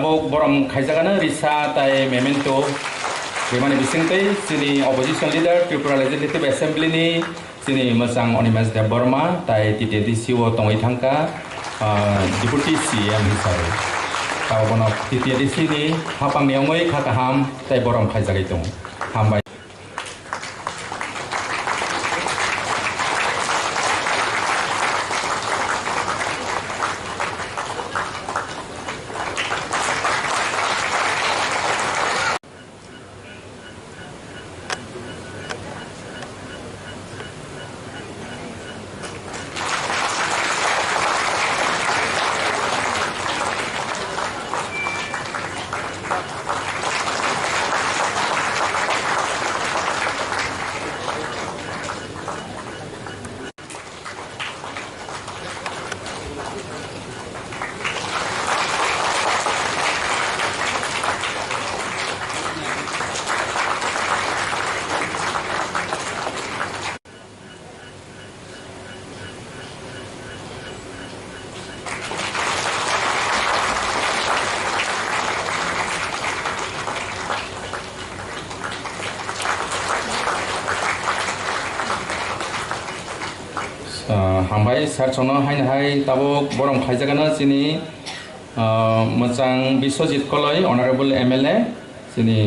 tabok borom khaijagana risa tai memento bemani bisingtei sini opposition leader Tripura Legislative Assembly ni sini masang onimas de Burma tai TTDC wo tongoi thangka deputy CM hisabe tabono TTDC ni Haphang niongoi khakaham tai borom khaijagai tung hambai hambai sarchono hai tabok borom khaijagana sini mochang Biswajit koloi honorable MLA sini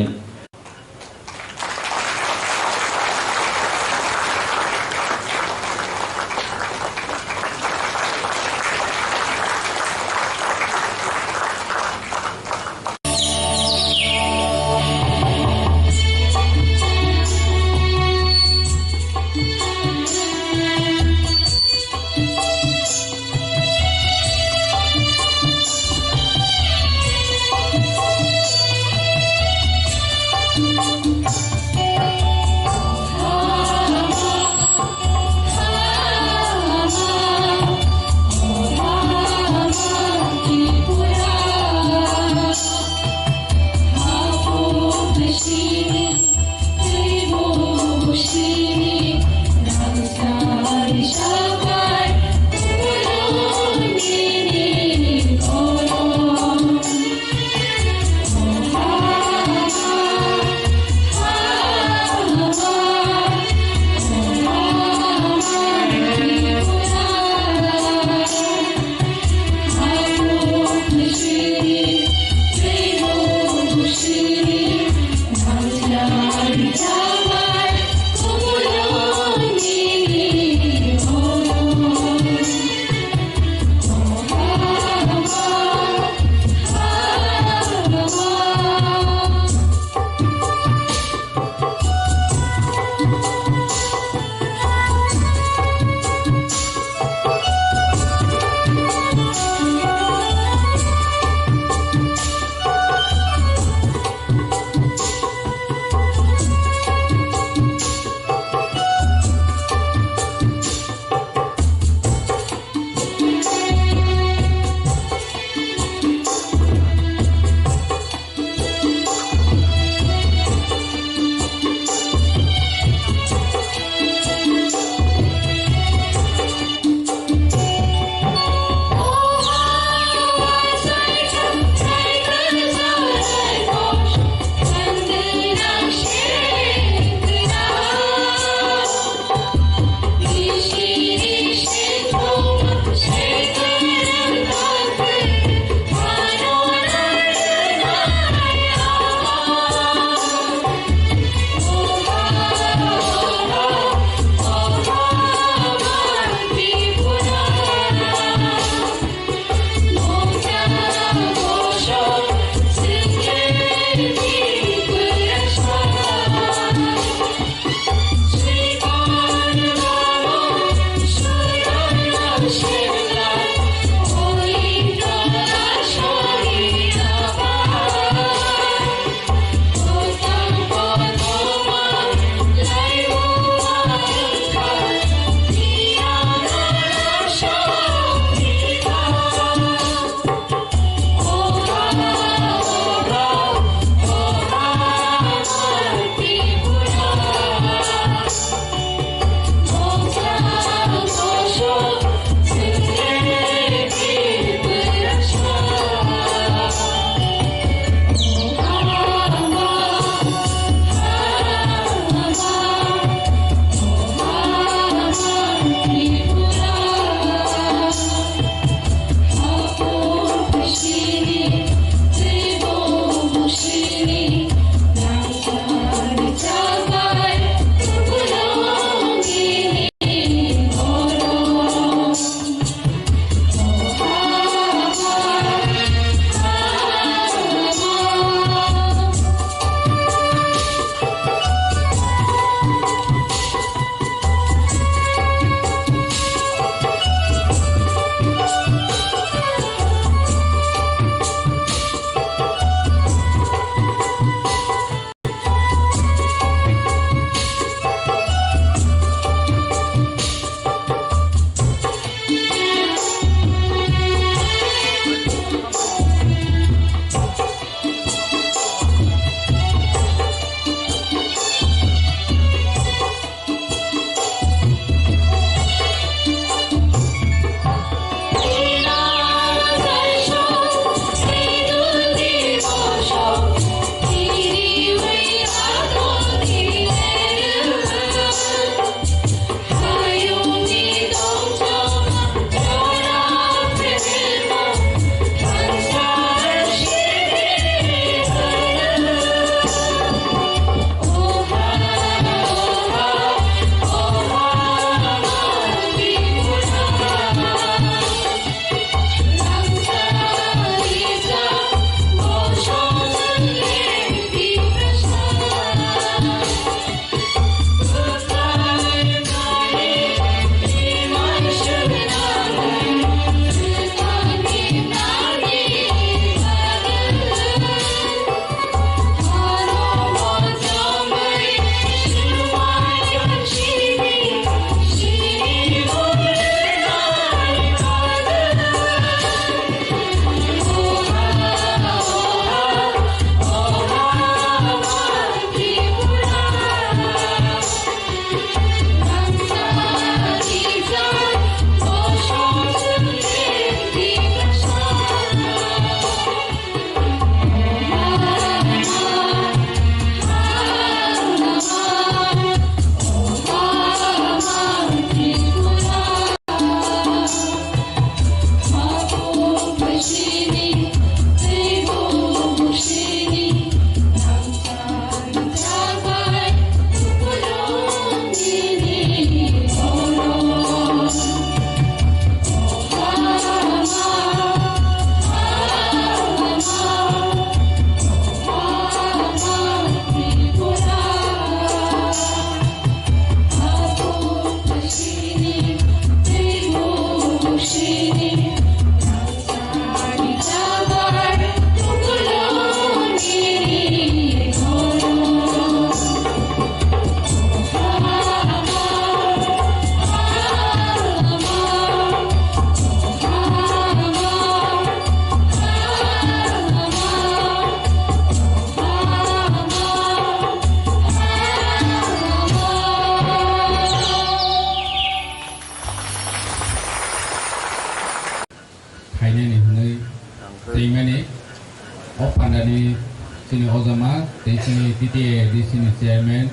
Tejini TTA ADC ni Chairman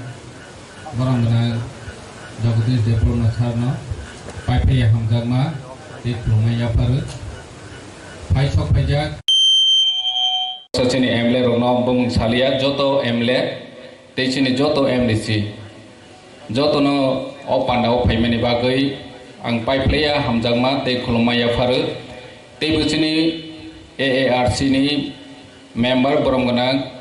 Borom gana Jagdish Depur Nasarno Paipe Hamjagma Tek Pluma Yapharu Pai Sok Pajak Sachini MLA Rokno Bung Salia Joto MLA Tejini Joto MDC Joto no Opanda Opaimani Bagai Ang Paipe Hamjagma Tek Pluma Yapharu Tebuchini AARC ni member Borom gana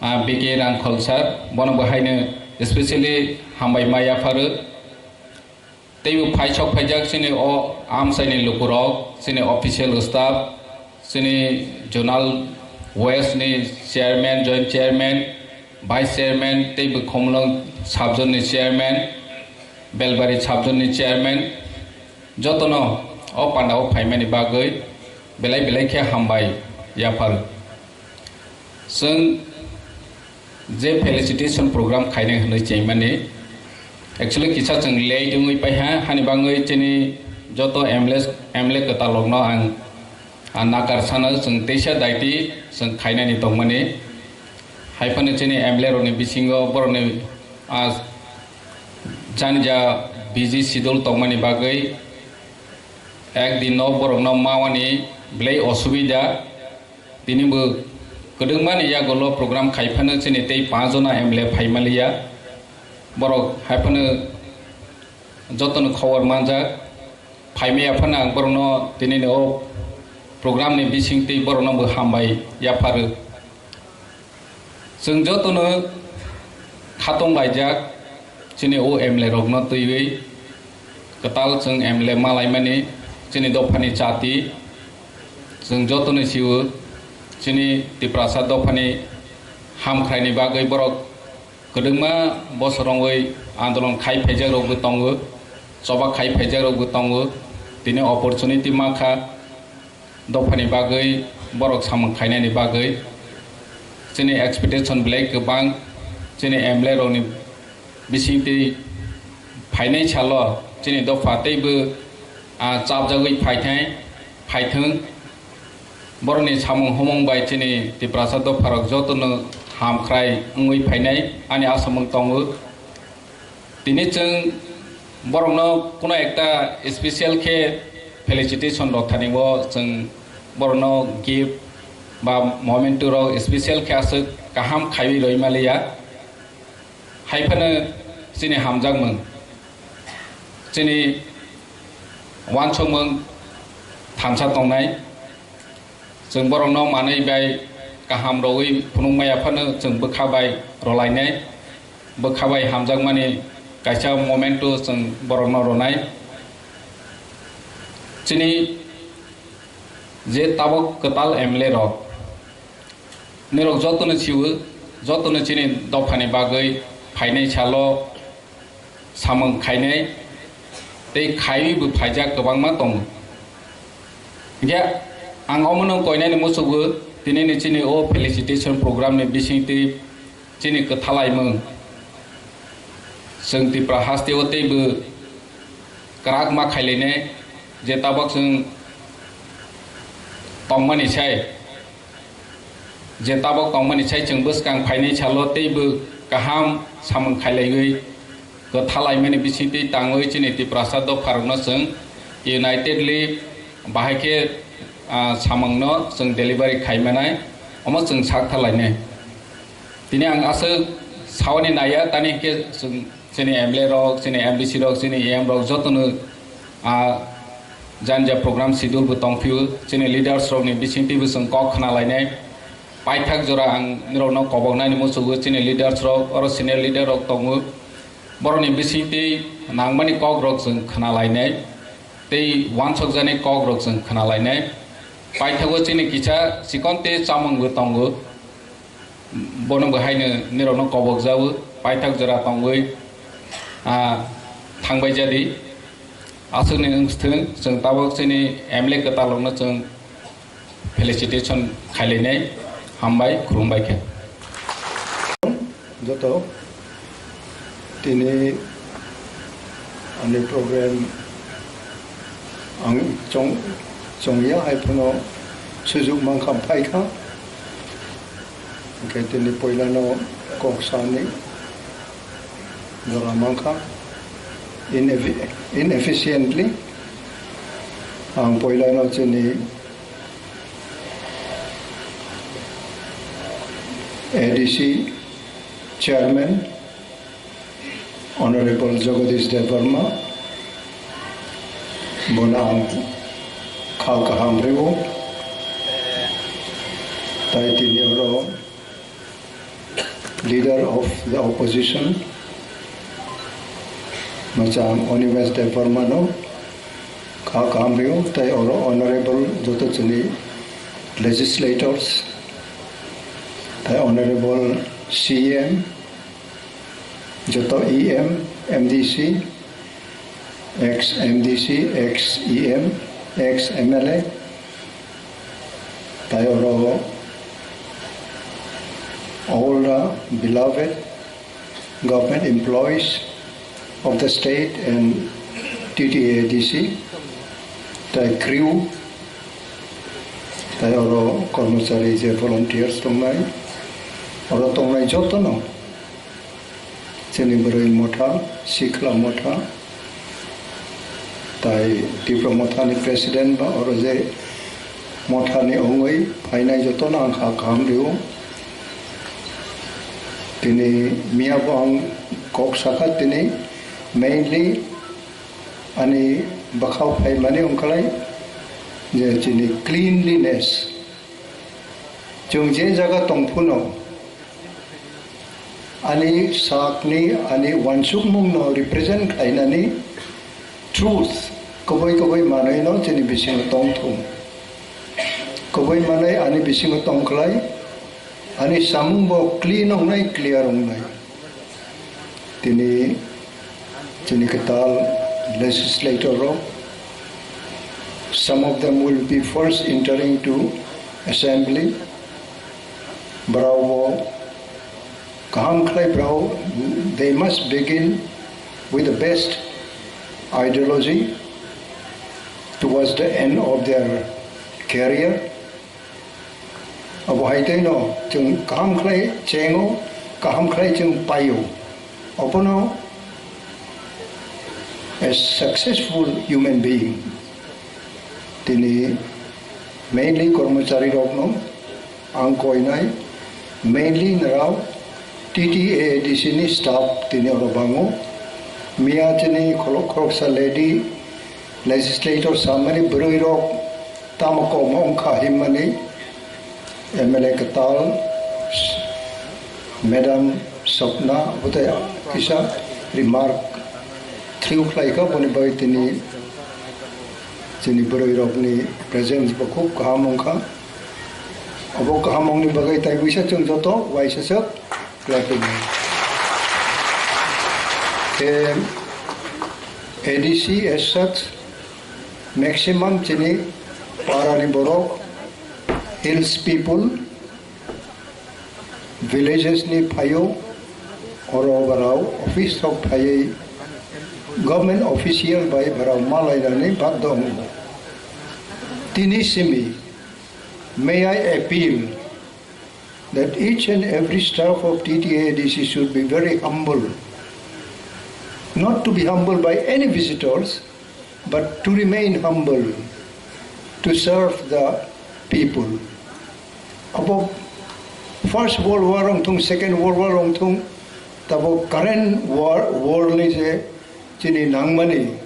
BK Rang Kholsar Bono Bahaino especially Hambai Maya Faru Tebu Paichok Pajak Sini O Amsani Lukurok Sini official staff Sini Journal West ni Chairman Joint Chairman Vice Chairman Tebu Komlong Sabzon ni Chairman Belbari Sabzon ni Chairman Jotono O Panda O Paimani Bagoi Belai Belai Ke Hambai Yapharu Sung जे felicitation programme खाइने होनो चाहिए actually किसा जों ले जोंङै पाइहा हानि बाङै चेनि जतो MLA कता लग्न आं नाकार सानो जों देशा दायति जों खाइनानि दंमाने हाइफानो चेनि एमएलए रनि बिसिङो बरनि जानजा बिजि सिडुल दंमानि बागै एक दिनो बरनो मावानि ब्लै असुबिदा दिनिबो Kedengman ya golo program kaifana sini tei 5 jona MLA Paimalia borok haipana joton khawar manja Paimaya phana borno tini o program ni bising tei borno bo hambai yapharu जों jotono khatong baijak sini o MLA Rokno tuiwi ketal जों MLA malaimani sini dofani chati जों jotono siu Sini Tipra Dofani Hamkhraini Bagai Borok Kedengma Bosorongoi Andolon Kai Pejaro Gutongo Soba Kai Pejaro Gutongo Dini opportunity Maka Dofani Bagai Borok Samang Kainani Bagai Sini expedition Blake Bang Sini MLA Roni Bisinti Paine Chalo Sini Dofate Bu Chabjagui Paitung Boroni samung homong bai chini Tipra Dofharok jotono hamkhrai ngui phainai ani asamung tongo tini जों boromno kuno ekta special ke felicitation rok thanibo जों boromno gift ba moment ro special ke asuk kaham khaiwi roimalia haifana chini hamjagmung chini wanchomung thamsa tongnai जों बरंनो मानै bye गाहाम रवै फुनुंमाया फानो जों बोखाबाय रलायनाय बोखाबाय हामजाग माने गायसा memento जों बरंनो रनाय चिनि जे ताबक कताल एमएलए रक निरक जतनो सिउ जतनो चिनि दफानि बागै फायनाय सालो सामं खायनाय तै खायबो फायजा गोबां मा दं या Ang omonong koinai ni musugu tini ni chini o felicitation program ni bisingti chini kethalai mung जों Tipra hastiyo teibu karak ma khailene je tabak जों tongmani chai je tabak tongmani chai जों boskang phainai chalo teibu kaham samung khailaigui kethalai mani bisingti tangoi chini Tipra Dofharokno जों unitedly bahake samangno जों delivery खाइमानाय अमा जों सागथालायने दिनै आं आसो सावनि नाया तानि के जों जोंनि MLA रक जोंनि MDC रक जोंनि AM रक जतनो जानजा program schedule बो दंफियो जोंनि leaders रकनि बिसिंतिबो जों कक खानालायनाय पाइथाक जरा आं निरनो कबगनानि मोसुगो जोंनि leaders रक अर senior leader रक दङो बरनि बिसिंति नांमानि कक रक जों खानालायनाय तै वानसक जाने कक रक जों खानालायनाय Paithago chini kicha sikonte chamangbo tongo bono bahaino nirono kobok jawu paithak jora tongoi thangbai jadi asukni ungsthung जों tabok chini MLA katalogno जों felicitation khaileinai hambai khurumbai khe joto tini ani program ang chong ya hai puno chujuk mang kham pai kha tini poila no koksani doramangka inefficiently ang poila no tini ADC Chairman Honorable Jagadish Yapharma Bonang KOKBOROK Taitinioro Leader of the Opposition Macam University Yapharma no KOKBOROK Tai Honorable Jotachani Legislators Tai Honorable CM Joto EM MDC ex MDC ex EM ex MLA Tai all the beloved government employees of the state and TTADC, the crew, the कर्मचारी जे volunteers तोंगनाय और तोंगनाय जोतो न जोंनि बोरै मथा सिख्ला मथा ताई Tipra मथानि president बा और जे मथानि अंगै फायनाय जोतो न आंखा खामरिउ दिनै मियाबो आं कक साखा दिनै मेनलि आंनि बाखाव फायमानि अंखालाय जे दिनै क्लिनलिनेस जों जे जायगा दंफुनो आंनि साकनि आंनि वानसुक मुंनो रिप्रेजेन्ट खालायनानै ट्रुथ कबै मानै न जोंनि बिसिङाव दंथुम कबै मानै आंनि बिसिङाव दंखलाय आंनि सामुंबो क्लिन अंनाय क्लियार अंनाय दिनै जोंनि कताल legislator some of them will be first entering to assembly bravo kaham khlai bravo they must begin with the best ideology towards the end of their career Abahai no jung kaham khlai chengo kaham khlai jung payo opono a successful human being tini mainly कर्मचारी Rokno ang koinai mainly narau TTADC ni staff tini orobango mia tini khoroksa lady legislator samani broi rok tamako mongkha himani MLA katal Madam Sapna butaya kisa remark thriu khlaika boni bai tini जोंनि बोरै रकनि presence बखौ गाहामंखा अब गाहामंनि बागै ताइ बैसा जों जत वाइससक लाखिनो ADC as such maximum जोंनि पारानि बरक hills people villages ni फायो अरबाराव ऑफिस of फायै government official by Borom malaynani badong tinisimi may I appeal that each and every staff of TTADC should be very humble not to be humble by any visitors but to remain humble to serve the people above First World War ong Second World War ong tabo current war ni je Chini Nangmani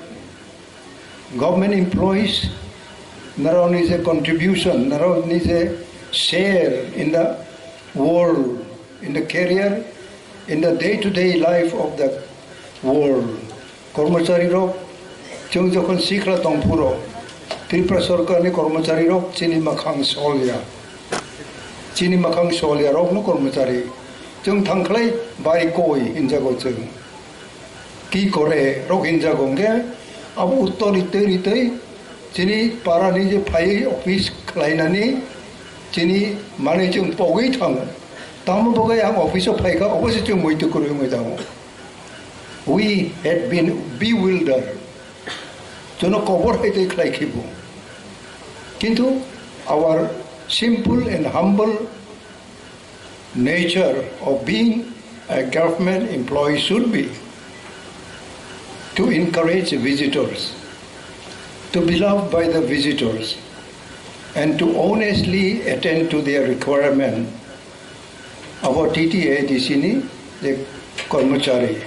government employees not only is a contribution, not only is a share in the world, in the career, in the day-to-day life of the world. Kormachari rok, chung jokon sikla tongpuro, Tipra Sarkar ni kormachari rok, chini makhang solya rok no kormachari, chung thangklai bai koi injago chung. কি করে রোহিঙ্গা গঙ্গে আবু উত্তর ইতে যিনি পারানি যে phi office খালাইনানি যিনি মানে जों পগै थाङो तामो बगै आं अफिसाव फायगा अबसे जों मैतो करो मोजां we had been bewildered जों खबर हैते खालायखिबो किन्तु our simple and humble nature of being a government employee should be to encourage visitors, to be loved by the visitors, and to honestly attend to their requirement. Our TTA di sini, the Kormachari,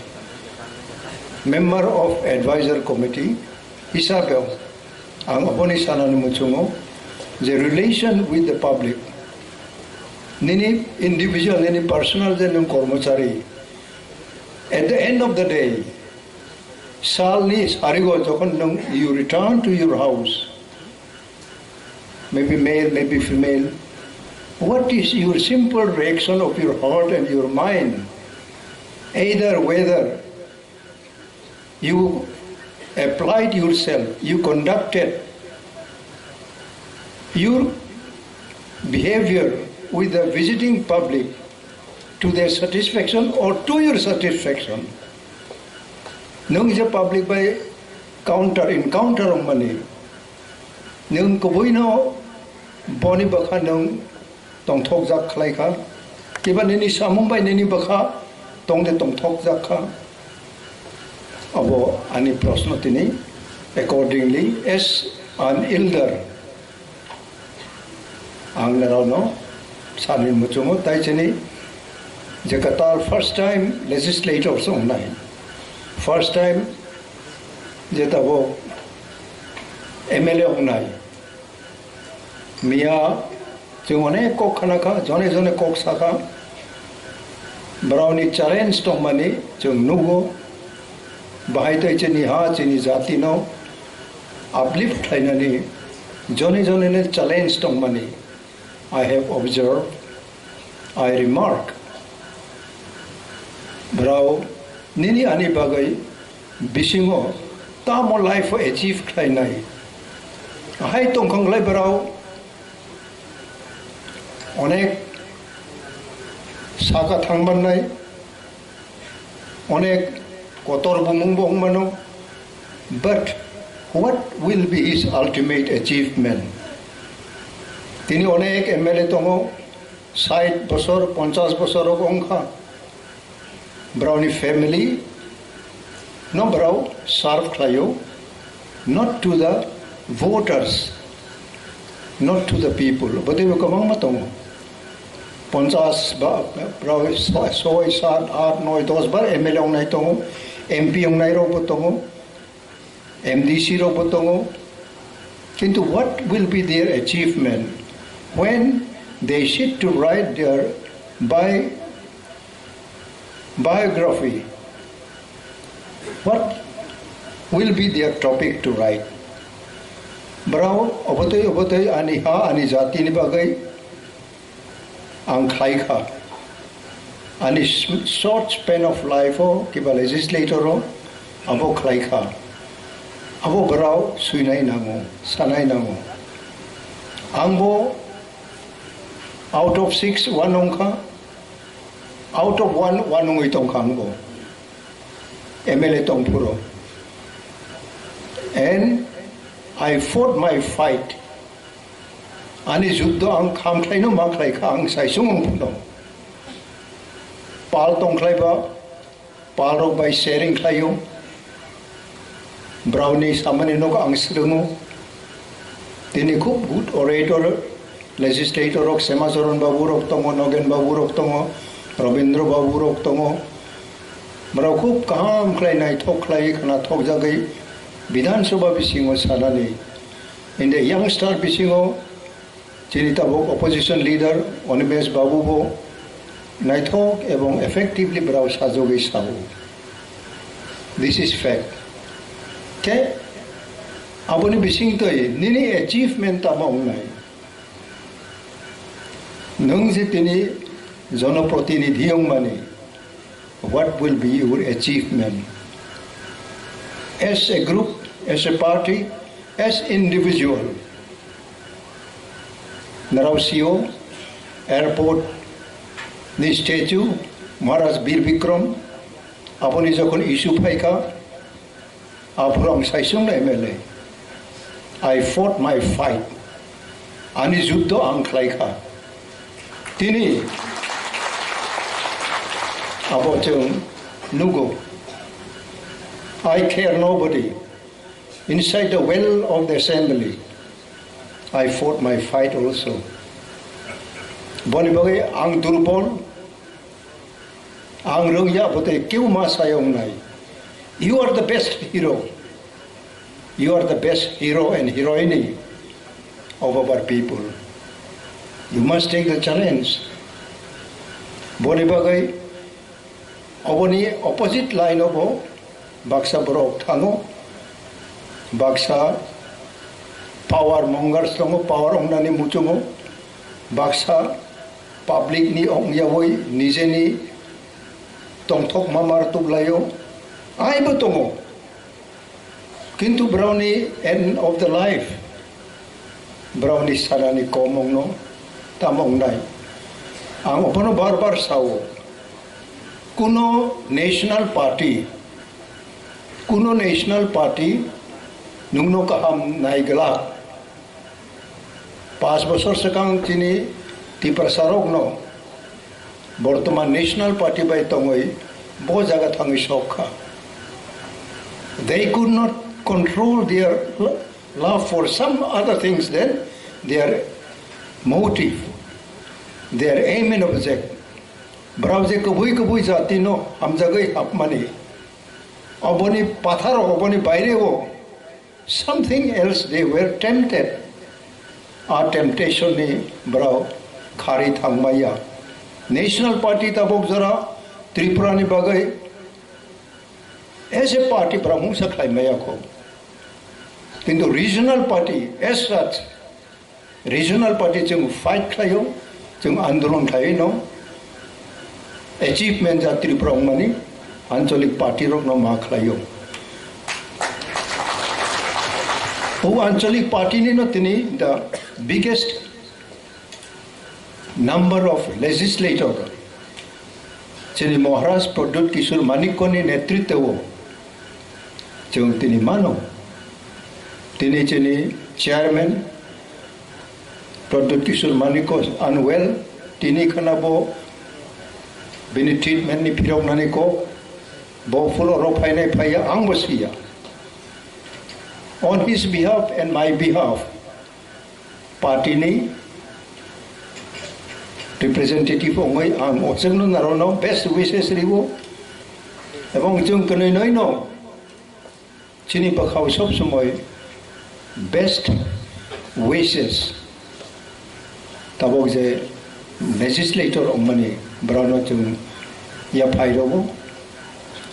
member of advisor committee, Isabel, ang aponi sana muchungo, the relation with the public, nini individual, nini personal, then Kormachari. At the end of the day, salni sarigo jokon you return to your house, maybe male, maybe female. What is your simple reaction of your heart and your mind? Either whether you applied yourself, you conducted your behavior with the visiting public to their satisfaction or to your satisfaction. Nung is a public by encounter of money. Nung kubuino boni baka nung tong thok jak khlai ka. Kiba nini samung by nini baka tong de tong thok jak ka. Abo ani prasno tini accordingly as an elder. Ang narano sanin muchungo tai chini jakatal first time legislator song nai. First time jetabo MLA hongnai. Mia jone kok khana ka jone kok saka brownie challenge tong mani jung nugo bahai tai chini ha chini jati no uplift thainani jone ne challenge tong mani. I have observed, I remark, brau nini ani bagai bisingo tamo life achieve thainai. Hai tong khang lai brau onek saka thangban nai onek kotor bumung bong mano, but what will be his ultimate achievement? Tini onek MLA tongo 60 bosor 50 bosor ongkha brownie family no brow serve klayo not to the voters, not to the people. Bade ko kamang matongo 50 ba brow soy sat 8 9 10 bar MLA ong nai tongo MP ong nai ro potongo MDC ro potongo. Kintu what will be their achievement when they sit to write their biography? What will be their topic to write? Brau obotoy ani ha ani jati ni bagai ang khlai kha ani short span of life o kiba legislator o abo khlai kha abo brau suinai nango sanai nango angbo out of 6 1 ongkha out of 1 ongoi tongkhangbo MLA tongpuro, and I fought my fight. Ani juddho ang kham khlai no ma khlai kha ang sai sung puno. Pal tong khlai ba, pal ro by sharing khlayo. Brownie samane no ang srungo. Tini khub good orator, legislator ok Semazoron babu rok tongo, Nogen babu rok tongo, Robindro babu rok tongo. Brau khub kaham khlai nai thok khlai khana thok jagai Bidhan Sabha bisingo salani. In the youngster bisingo Chinita bok opposition leader Onimes Babu bo nai thok ebong effectively brau sajogai sabu. This is fact. Okay? Aboni bising toy nini achievement tamong nai. Nung si tini jonoprotinidhi ong mani. What will be your achievement? As a group, as a party, as individual. Narausio, airport, the statue, Maharaj Bir Bikram, aponi jokon issue paika, apurang saisung na MLA. I fought my fight. Ani juddho ang khlai kha. Tini about Nugo. I care nobody. Inside the well of the assembly, I fought my fight also. Boni bagai ang durbol, ang rungya bote kiu masayong nai. You are the best hero. You are the best hero and heroine of our people. You must take the challenge. Boni bagai, aboni opposite line of Baksa Borok Tango, Baksa power mongers tongo, power ongnani muchungo, Baksa public ni ong yawoi, nije ni tongtok mamar tuglayo, ay betongo. Kintu brownie end of the life. Brownie sarani komong no, tamong nai. Ang opono barbar sawo. Kuno national party nungno kaham nai gala. 5 বছর sekang tini Tipra Rokno. Bortoman national party by tongoi bo jaga thangi sokha. They could not control their love for some other things then, their motive, their aim and object. Browse kabui jati no hamjagai hapmani. Oboni patharo oboni baireo. Something else they were tempted. Our temptation ni brow khari thangmaya. National party tabok jara Tripura ni bagai. As a party brahmu saklai maya ko. Kintu regional party as such, regional party jeng fight klayo, jeng andolon klayo no. Achievement ja Tripura mani Anchalik party Rokno ma klayo. Oh, Anchalik party ni no tini the biggest number of legislators. Chini Maharaj Pradut Kishore Manikko ni netritwa. Chung tini mano. Tini chini chairman Pradut Kishore Manikko unwell. Tini kanabo bini treatment ni pirok naniko. Bo full ro painai paya ang basiya. On his behalf and my behalf, party ni representative ongoy ang otseng no narono best wishes riwo. Ebong chung kanoy noy no. Chini pakhaw sob sumoy best wishes. Tabog je legislator ongmani brano chung Yapharma robo.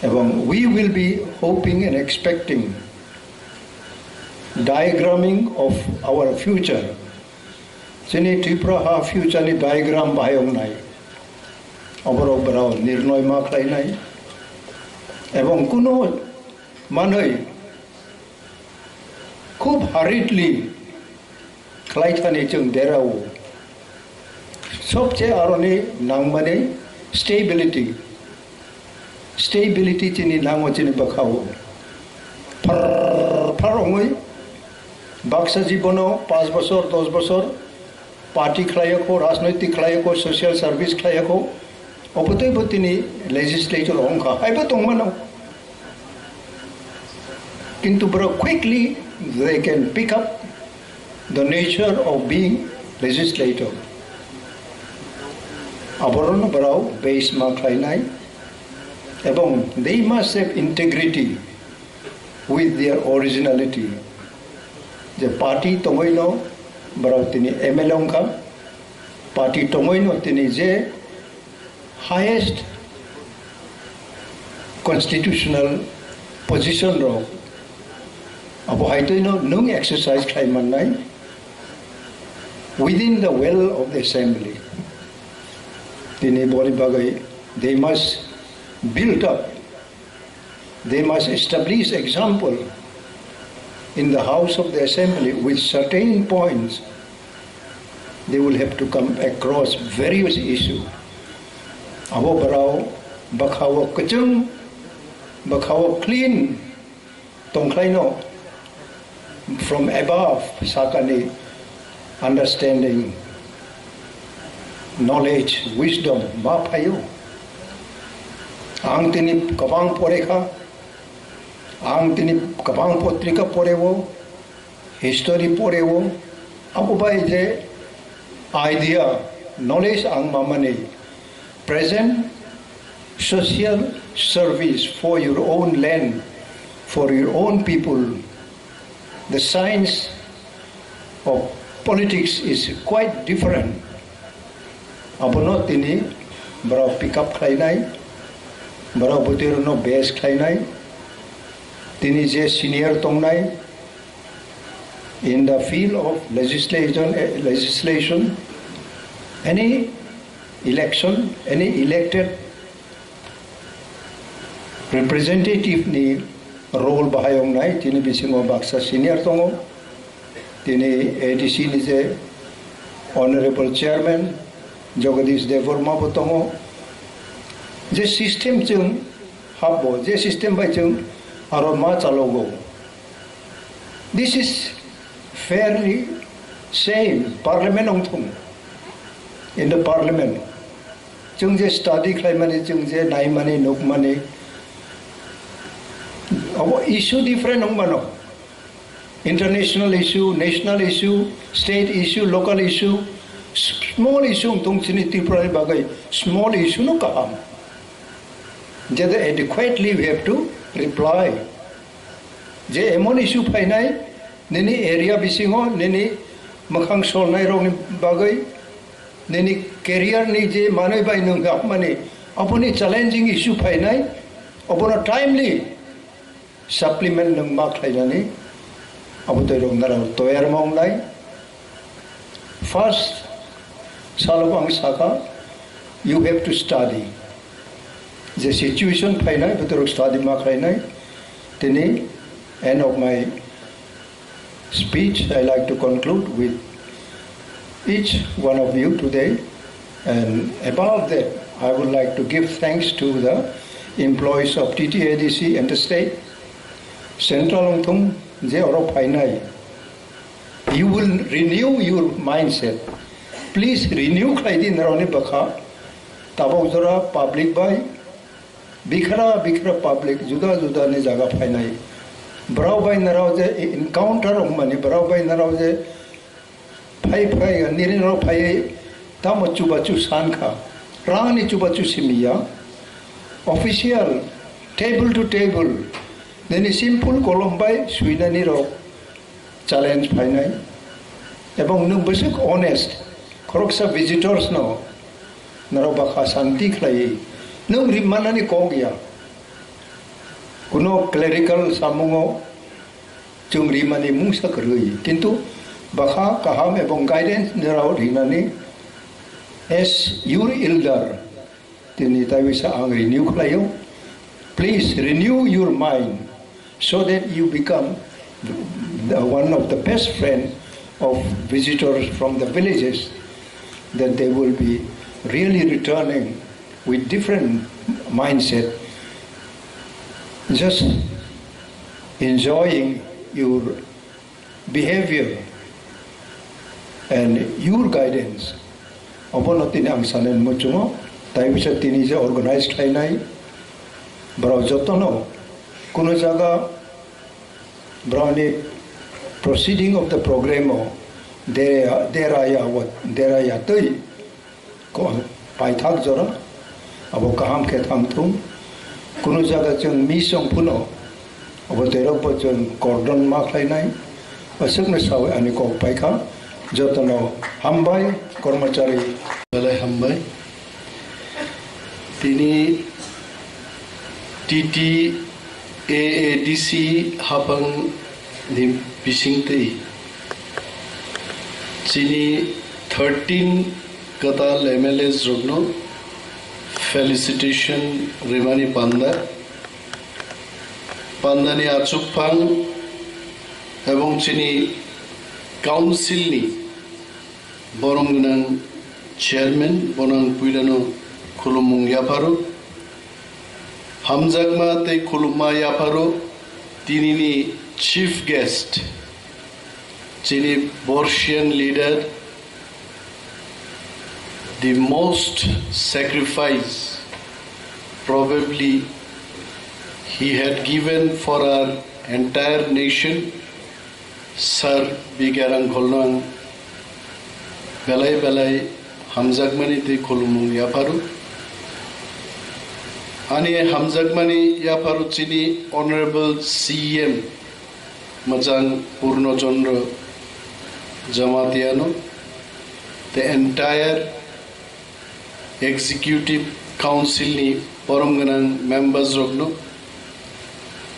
Ebong we will be hoping and expecting diagramming of our future. Sini Tipra ha future ni diagram bayong nai. Oborok brao nirnoy maklay nai. Ebong kuno manoy khub hurriedly klaitani chung derao. Sobche aroni nangmane stability. Stability chini nango chini bakhaw. Parongoi Baksa jibono 5 বছর 10 বছর party klayako rajnaitik klayako social service klayako opotoi botini legislator ongka aiba tongmano kintu bro quickly they can pick up the nature of being legislator aborno brao base ma klainai ebong they must have integrity with their originality. The party tomoino brao tini MLA ongka party tomoino tini je highest constitutional position ro abo haitoino nung exercise klaiman nai within the well of the assembly. Tini boli bagai they must build up. They must establish example in the house of the assembly with certain points. They will have to come across various issues. Abo barao bakhawo kachung, bakhawo clean, tongklaino from above sakani understanding, knowledge, wisdom, ma payo. ang tini kabang poreka, ang tini kabang potrika porewo, history porewo, ako ba ije idea, knowledge ang mamani, present social service for your own land, for your own people. The science of politics is quite different. Abono tini bro pick up khainai, bro butiru no base khainai, tini je senior tongnai in the field of legislation, any election, any elected representative ni role bahayong nai, tini bisingo baksa senior tongo, tini ADC ni je honorable chairman Jagadish Devarma botongo, je system jeng habo, je system by jeng aroma chalogo. This is fairly same parliament ongthung. In the parliament, jeng je study klai mani, jeng je nai mani, nuk mani. Our issue different ong mano. International issue, national issue, state issue, local issue, small issue tung sini Tipra bagai small issue no kaham. Jadi adequately we have to reply. Je emon issue painai, nini area bisingo, nini makhang sol nai rong bagai, nini career ni je manai bai nung gap mani, apuni challenging issue painai, apuna timely supplement nung mak lainani, apu toy rong narau toyar maung lai. First, salabang saka, you have to study. The situation painai, betul study mak lainai. Tini, end of my speech, I like to conclude with each one of you today. And above that, I would like to give thanks to the employees of TTADC and the state. Central Ongthum, je oro painai. You will renew your mindset. Please renew klaidi narone bakha. Tabok jora public by bikhra public juda ne jaga painai. Brau by narao je encounter mani brau by narao je phai nirin ro phai tamo chubachu sanka rang ni chubachu simia official table to table then a simple kolombai suinani ro challenge painai ebong nung besuk honest koroksa visitors no naro bakha santi khlai nung rimanani kogya kuno clerical samungo chungri mani mungsa kerui kintu bakha kaham ebong guidance nirao rinani as your elder tini tawisa ang renew klayo please renew your mind so that you become one of the best friend of visitors from the villages, that they will be really returning with different mindset, just enjoying your behavior and your guidance. Upon natin ang sanan mo chungo, tayo sa tinisa organized kay nai, bro jotono, kuno jaga brownie proceeding of the program there I toy ko paithak jora abo kaham ke tham thum kuno jaga chung mi song puno abo terok po chung cordon ma khlai nai asuk na sawe ani ko paikha jotono hambai kormachari balai hambai tini ADC Haphang ni bisingtei chini 13 katal MLAs Rokno felicitation Remani Pandani Haphang ebong chini council ni Borom nang chairman bonang puilano khulumung Yapharma Hamjagma te khuluma Yapharma tinini chief guest chini Borsian leader the most sacrifice probably he had given for our entire nation. Sir bigarang kholnang belai hamjagmani te khulumung yaparu ani hamjagmani yaparu chini honorable CM Majang Purno Chandra Jamatiano, the entire executive council ni Borom ganang members Rokno,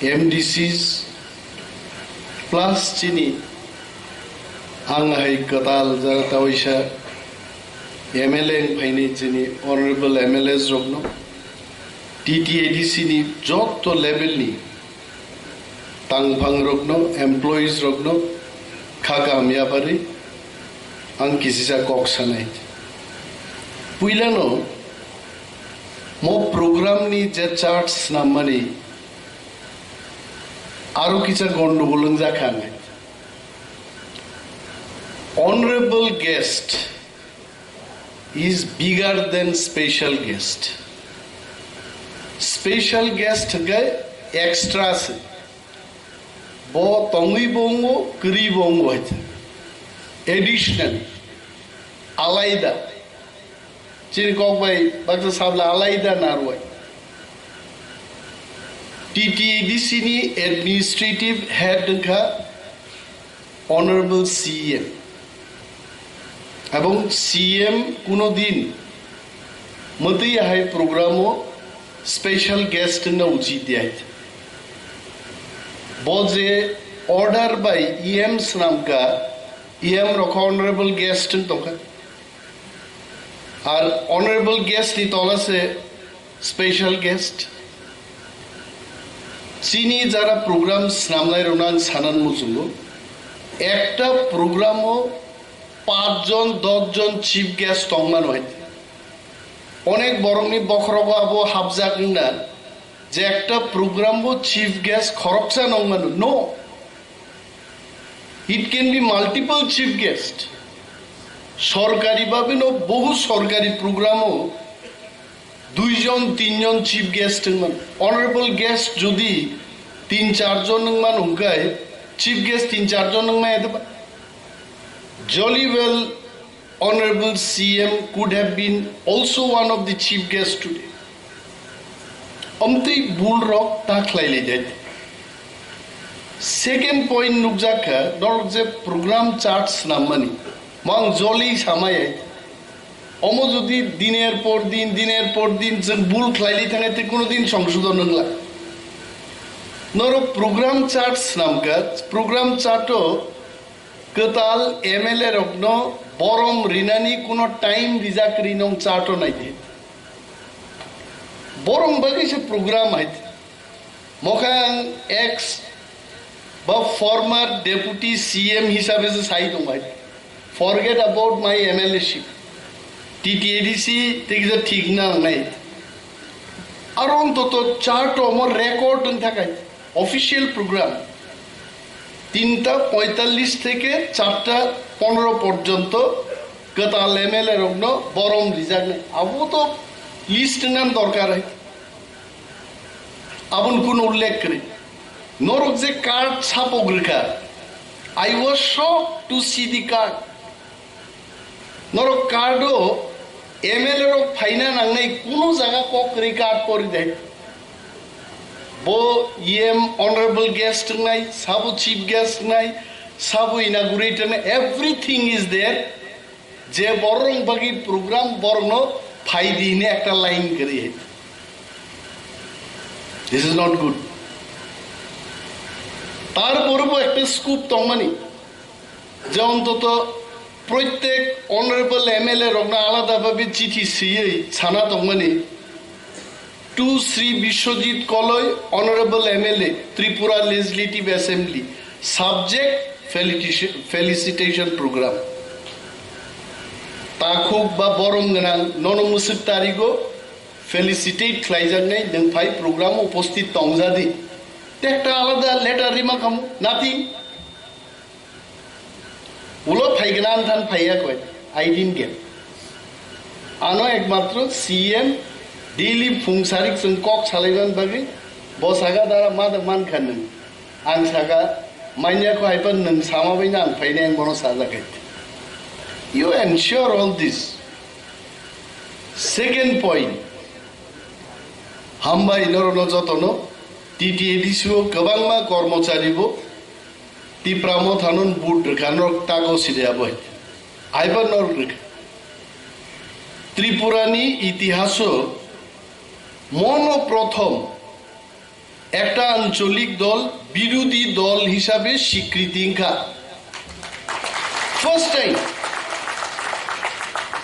MDCs plus chini angai katal jata oisa MLA phaini chini honorable MLAs Rokno, TTADC ni joto level ni Haphang Rokno, employees Rokno, Khakam Yapari, ang kisisa koksanay. Puilano, mo program ni je charts namani, aru kisa gondogolong jakhanay. Honorable guest is bigger than special guest. Special guest gay extra se. Bo tongi bongo, kri bongo hai. Additional, alaida. Chiri kokbai, baksa sabla alaida narwai. TTADC ni administrative head ka honorable CM. Abong CM kuno din mati hai programo special guest na uchit diya. Boze order by EM snam ka EM rokha honorable guest toka ar honorable guest ni tola se special guest chini jara program snamlai ronang sanan mujungo ekta programo 5 John 10 John chief guest তংমান হয় অনেক বরংনি বখরগো আবো হাবজাক না যে একটা programme বো chief guest খরকসা নংমান নো it can be multiple chief guest সরকারি ভাবে নো বহু সরকারি প্রোগ্রামও 2 জন 3 জন চিফ গেস্ট মান অনারেবল গেস্ট যদি 3-4 জন মান হুকায় চিফ গেস্ট 3-4 জন মান এতে jolly well honorable CM could have been also one of the chief guests today. Amti bull rock taklai le jai. Second point nukjaka dor je program charts namani mang jolly samay omo jodi diner por din jeng bull khlaili thangay te kono din সংশোধন nangla noro program charts namka program charto Katal MLA Rokno Borom Rinani kuno time rizak rinong charto nai de. Borom bagi se program hai. Mokhang ex ba former deputy CM hisabe se sai dong hai. Forget about my MLA ship. TTADC take the thik na nai. Aron to charto mo record n thakai. Official program. 3:45 থেকে 4:15 পর্যন্ত কাতাল MLA রগ্ন বরম reserve নেই আবু তো list নাম দরকার হয় আবুন কোন উল্লেখ করে নরক যে কার্ড ছাপক রেখা I was shocked to see the card নরক কার্ডও এমএলএ রক ফাইনা নাংনাই কোন জায়গা কক রেকার্ড করে দেয় Bo EM honorable guest nai, sabu chief guest nai, sabu inaugurator nai, everything is there. Je borong bagi program borno phai dine ekta line kari hai. This is not good. Tar porbo ekta scoop tongmani. Je ontoto proত্যেক honorable MLA rogna alada bhabe chithi siyei chana tongmani. To Sri Vishwajit Koloy, Honorable MLA, Tripura Legislative Assembly, subject felicitation program. Takhuk ba borom ganang nono musik tarigo felicitate khlaijak nei nang phai program uposthit tongjadi. Tekta alada letter rima kam nothing. Ulo phai ganan than phaiya koi. I didn't get. Ano ekmatro CM daily फुंसारिक जों कक सालायनानै बागै बसागा दारा मादा मानखान नों आं saga मान्याखौ हायपा नों सामाबायना आं फायनाय आं बनो साजाखाय you ensure all this. Second point, hamba inorono jotono TTADC gobangma kormocharibो Tipra Mothanon bud rekanok tago sideaboy aiba norrek ত্রিপুরানি ইতিহাসও মনো প্রথম একটা আঞ্চলিক দল বিরোধী দল হিসাবে স্বীকৃতি খা ফার্স্ট টাইম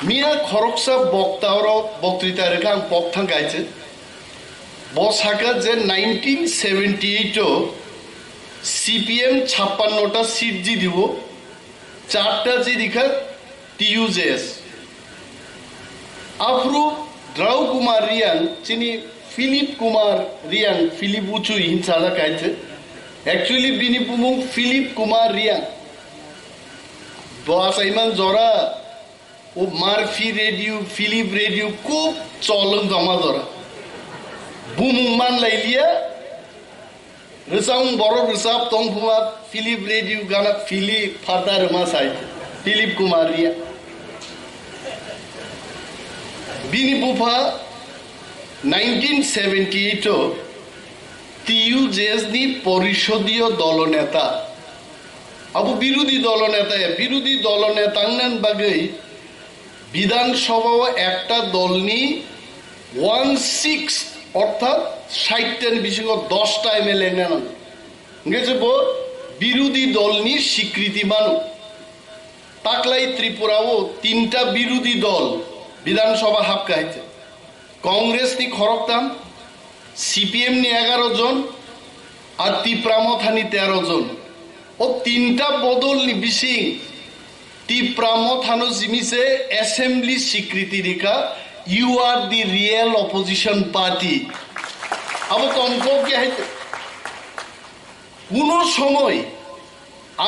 মিয়া খরকসা বক্তৃতা রেখা আং পক্ষাং গাইছে বসাকা যে 1978 সিপিএম 56টা সিট জি দিব 4টা জি দিখা টিইউজেএস আফরু দ্রাউ কুমার রিয়াং চিনি ফিলিপ কুমার রিয়াং ফিলিপ উচু হিংসাদা গাইছে অ্যাকচুয়ালি বিনি বুমুং ফিলিপ কুমার রিয়াং বস ইমান জরা ও মারফি রেডিও ফিলিপ রেডিও খুব চলন জমা ধরা বুমুং মান লাইলিয়া রেসাং বড় রেসাব তংফুমা ফিলিপ রেডিও গানা ফিলিপ ফাদার মাসাই ফিলিপ কুমার রিয়া বিনি বুফা 1978 টিইউজেএস নি পরিষদীয় দলনেতা আবু বিরোধী দলনেতাংনান বাগৈ বিধানসভা একটা দল নি 1/6 অর্থাৎ 60টার বেশি 10টা এমএলএ নেন গেছে বিরোধী দল নি স্বীকৃতি মানো তাকলাই ত্রিপুরাও 3টা বিরোধী দল বিধানসভা হাপকাইছে কংগ্রেস নি খরকতাম সিপিএম নি 11 জন আর ত্রিপুরা মথানি 13 জন ও 3টা বদল নি বিসিং ত্রিপুরা মথানো জিমিসে অ্যাসেম্বলি স্বীকৃতি রেখা you are the real opposition party আবো কনফার্ম কি হইছে কোন সময়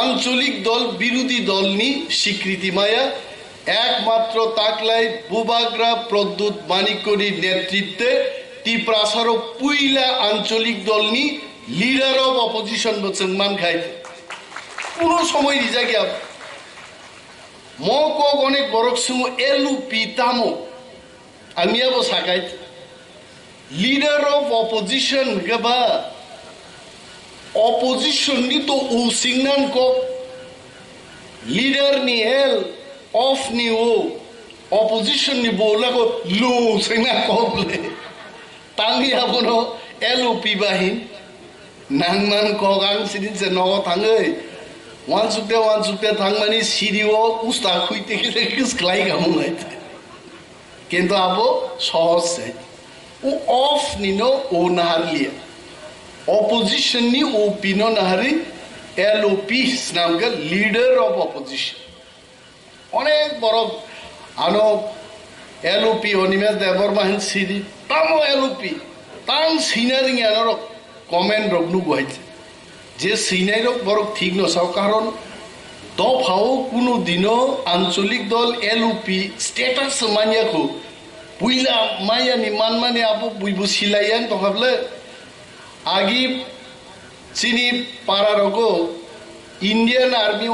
আঞ্চলিক দল বিরোধী দল নি স্বীকৃতি মায়া একমাত্র তাকলাই বুবাগ্রা প্রদ্যুৎ মানিকরির নেতৃত্বে ত্রিপুরাসার পুইলা আঞ্চলিক দল নি লিডার অফ অপোজিশন বচংমান খাইতে কোন সময় রিজা গিয়া মক অনেক বরক সুমো এলুপি তামো আমি আবো সাকাই লিডার অফ অপোজিশন গবা অপোজিশন নি তো উ সিংনান ক লিডার নি এল অফ নি ও অপোজিশন নি বোলা কো লো সিংনা কবলে তাঙ্গি আবনো এলুপি বাহিন নাংমান কগাং সিদিন সে নগ থাঙ্গৈ ওয়ান সুতে থাংমানি সিরিও উস্তা খুইতে গেলে কিসক্লাই গামু নাইতে কিন্তু আবো সহজ ও অফ নিনো ও নাহারলিয়া অপোজিশন নি ও পিনো নাহারি এলওপি নামকে লিডার অফ অপোজিশন অনেক বড় আনো এলওপি অনিমেষ দেববর্মা সিরি তামো এলওপি তাং সিনারিং আনোর কমেন্ট রকনু গুহাইছে যে সিনাই রক বড় ঠিক নসাও কারণ দফাও কোনো দিনও আঞ্চলিক দল এলওপি স্টেটাস মানিয়াখো পুইলা মায়ানি মানমানি আবো বুইবো সিলাইয়ান তখাবলে আগি চিনি পারারগো ইন্ডিয়ান আর্মি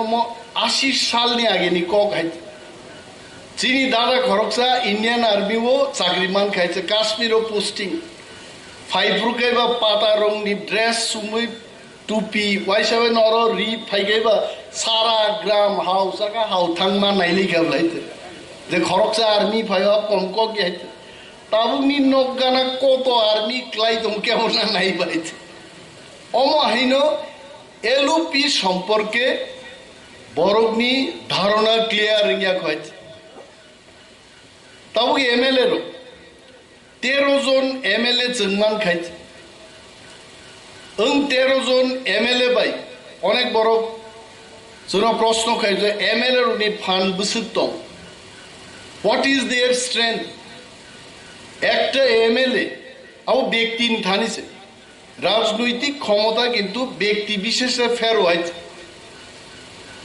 80 সাল নি আগে নি কক খাইছে চিনি দাদা খরকসা ইন্ডিয়ান আর্মি ও চাকরি মান খাইছে কাশ্মীরও পোস্টিং ফাইফ্রুকাইবা পাতা রং নি ড্রেস সুমুই টুপি ওয়াইসাবে নর রি ফাইগাইবা সারা গ্রাম হাউস আকা হাউ থাংমা নাইলি গাবলাইতে যে খরকসা আর্মি ফাইবা কমক গিয়াইতে তাবু নি নগানা কত আর্মি ক্লাই তুমি কেমন না নাই বাইতে অমহিন এলওপি সম্পর্কে বরগনি ধারণা ক্লিয়ার ইয়া কইছে তাবু এমএলএ রো 13 জন এমএলএ জন্মান খাইছে 13 জন এমএলএ বাই অনেক বড় জন প্রশ্ন খাইছে এমএলএ রুনি ফান্ড বসিত হোয়াট ইজ देयर স্ট্রেংথ একটা এমএলএ আও ব্যক্তি থানিছে রাজনৈতিক ক্ষমতা কিন্তু ব্যক্তি বিশেষে ফের হইছে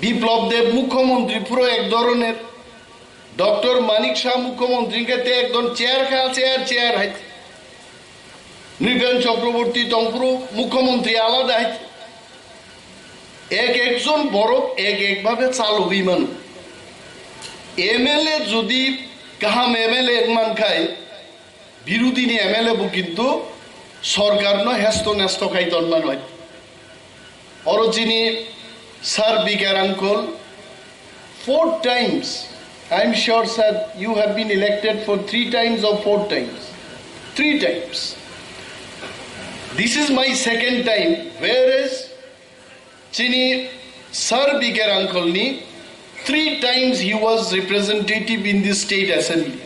বিপ্লব দেব মুখ্যমন্ত্রী পুরো এক ধরনের ডক্টর মানিক শাহ মুখ্যমন্ত্রীকে তে একদম চেয়ার খা চেয়ার হাইছে নৃপেন চক্রবর্তী তংপুর মুখ্যমন্ত্রী আলাদা একজন বড় একভাবে চালু বিমান MLA যদি কাহাম MLA মান খায় বিরোধী নি MLA বু কিন্তু সরকার ন হেস্ত নেস্ত খাই তন্মান হয় অরজিনি স্যার বিকার uncle 4 times I'm sure sir you have been elected for 3 times or 4 times 3 times this is my second time whereas chini sir bikar uncle ni 3 times he was representative in the state assembly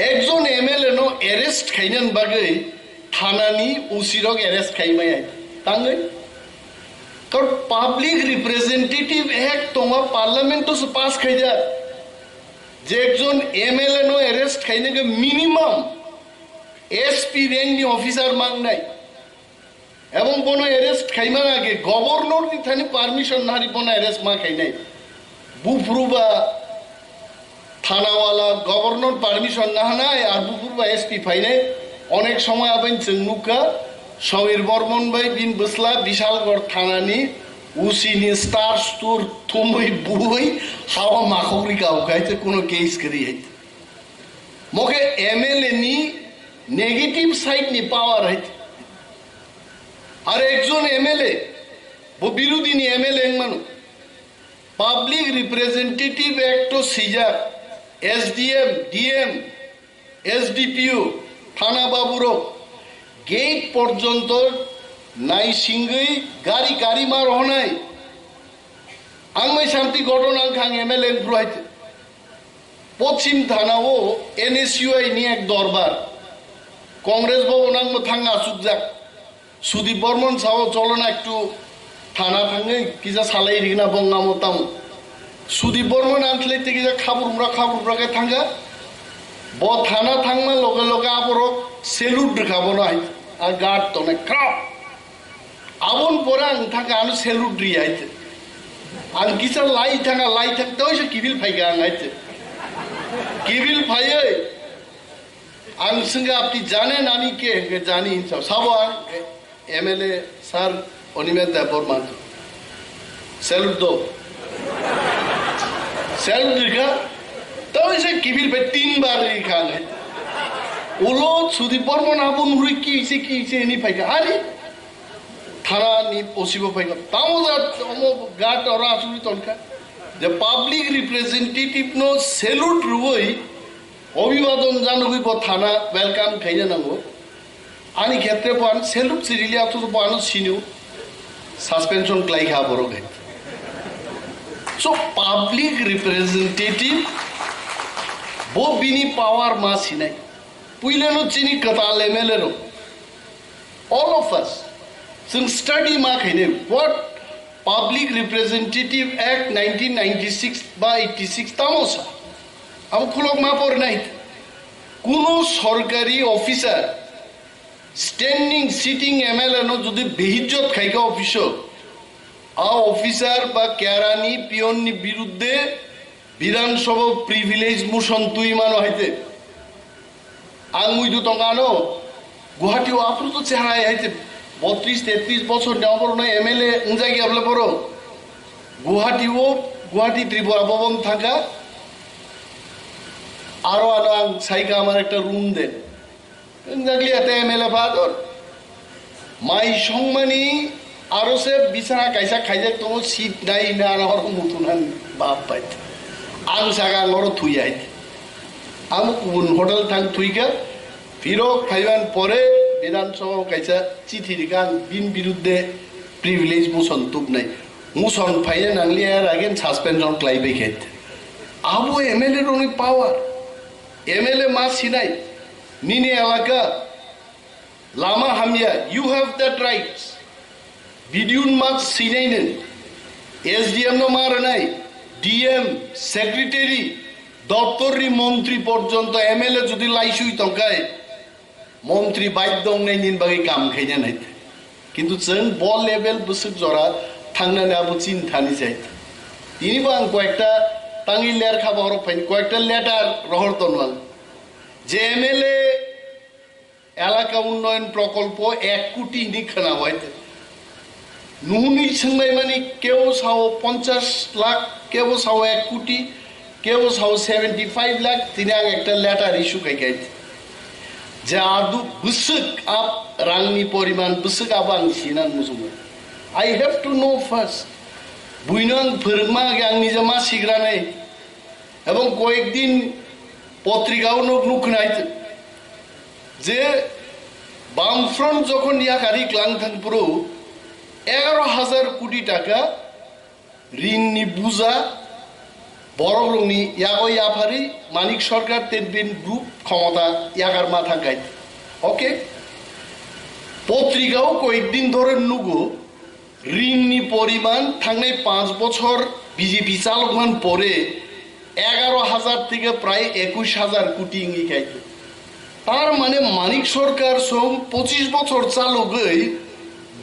ekjon MLA no arrest khainan bagai thana ni usirok arrest khaimai tangai kar public representative act toma parliament to pass khaija je ekjon MLA no arrest khaine ge minimum SP rank ni officer mang nai এবং কোন arrest খাইমান আগে governor নি Thani permission নারি কোন arrest মা খাই নাই বুফরুবা থানাওয়ালা governor permission না নাই আর বুফরুবা এসপি ফাই নাই অনেক সময় আবেন চেংনুকা সমীর বর্মন ভাই বিন বসলা বিশালগড় থানানি উসিনি স্টার স্টোর থমই বুই হাওয়া মাখরি কাউ খাইতে কোনো কেস করি হইতে মকে MLA নি নেগেটিভ সাইড নি পাওয়ার হইতে আর একজন MLA ও বিরোধী নি MLA মানু পাবলিক রিপ্রেজেন্টেটিভ অ্যাক্ট ও সিজার SDM DM SDPO থানা বাবুরো গেট পর্যন্ত নাই সিংগই গাড়ি গাড়ি মার হনাই আংমাই শান্তি ঘটনা খাং MLA গ্রহাইতে পশ্চিম থানাও NSUI নি এক দরবার কংগ্রেস ভবন আংমো থাঙ্গা আসুক যাক সুদীপ বর্মন সাও চলো না একটু থানা থাঙ্গে কিজা সালাই রিগনা বঙ্গা মতাম সুদীপ বর্মন আনলে কিজা খাবুরকে থাঙ্গা ব থানা থাংমা লগে লগে আবরক সেলুট দেখাবো না আর গার্ড তো না ক্রাপ আবন পরে আং থাকা আনো সেলুট রি আইতে আং কিসা লাই থাকতে হইছে কিবিল ফাইগা আং আইতে কিবিল ফাইয়ে আং সঙ্গে আপনি জানেন আমি কে জানি সব MLA sir Animesh Debbarma salute দো স্যালুট রেখা তাও সে কিবিল ভাই 3 বার রেখা ওলো সুদীপ বর্মন আবন হুই কি হইছে এনি ফাইকা আরে থানা নি পসিব ফাইকা তাও গাট ওরা আসুরি তনকা যে পাবলিক রিপ্রেজেন্টেটিভ নো স্যালুট রুই অভিবাদন জানো হইব থানা ওয়েলকাম খাইনা নাঙ্গো আনি ক্ষেত্রে পান সেলুট সিরিলি আতো তো পানো সিনিউ সাসপেনশন ক্লাই খা বড় গাই সো পাবলিক রিপ্রেজেন্টেটিভ বো বিনি পাওয়ার মা সিনাই পুইলেনো চিনি কতাল MLA নো all of us some study ma khaine what Public Representative Act 1996 by 86 tamosa আব খুলক মা পড়ে নাই কোন সরকারি অফিসার স্ট্যান্ডিং সিটিং MLA নো যদি বেহিজ্জত খাইকা অফিস অফিসার বা কেরানি পিয়ননি বিরুদ্ধে বিধানসভা প্রিভিলেজ মোশন তুই মানো হইতে আংমুই দু টঙ্কানো গুয়াহাটিও আপ্রুত চেহারা হইতে 32-33 বছর নেওয়ার নয় MLA জায়গা আপলে পড়ো গুয়াহাটি ত্রিপুরা ভবন থাকা আরো আং সাইকা আমার একটা রুম দেন জাগলি এতে MLA ফাদর মাই সংমানি আরো সে বিছানা কাইসা খাইজা তোমার সিট নাই না আর মতন বাপ পাইতে আং সাগা আঙর থুই আইতে আম কোন হোটেল থাং থুইকা ফিরক খাইবান পরে বিধানসভা কাইসা চিঠি রিগান বিন বিরুদ্ধে প্রিভিলেজ মোশন তুপ নাই মোশন ফাইনে নাংলি আর আগেন সাসপেনশন ক্লাইবে খেত আবো MLA এর অনেক পাওয়ার MLA মা সিনাই নিনে এলাকা লামা হামিয়া ইউ হ্যাভ দ্যাট রাইটস বিডিউন মাছ সিনাই নেন SDM নো মার নাই DM সেক্রেটারি দপ্তরি মন্ত্রী পর্যন্ত MLA যদি লাইসুই তকায় মন্ত্রী বাধ্য নাই নিন বাকি কাম খাইনা নাই কিন্তু जों বল লেভেল বসুক জরা থাংনানে আবু চিন্তানি যাই তিনি বাং কয়েকটা টাঙ্গি লেয়ার খাবার ফাইন কয়েকটা লেটার রহর তনওয়াল যে MLA এলাকা উন্নয়ন প্রকল্প 1 কোটি নিখানা হইতে নুনি সঙ্গে মানে কেউ সাও 50 লাখ কেউ সাও 1 কোটি কেউ সাও 75 লাখ তিনাং একটা লেটার ইস্যু খাইতে যে আদু বুসুক আপ রাংনি পরিমাণ বুসুক আবাং সিনান মুসুম I have to know first বুইনাং ফরমা গাং নিজে মা সিগ্রা নাই এবং কয়েকদিন পত্রিকাও নুখনাইতে যে বামফ্রন্ট যখন ইয়াকারি ক্লাংথাংপুরো 11,000 কোটি টাকা ঋণ নি বুঝা বড়রংনি ইয়াগো ইয়াফারি মানিক সরকার তেনবিন গ্রুপ ক্ষমতা ইয়াগার মাথা গাই ওকে পত্রিকাও কয়েকদিন ধরে নুগো ঋণ নি পরিমাণ থাকলে 5 বছর বিজেপি চালমান পরে 11,000 থেকে প্রায় 21,000 কোটি ইঙ্গি গাইতে তার মানে মানিক সরকার সম 25 বছর চালু গই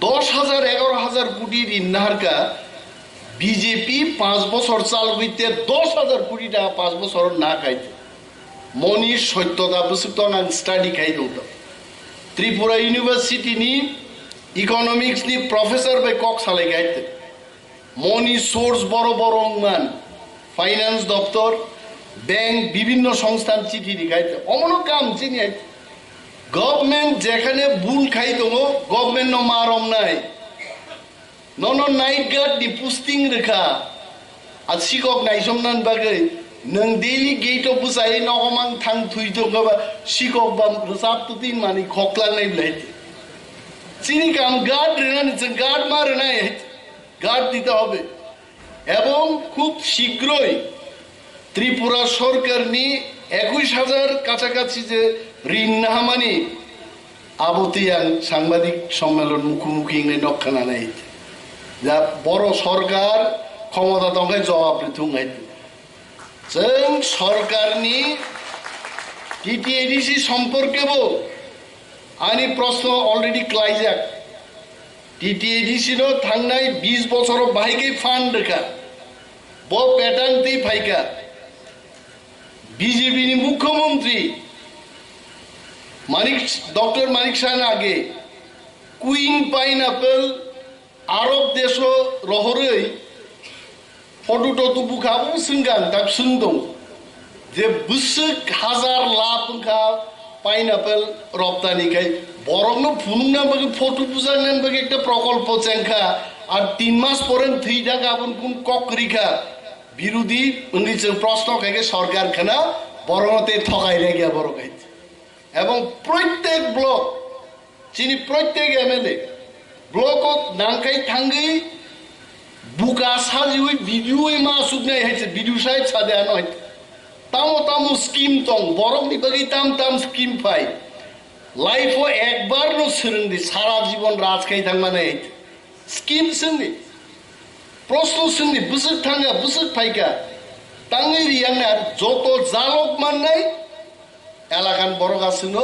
10,000 11,000 কোটি ঋণ নাহারকা বিজেপি 5 বছর চালু হইতে 10,000 কোটি টাকা 5 বছর না খাইতে মনির সত্যতা বুঝতো না স্টাডি খাই দৌতা ত্রিপুরা ইউনিভার্সিটি নি ইকোনমিক্স নি প্রফেসর বে কক সালে গাইতে মনি সোর্স বড় বড় মান ফাইন্যান্স দপ্তর ব্যাংক বিভিন্ন সংস্থান চিঠি লিখাইতে অমন কাম চিনি গভর্নমেন্ট যেখানে ভুল খাই দো গভর্নমেন্ট মারম নাই নন নাইট গার্ড দি পুস্টিং রেখা আর শিকক নাইসমনান বাগে নং ডেইলি গেট অফ বুসাই নগমাং থাং থুই দবা শিকক বাম রসাব তুতিন মানি খকলা নাই লাইতে চিনি কাম গার্ড রেনা নিচে গার্ড মারে নাই গার্ড দিতে হবে এবং খুব শীঘ্রই ত্রিপুরা সরকার নি 21,000 কাছাকাছি যে ঋণ না মানে আবতিয়াং সাংবাদিক সম্মেলন মুখোমুখি নক্ষানা নাই যা বড় সরকার ক্ষমতা দঙ্গায় জবাব থুঙ্গাই जों सरकारनि टीटीएडीसी सम्पर्केबो आंनि प्रश्न अलरेडी क्लाइजाक टीटीएडीसी नो थांनाय 20 बछर बाहायकै फान्ड रेखा ब पेटांति फाइका बीजेपी नि मुख्यमंत्री डॉक्टर मानिक शाहन आगे क्वीन पाइनएपल आरब देशो रहरै फटो टटो बुखाबो सिंगां दाब सुंदों जे बुसुक हजार लाख का पाइनएपल रप्तानिखाय बरमनो फुनुंना बगे फटो बुजांनान बगे एकटा प्रकल्प चेंखा আর 3 মাস পরে থ্রি টাকা আপন কোন ককরিখা বিরোধী উনিছে প্রশ্ন কাকে সরকার খানা বরমতে ঠকাই লাগিয়া বড় গাইছে এবং প্রত্যেক ব্লক চিনি প্রত্যেক এমএলএ ব্লকত নাংকাই থাঙ্গি বুকা সাজিউই ভিডিওই মা সুগনাই হইছে ভিডিও সাহেব সাদে আনয় তামো তামো স্কিম তং বরমনি বগি তাম তাম স্কিম পাই লাইফও একবার নো সিরন্দি সারা জীবন রাজখাই থাংমানে स्कीम संगे प्रश्न संगे बुसुक थांगा बुसुक फाइका तांगै रियांना जतो जालक माननाय एलाकान बरगासिनो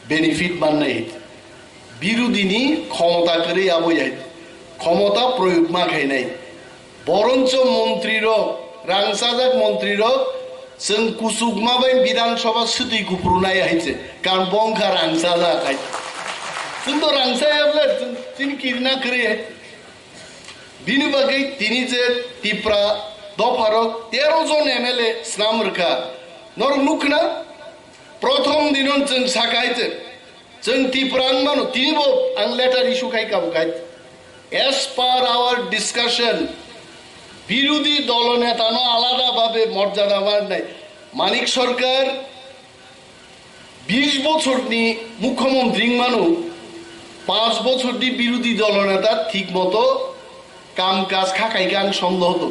बेनिफिट माननाय बिरोधिनी क्षमता करे आबोय क्षमता प्रयोग मा खायनाय बरंच मंत्री रो रांसाजाक मंत्री रो जों कुसुकमा बाय विधानसभा सुति गुफ्रुनाय हायसे कान बंखा रांसाजा खाय जों तो रांसायाब्ला जों किरना करे बिनि बागै तिनि जे टिप्रा दफारक 13 जन एमएलए स्नाम रखा नर नुखना प्रथम दिनन जों साकायते जों टिप्रां मानो तिनिबो आं लेटार इशु खायकाबो गाय एज पार आवर डिस्काशन বিরোধী দল নেতানো আলাদা ভাবে মর্যাদা মাননাই মানিক সরকার 20 বছরনি মুখ্যমন্ত্রী মানো 5 বছরটি বিরোধী দল নেতা ঠিকমতো কাম কাজ খাকাই গান সন্দেহ তো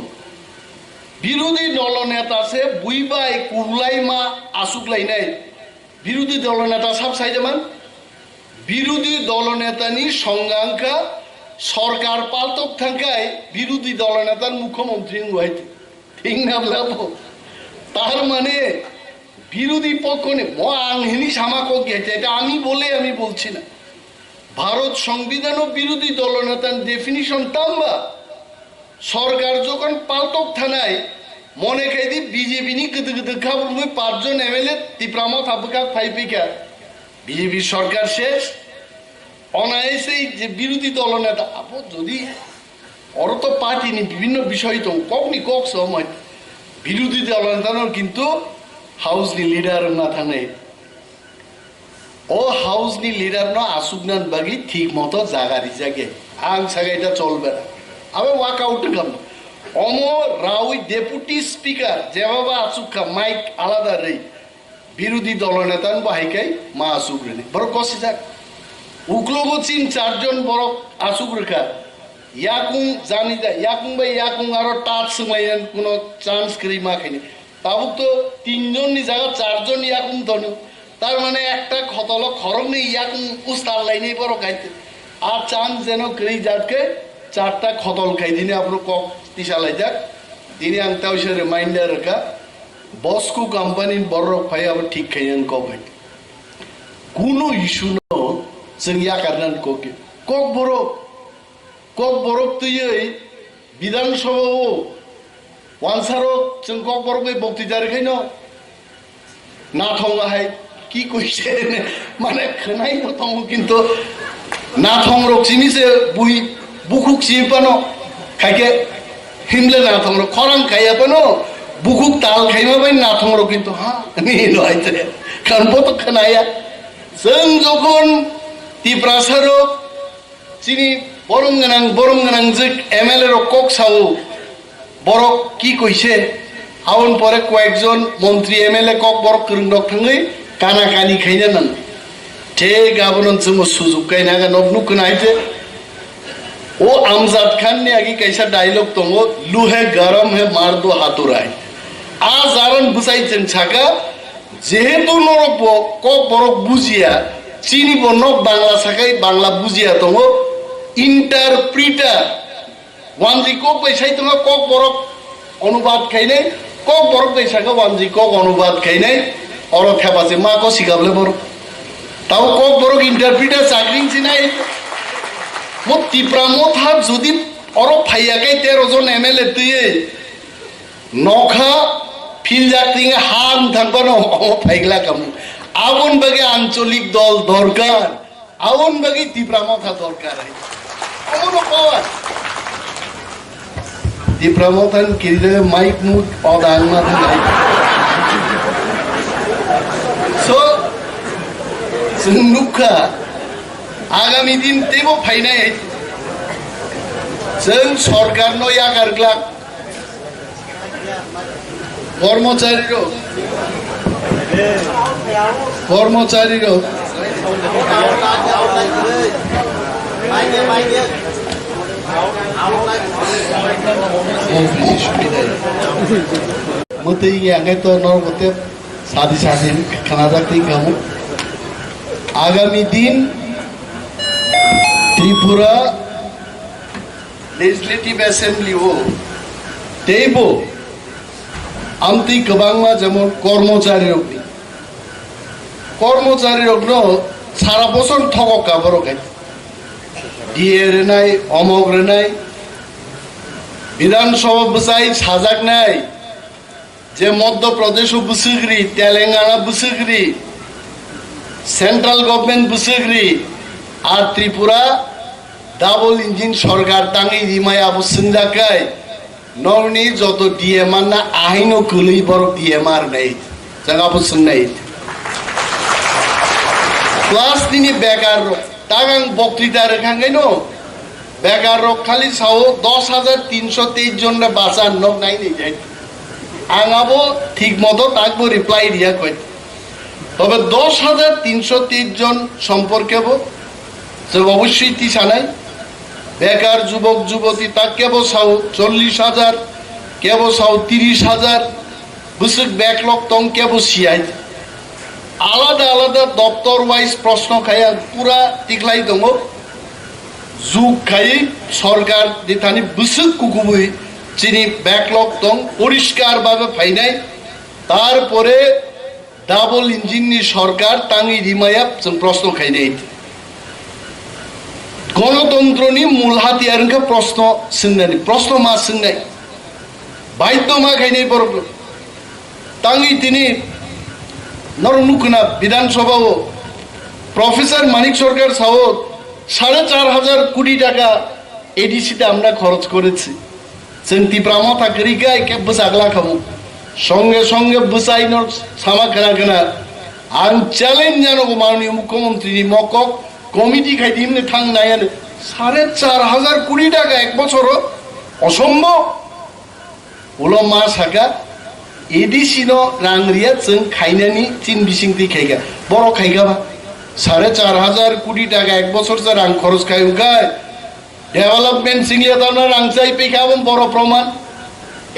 বিরোধী দল নেতা সে বুইবাই কুরলাই মা আসুকলাই নাই বিরোধী দল নেতা সব সাইজমান বিরোধী দল নেতানি সংজ্ঞাঙ্কা সরকার পালতক থাকায় বিরোধী দল নেতার মুখ্যমন্ত্রী হইতে ঠিক না বলবো তার মানে বিরোধী পক্ষ নে আংহিনী সামাকক গেছে এটা আমি বলছি না ভারত সংবিধান ও বিরোধী দল নেতার ডেফিনিশন তাম্বা সরকার যখন পালতক থানায় মনে খাইদি বিজেপি নি কত কত খাবো 5 জন এমএলএ টিপ্রামত হাবকা ফাইপিকা বিজেপি সরকার শেষ অনায়াসেই যে বিরোধী দলনেতা আপো যদি ওর তো পার্টি নি বিভিন্ন বিষয় তো কখনই কক সময় বিরোধী দলনেতানোর কিন্তু হাউস নি লিডার না থানে ও হাউস নি লিডার না আসুক না বাগি ঠিক মতো জাগারি জাগে আং সাগাইটা চলবে না আবার ওয়াক আউট কাম অমর রাউই ডেপুটি স্পিকার যেভাবে আসুক মাইক আলাদা রে বিরোধী দলনেতান বাহিকাই মা আসুক রে বড় কষি যাক উকলোগো চিন চারজন বড় আসুক রেখা ইয়াকুং জানি যা ইয়াকুং বা ইয়াকুং আরো টাচ সময় কোনো চান্স করি মা খাইনি তাবুক তো তিনজন নি জায়গা চারজন ইয়াকুং ধনু তার মানে একটা খতল খরং নেই ইয়াকুং উস্তার লাইনে বড় খাইতে আর চান্স যেন করি যাকে চারটা খতল খাই দিনে আপনার কক তিসালাই যাক তিনি আংটা হইছে রিমাইন্ডার রেখা বসকু কোম্পানির বড় ভাই আবার ঠিক খাইয়েন কক ভাই কোনো ইস্যু ন जों याकारनान कोके KOKBOROK तुयै विधानसभाओ वानसारो जों KOKBOROK बै बक्तिदारखायन नाथंगाहाय की कइसे माने खोनाय दं किन्तु नाथं रक्सिनिसे बुइ बुखुक सिपानो खायके हिमले नाथं र खरां खायापानो बुखुक ताल खायमा बै नाथं र किन्तु हा नि लहायते कारण बत खोनाया जों जखन Tipra sarok sini borom ganang jek MLA ro kok sao borok ki koise aun pore koekjon মন্ত্রী MLA kok borok kurung dok thangai kana kani khaina nan te gabonon जों सुजुग kaina ga noknu knaite o amjad khan ne agi kaisa dialog tongo luhe garam he mar do haturai a jaran busai jeng chaka jehetu norok kok borok bujia চিনি বনক বাংলা সাকাই বাংলা বুঝিয়া দङ interpreter ওয়ানজি cock পয়সাই দङ KOKBOROK অনুবাদ খাইনাই KOKBOROK পয়সাকে ওয়ানজি cock অনুবাদ খাইনাই or থেপাছে মা কো শিখাবলে বড় তাও KOKBOROK interpreter চাকরি চিনাই মো টিপ্রা মথা যদি or ফাইয়াকাই 13 John MLA তুই নখা ফিল যাত্রী হান থাকবানো ফাইগলা কাম আগুন বাগে আঞ্চলিক দল দরকার আগুন বাগে টিপ্রা মথা দরকার অমন পাওয়া টিপ্রা মথান কিলে মাইক মুখ অদান না থাকে সো जों आगामी दिन तेबो फाइनाय जों सरकारनो यागारग्ला कर्मचारी मते आगे तो नरमते सादी सादी खाना जाती कामो आगामी दिन त्रिपुरा लेजिस्लेटिव एसेंबली हो तेबो आमती गोबांमा जेमन कर्मचारी रखनो सारा बছর ठगक काबरक डिए रेनाय अमक रेनाय विधानसभा बसाई साजाक नाय जे मध्य प्रदेश बुसुग्री तेलेंगाना बुसुग्री सेंट्रल गवर्नमेंट बुसुग्री और त्रिपुरा डाबल इंजिन सरकार तांगी रिमाय आबो सिंजाकाय नरनी जत डिएमआर ना आहिनो गोलै बर डिएमआर नै जगाबो सुननाय क्लास दिनी बेकार तागां बक्तृता रेखांगायनो बेकार खाली साव 10,323 जन रे बासा नक नाय नै जाय आंगाबो ठीक मतो ताकबो रिप्लाई दिया कय तबे 10,323 जन सम्पर्केबो जे अवश्य ती सानाय बेकार युवक युवती ताकेबो साव 40,000 केबो साव 30,000 बुसुक बैकलॉग तंग केबो सियाय आलादा आलादा दफ्तर वाइज प्रश्न खाया पूरा टिकलाई दङ जुग खाई सरकार दिथानि बुसुक कुकुबुई चिनी बैकलॉग दं परिष्कार भावे फाइनाय तारपरे डाबल इंजिन नि सरकार तांगी रिमाया जों प्रश्न खाइनाय गणतंत्रनि मूल हाथियारखौ प्रश्न सोंनानै प्रश्न मा सोंनाय बाध्य मा खाइनाय बरक तांगी तिनि नरनुकना विधानसभाओ প্রফেসর মানিক সরকার সাউথ 4,500 কোটি টাকা এডিসিতে আমরা খরচ করেছি जों टिप्रा मथा गरीगाय के बसागला खामु संगे संगे बसाइनो सामा करा कना आं चैलेंज जानो माननीय मुख्यमंत्री मकक कमिटी खाइदिमने थांनायान 4,500 कोटी टाका एक बछर असम्भव उलो मा साका एडिसि नो रांगरिया जों खाइनानि चिन बिसिंति खाइगा बर' खाइगाबा 4,500 कोटी टाका एक बछर से रां खरच खाइगाय डेवलपमेंट सिंगलिया ताना रांचाइ पेखाबम बर' प्रमाण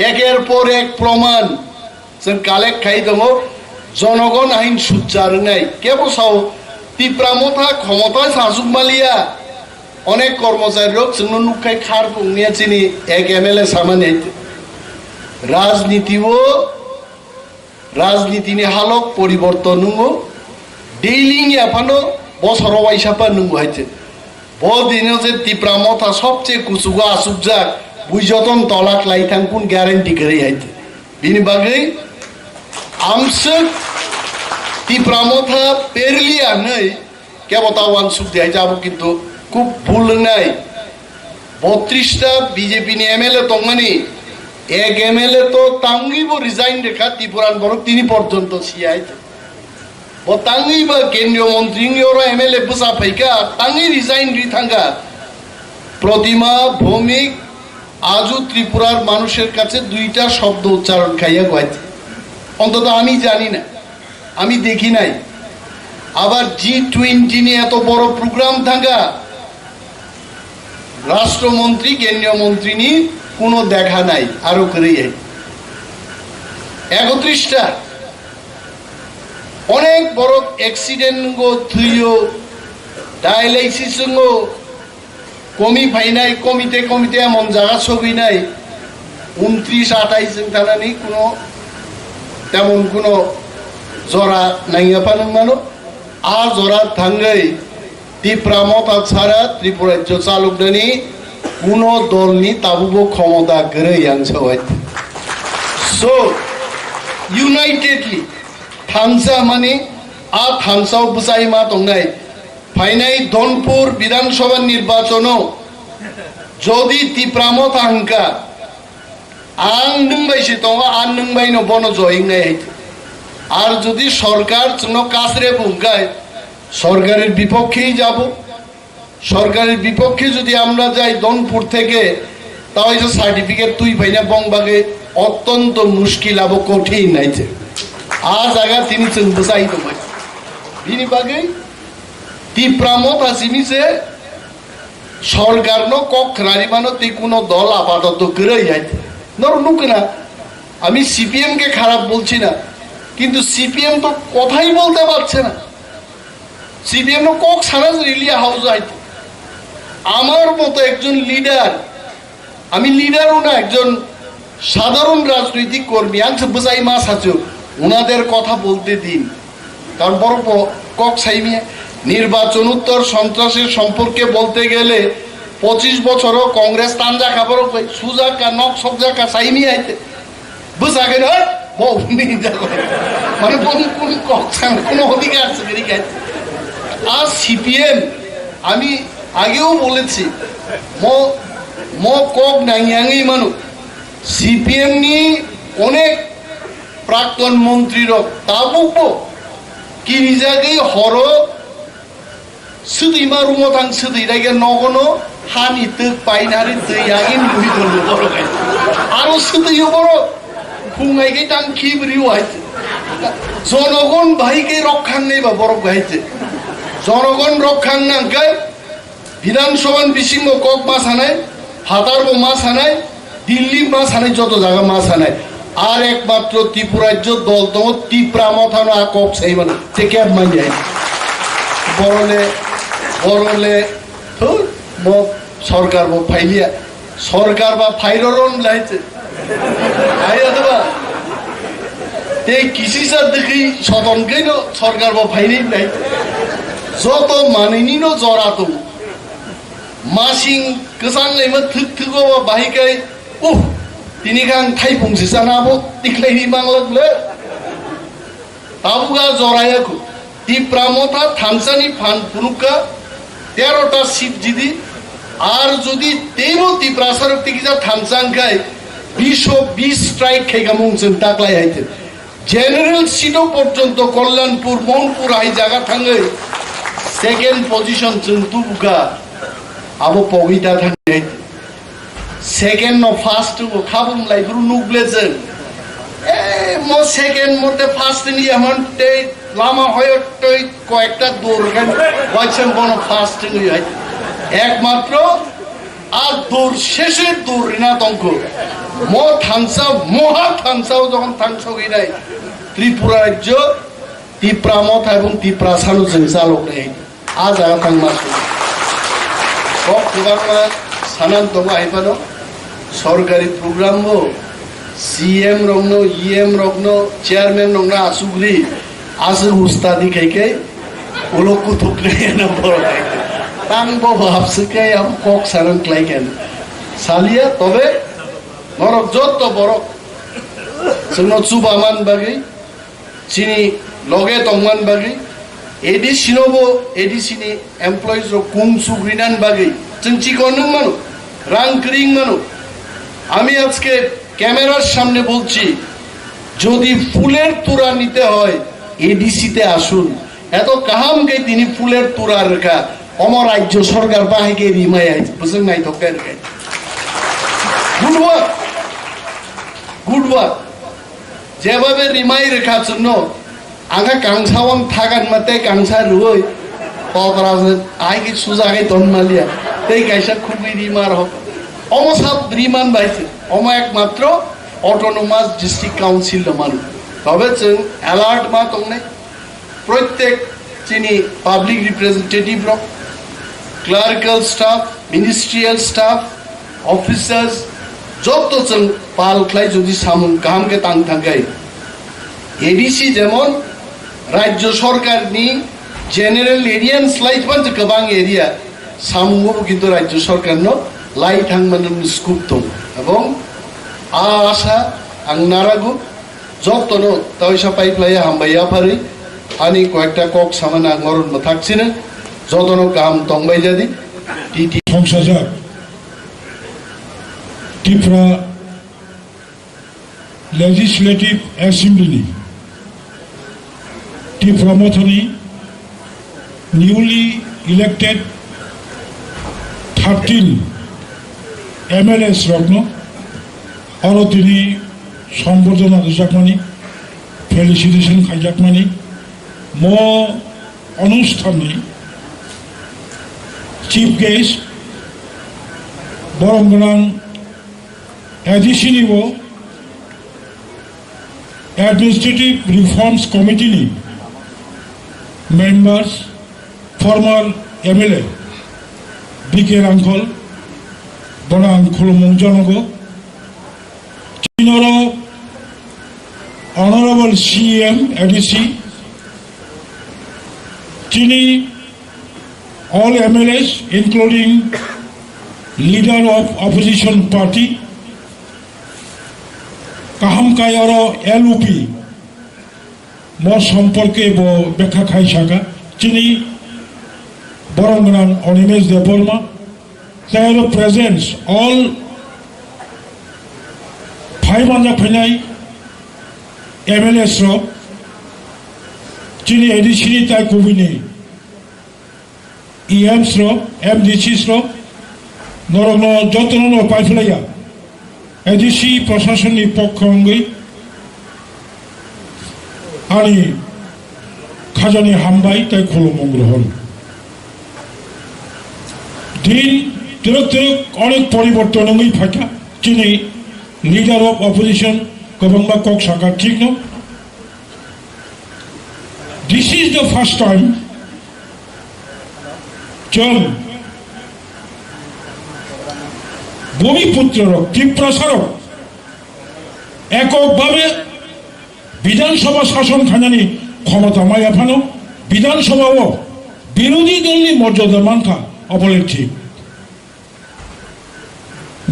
एकेर पर एक प्रमाण जों कालेक्ट खाइ दङ जनगण आइन सुचारनाय केबो साव टिप्रा मथा क्षमता सासुक मालिया अनेक कर्मचारी रक जोंनो नुखाय खार बुंनिया चिनि एक MLA सामाने राजनीतिनि हालक परिवर्तन नंगौ डेइलि याफानो बसराव वाइसापा नंगौ हाइते बदिनो जे टिप्रा मथा सबचेয়ে कुसुगा आसुकजाक बुइजतन तलाक लाइथांकुन ग्यारेंटी करे हाइते बिनि बागै आमसो टिप्रा मथा पेरलिया नै केबता वान सुखदि हाइजाबो किन्तु खूब भूल নাই 32টা बीजेपी नि MLA दंमानि एक MLA तो तांगिबो रिजाइन रेखा त्रिपुरान बरक तिनि पर्यन्त सियाइते तांगिबो केंद्रीय मंत्री और MLA बुसा फैका तांगि रिजाइन रि थांगा प्रतिमा भौमिक आजु त्रिपुरार मानुषेर काছে দুইটা শব্দ উচ্চারণ খাইয়া গয়াছে অন্তত আমি জানি না আমি দেখি নাই আবার G20 নিয়ে এত বড় প্রোগ্রাম থাকা রাষ্ট্রমন্ত্রী কেন্দ্রীয় মন্ত্রী নি কোনো দেখা নাই আরো করেই 31টা অনেক বড় অ্যাক্সিডেন্ট গো থুইও ডায়ালাইসিস গো কমি ফাইনাই কমিতে কমিতে এমন জায়গা ছবি নাই 29-28 জন থানানি কোনো তেমন কোনো জরা নাইয়া পানো মানো আর জরা থাঙ্গাই টিপ্রা মথা ছাড়া ত্রিপুরা রাজ্য চালকদানি কোনো দলনি তাবুবো ক্ষমতা করে ইয়াংসাওয়াই সো ইউনাইটেডলি थांसा माने आ थांसाव बुसाई मा दंनाय फाइनाय धनपुर विधानसभा निर्वाचन जदि टिप्रा मथा हांका आं नोंबायसि दङ आं नोंबायनो बनो जयिंनाय আর যদি সরকার কোনো কাছরে বুঙ্গায় সরকারের বিপক্ষেই যাব সরকারের বিপক্ষে যদি আমরা যাই ধনপুর থেকে তাও এই সার্টিফিকেট তুই পাইনা বংবাগে অত্যন্ত মুশকিল আবো কঠিন নাইছে आज आगा तिनी जों बुजाइ दंबाय बिनि बागै टिप्रा मथा जिमिसे सरकारनो कखरारि मानो ति कोनो दल आपातत गरै आइते नर नुकना আমি সিপিএম কে খারাপ বলছি না কিন্তু সিপিএম তো কথাই বলতে পারছে না সিপিএম নো কক সারা রিলিয়া হাউস আইতে আমার মতো একজন লিডার আমি লিডারও না একজন সাধারণ রাজনৈতিক কর্মী আংশ বুঝাই মাস আছে উনাদের কথা বলতে দিন কারণ বড় কক সাইমিয়া নির্বাচনোত্তর সন্ত্রাসের সম্পর্কে বলতে গেলে 25 বছরও কংগ্রেস তানজা খাবার সুজা কা নক সবজা কা সাইমিয়া আইতে বুঝাগে না বহু নিজা মানে কোন কক সান কোন অধিকার আছে গিয়ে আর সিপিএম আমি আগেও বলেছি মো কক নাইয়াঙ্গি মানু সিপিএম নি অনেক প্রাক্তন মন্ত্রীর তাবুকো কি নিজাগে হর সুদিমা রুমথাং সুদিরাগে নগনো হানি তক পাইনারি তৈয়াগিন মুই করলো বড় গাই আর সুদিও বড় ফুঙ্গাইগে টাঙ্কি বরিও আইছে জনগণ ভাইকে রক্ষাং নেই বা বড় গাইছে জনগণ রক্ষাং নাঙ্কায় বিধানসভান বিসিংহ কক মাছ আনায় হাতারবো মাছ আনায় দিল্লি মাছ আনায় যত জায়গা মাছ আনায় আর একমাত্র ত্রিপুরা রাজ্য দল তো টিপ্রা মথা না কক সেই মানে থেকে মান যায় বরলে তো সরকার বা ফাইলিয়া সরকার বা ফাইরন লাইছে আইয়া দেবা এই কৃষি সার দেখি সদনকেই না সরকার বা ফাইনি নাই যত মানিনি ন জরা তো মাসিং গোসাং লাইমা থুক থুকো বাহিকাই উহ তিনি গাং থাইফুংসি জানাবো টিকলাইনি বাংলাগলে তাবুগা জরায়াকু ত্রিপুরা মথা থানসানি ফান পুনুকা 13টা সিট জিদি আর যদি তেমো ত্রিপুরা সরক থেকে যা থানসাংখায় 20 স্ট্রাইক খেগা মুংছেন টাকলাই হাইতে জেনারেল সিটও পর্যন্ত কল্যাণপুর মনপুর হাই জায়গা থাঙ্গে সেকেন্ড পজিশন जों तुबुका आबो पगिता थांगे सेकेंड न फार्स्ट को खाबुम लाइब्रु नुगले जों ए मो सेकेंड मोटे फार्स्ट नि हमन ते लामा हयो तै কয়েকটা দৌড় গান ওয়াচেন বন ফার্স্ট নি হাই একমাত্র আর দৌড় শেষে দৌড় না তঙ্ক মো থানসা মহা থানসাও যখন থানসা হই নাই ত্রিপুরা রাজ্য ত্রিপুরা মথা এবং ত্রিপুরা সালু जों চালক নাই आज Haphang masuk. Kok kubangma sanan tonga haipano sorgari program mo CM Rokno, EM Rokno, Chairman Rokno asugri asur ustadi kaike ulok kutukle na boro kaike tang bo bhabsuke am kok sanan klaiken salia tobe norok jotto borok जोंनो सुबामान बागै chini loge tongman बागै ADC nobo ADC ni employees ro kung sugrinan bagay চিনচি কোনং মানো রাং ক্রিং মানো আমি আজকে ক্যামেরার সামনে বলছি যদি ফুলের তোড়া নিতে হয় এডিসি তে আসুন এত কাহাম কে তিনি ফুলের তোড়া রেখা অমর রাজ্য সরকার বাহিকে রিমাই আইছে বুঝেন নাই তো কেন কে গুড ওয়ার্ক যেভাবে রিমাই রেখা জন্য आंगा कांसावां थागन मते कांसा रुय पकराज आइगे सुजागे तन्मालिया तै काइसा खुबि रिमार हो अम सब रिमान बाइसे अम एकमात्र অটোনোমাস डिस्ट्रिक्ट काउंसिल मानु तबे जों अलर्ट मा तंगने प्रत्येक चिनि पब्लिक रिप्रेजेंटेटिव रो क्लारिकल स्टाफ मिनिस्ट्रियल स्टाफ ऑफिसर्स जत जों पाल खलाय जदि सामुं गाहाम के तां थांगाय एडीसी जेमन राज्य सरकार नि जेनेरेल एरियान स्लाइट बान गोबां एरिया सामुंगो किन्तु राज्य सरकार न लाई थांमान स्कूप दं एबं आशा आं नारागु जतनो तयसा पाइप्लाया हामबाया फारि आनि कयेकटा कक सामाना गरन थाकसिनो जतनो काम तंबाय जादि टीटी संसार Tripura legislative assembly Tipra Mothani newly elected 13 MLAs Rokno aro tini সম্বর্ধনা দিjakmani felicitation khajakmani mo অনুষ্ঠানে chief guest Borom ADC nibo Administrative Reforms Committee ni members, former MLA, BK Uncle, Bona Uncle Mongjonogo, Chinoro, Honorable CM, ADC, Chini, all MLAs, including leader of opposition party, Kaham Kayoro LUP, more সম্পর্কে ব্যাখ্যা খাই শাখা চিনি বরমগনান Animesh Debbarma their presence all 500 ফেনাই MLAs ro চিনি ADC তাই কবিনি EMs ro MDCs ro নরগ্ন যতন পাইফলাইয়া এডিসি প্রশাসনিক পক্ষ অঙ্গই আনি খাজানি হামবাই তাই খোলমগ্রহণ দিন তিরক অনেক পরিবর্তন ফাঁকা চিনি লিডার অফ অপোজিশন গভর্নমেন্ট কক শাখা ঠিক ন this is the first time চল ভূমিপুত্র ত্রিপুরা সরক এককভাবে বিধানসভা শাসন খানানি ক্ষমতা মায়া ফানো বিধানসভাও বিরোধী দলনি মর্যাদা মানথা অবলের ঠিক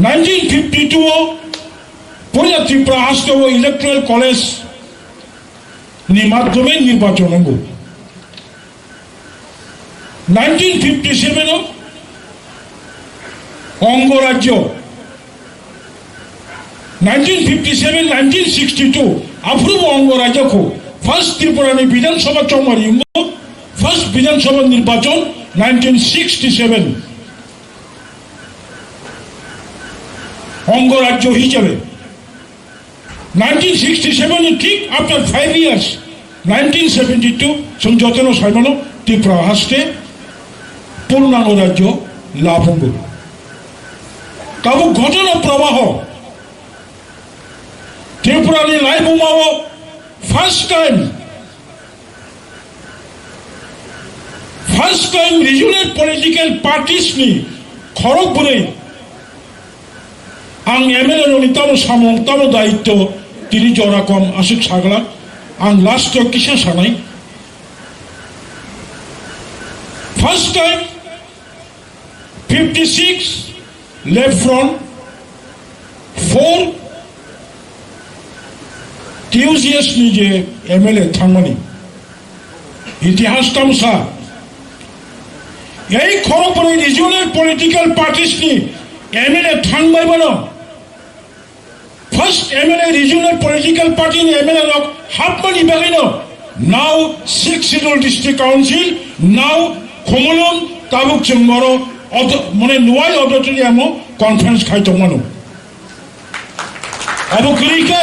1952 পয়লা ত্রিপুরা হাসতেও ইলেকট্রাল কলেজ নি মাধ্যমে নির্বাচন 1957 অঙ্গরাজ্য 1957-1962 अफ्रूव अंगराज्य को फर्स्ट त्रिपुरा विधानसभा चौमारी फर्स्ट विधानसभा निर्वाचन 1967 अंगराज्य हिसाब 1967 ठीक आफ्टर 5 years 1972 संजोतन साइमनो त्रिपुरा हस्ते पूर्णांग राज्य लाभंग तब घटना प्रवाह Tripura live first time regional political parties नि खरगपुरे आं MLA नि तम सामं तम दायित्व तिनि जरा कम आसुक सागला आं लास्ट किसा सानाय फर्स्ट टाइम 56 लेफ्ट फ्रंट 4 টিউজিএস নিজে MLA থাঙ্গনি ইতিহাস তামসা এই খরগপুরে রিজনাল পলিটিক্যাল পার্টিস নি MLA থাঙ্গবাই বনো first MLA regional political party নি MLA লক হাফমানি বাগাইনো নাও 6 শিডিউল ডিস্ট্রিক্ট কাউন্সিল নাও খমলন তাবুক চেম্বর মানে নোয়াই অডিটোরিয়াম কনফারেন্স খাইতো মানো অবকলিকে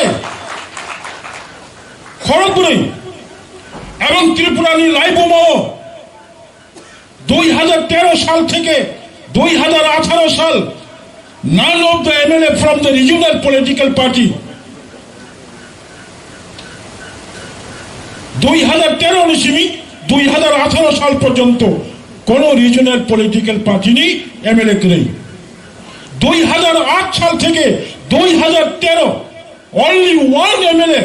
খড়গপুরে এবং ত্রিপুরানি লাইভ 2013 সাল থেকে 2018 সাল none of the MLA from the regional political party 2013 নিশিমি 2018 সাল পর্যন্ত কোন রিজনাল পলিটিক্যাল পার্টি নেই MLA নেই 2008 সাল থেকে 2013 only one MLA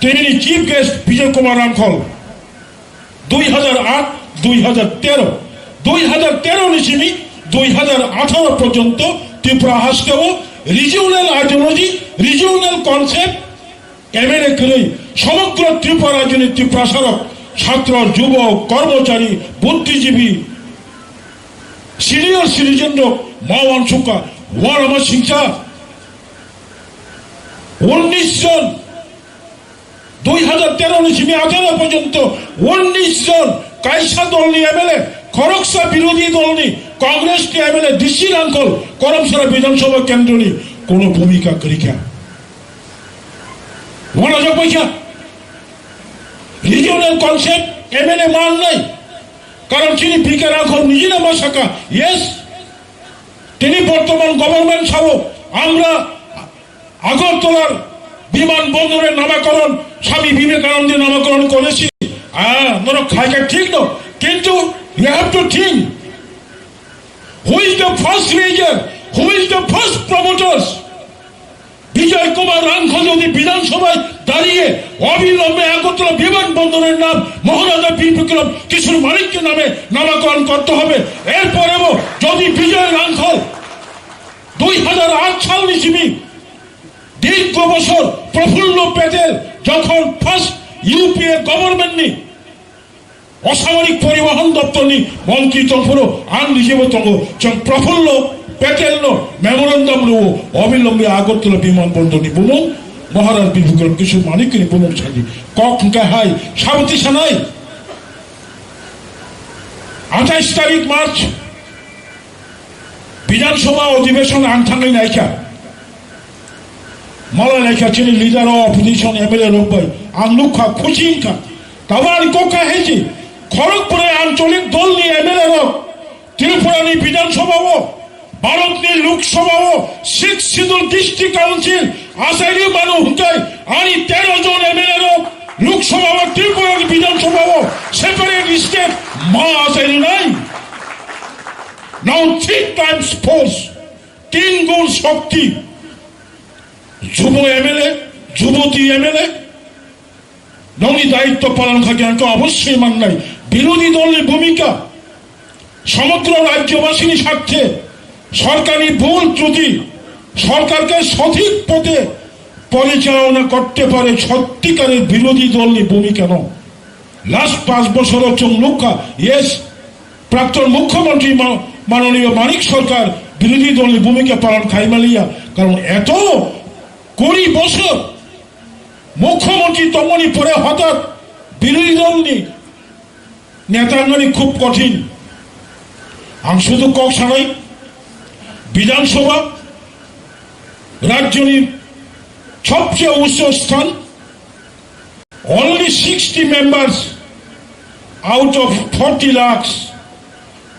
তিনি চিফ গেস্ট বিজয় কুমার রাঙ্খল 2008-2013 নিশিমি 2018 পর্যন্ত ত্রিপুরা হাসকেও regional ideology regional concept MLA করে সমগ্র ত্রিপুরা রাজনীতি প্রসারক ছাত্র যুবক কর্মচারী বুদ্ধিজীবী সিনিয়র সিটিজেন মাওয়ান সুকা ওয়ার আমার সিংসা 19 জন 2013 নিশিমি 18 পর্যন্ত 19 জন কাইসা দলনি MLA খড়গসা বিরোধী দলনি কংগ্রেস নি MLA ডিসি রাঙ্কল করমসরা বিধানসভা কেন্দ্রনি কোন ভূমিকা করিকা মনোযোগ পয়সা রিজিওনাল কনসেপ্ট MLA মান নাই কারণ তিনি পিকে রাঙ্কল নিজে না মাসাকা ইয়েস তিনি বর্তমান গভর্নমেন্ট সহ আমরা আগরতলার বিমানবন্দরের নামকরণ স্বামী বিবেকানন্দের নামকরণ করেছি খাইকা ঠিক না কিন্তু you have to think who is the first leader, who is the first promoters বিজয় কুমার রাঙ্খল যদি বিধানসভায় দাঁড়িয়ে অবিলম্বে আগরতলা বিমানবন্দরের নাম মহারাজা বীর বিক্রম কিশোর মানিক্যের নামে নামকরণ করতে হবে এরপরেও যদি বিজয় রাঙ্খল 2008 সাল নিশিমি দীর্ঘ বছর প্রফুল্ল প্যাটেল যখন ফার্স্ট ইউপিএ গভর্নমেন্ট নি অসামরিক পরিবহন দপ্তর নি মন্ত্রী তফর আন রিজেব তঙ্গ প্রফুল্ল প্যাটেল নো মেমোরেন্ডাম লো অবিলম্বে আগরতলা বিমানবন্দর নি বুমং মহারাজ বীর বিক্রম কিশোর মানিক্য নি বুমং ছাড়ি কক হাই সাবতি সানাই 28 তারিখ মার্চ বিধানসভা অধিবেশন আনথাঙ্গাই নাইকা মালা লেখা ছিলেন লিডার অফ অপোজিশন MLA রোববাই আনলুখা খুশিংখা তাবার কোকা হেজি খড়গপুরে আঞ্চলিক দল নিয়ে MLA রক ত্রিপুরানি বিধানসভা ও ভারতনি লোকসভা ও 6 শিডিউল ডিস্ট্রিক্ট কাউন্সিল আসাইরি মানু হুঁকাই আনি 13 জন MLA রক লোকসভা ও ত্রিপুরানি বিধানসভা ও সেপারেট স্টেট মা আসাইরি নাই নাও 3 টাইমস ফোর্স 3 গুণ শক্তি যুব MLA যুবতী MLA ননি দায়িত্ব পালন খাকে অবশ্যই মান নাই বিরোধী দলের ভূমিকা সমগ্র রাজ্যবাসীর স্বার্থে সরকারি ভুল ত্রুটি সরকারকে সঠিক পথে পরিচালনা করতে পারে সত্যিকারের বিরোধী দলের ভূমিকা নয় লাস্ট 5 বছর চমলুকা ইয়েস প্রাক্তন মুখ্যমন্ত্রী মাননীয় মানিক সরকার বিরোধী দলের ভূমিকা পালন খাইমালিয়া কারণ এত 20 বছর মুখ্যমন্ত্রী তমনি পরে হঠাৎ বিরোধী দল নেতাঙ্গনি খুব কঠিন আং শুধু কক সানাই বিধানসভা রাজ্যনি সবচেয়ে উচ্চ স্থান only 60 members out of 40 lakhs